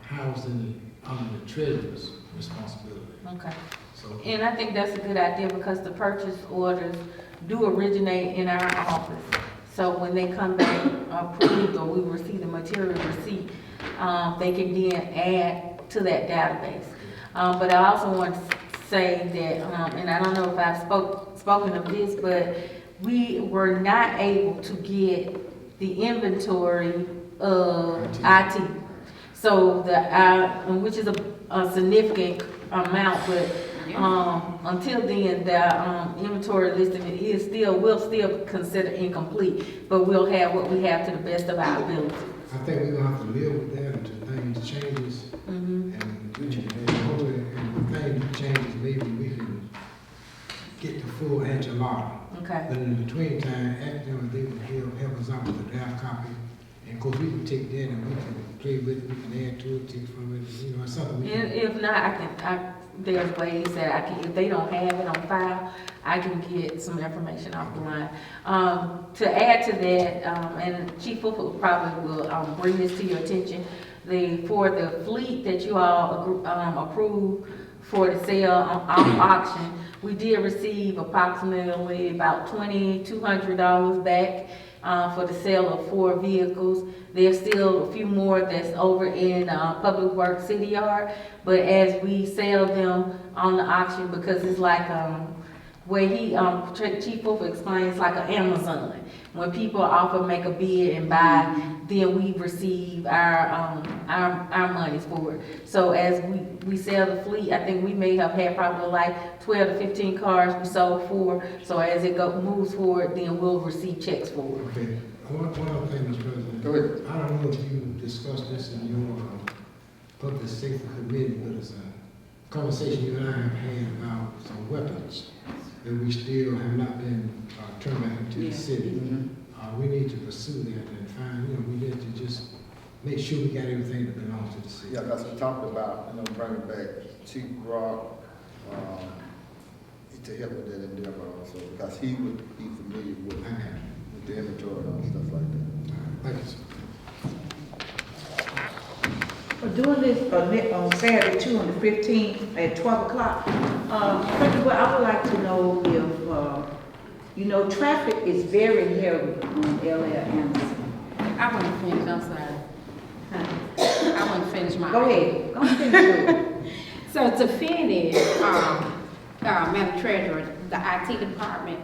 A: housed under the treasurer's responsibility.
K: Okay.
A: So,
K: And I think that's a good idea, because the purchase orders do originate in our office. So when they come back approved, or we receive the material receipt, they can then add to that database. But I also want to say that, and I don't know if I've spoken of this, but we were not able to get the inventory of IT. So which is a significant amount, but until then, the inventory listing will still consider incomplete, but we'll have what we have to the best of our ability.
A: I think we're gonna have to live with that until things changes. And hopefully, if things changes, maybe we can get the full enchilada.
K: Okay.
A: But in between time, they would help us out with the draft copy. And of course, we can take that and we can play with it, we can add to it, take from it, it's something we can.
K: If not, there's ways that if they don't have it on file, I can get some information off the line. To add to that, and Chief Wolford probably will bring this to your attention, for the fleet that you all approved for the sale on auction, we did receive approximately about $2,200 back for the sale of 4 vehicles. There's still a few more that's over in Public Works City Yard, but as we sell them on the auction, because it's like where he, Chief Wolf explains like an Amazon. When people offer, make a bid and buy, then we receive our monies for it. So as we sell the fleet, I think we may have had probably like 12 to 15 cars we sold for. So as it moves forward, then we'll receive checks for it.
A: Okay, one other thing, Mr. President.
B: Go ahead.
A: I don't know if you discussed this in your public safety committee, but it's a conversation you and I have had about some weapons that we still have not been turned back into the city. We need to pursue that and find, we need to just make sure we got everything that belongs to the city.
B: Yeah, because we talked about, bringing back Chief Rock, to help with that endeavor also, because he would be familiar with the inventory and stuff like that.
A: Thank you, sir.
I: We're doing this on Saturday too, on the 15th at 12 o'clock. Principal, I would like to know if, traffic is very heavy on L.L. Anderson.
E: I want to finish, I'm sorry. I want to finish my.
I: Go ahead, go finish.
E: So to finish, Madam Treasurer, the IT department,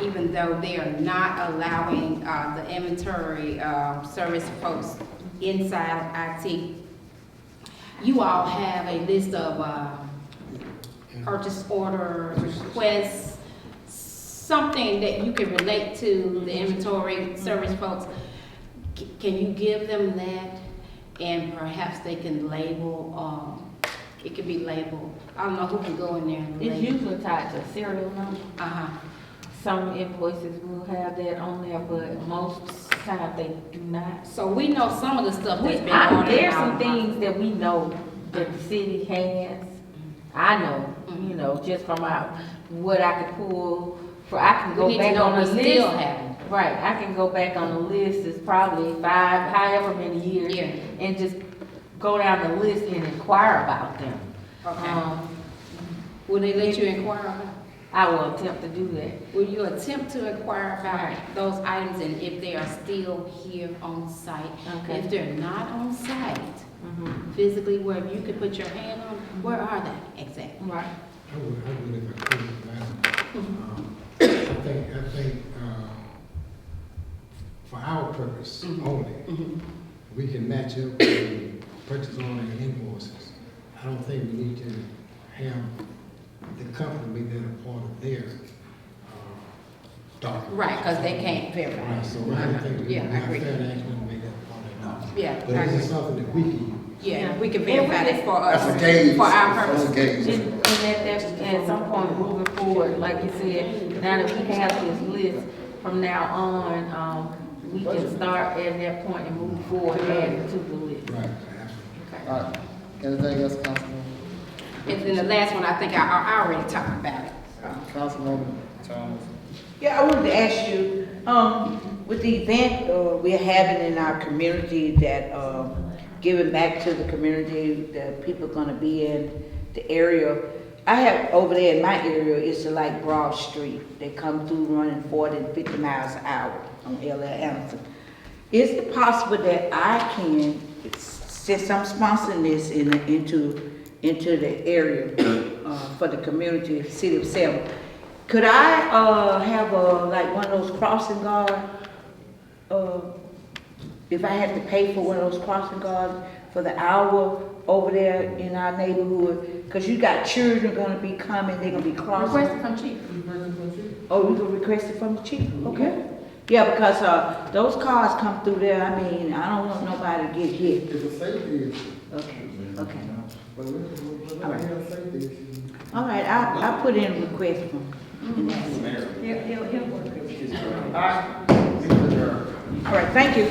E: even though they are not allowing the inventory service folks inside of IT, you all have a list of purchase order requests, something that you can relate to the inventory service folks. Can you give them that, and perhaps they can label, it could be labeled, I don't know who can go in there and label.
K: It's usually tied to a serial number.
E: Uh-huh.
K: Some invoices will have that on there, but most times they do not.
E: So we know some of the stuff that's been ordered.
K: There's some things that we know that the city has. I know, just from what I could pull, I can go back on the list.
E: Still have.
K: Right, I can go back on the list, it's probably however many years,
E: Yeah.
K: and just go down the list and inquire about them.
E: Okay. Will they let you inquire about?
K: I will attempt to do that.
E: Will you attempt to inquire about
K: Right.
E: those items and if they are still here on site?
K: Okay.
E: If they're not on site, physically, where you could put your hand on, where are they exactly?
K: Right.
A: I would if I could, Madam. I think, for our purpose only, we can match up the purchase order and invoices. I don't think we need to have the company make that a part of their document.
E: Right, because they can't verify.
A: Right, so I don't think we
E: Yeah, I
A: have
E: agree.
A: fair action to make that a part of that document.
E: Yeah,
A: But
E: I
A: this is
E: agree.
A: something that we can use.
E: Yeah, we can verify that for
B: That's
E: us,
B: a gauge.
E: for our
B: That's
E: purpose.
B: a gauge.
K: And at some point moving forward, like you said, now that we have this list, from now on, we can start at that point and move forward, adding to the list.
A: Right, absolutely.
B: All right, anything else, Councilwoman?
E: And then the last one, I think I already talked about it.
B: Councilwoman Thomas?
I: Yeah, I wanted to ask you, with the event we're having in our community that giving back to the community, the people gonna be in the area. I have over there in my area, it's like Broad Street. They come through running 40 and 50 miles an hour on L.L. Anderson. Is it possible that I can, since I'm sponsoring this into the area for the community, city of Selma, could I have like one of those crossing guards? If I had to pay for one of those crossing guards for the hour over there in our neighborhood, because you got children gonna be coming, they're gonna be crossing.
E: Request from chief.
I: Oh, you can request it from the chief? Okay. Yeah, because those cars come through there, I mean, I don't want nobody to get hit.
B: It's a safety issue.
I: Okay.
B: But we're
I: All right.
B: a safety issue.
I: All right, I put in a request from him.
J: He'll work.
B: All right.
I: All right, thank you.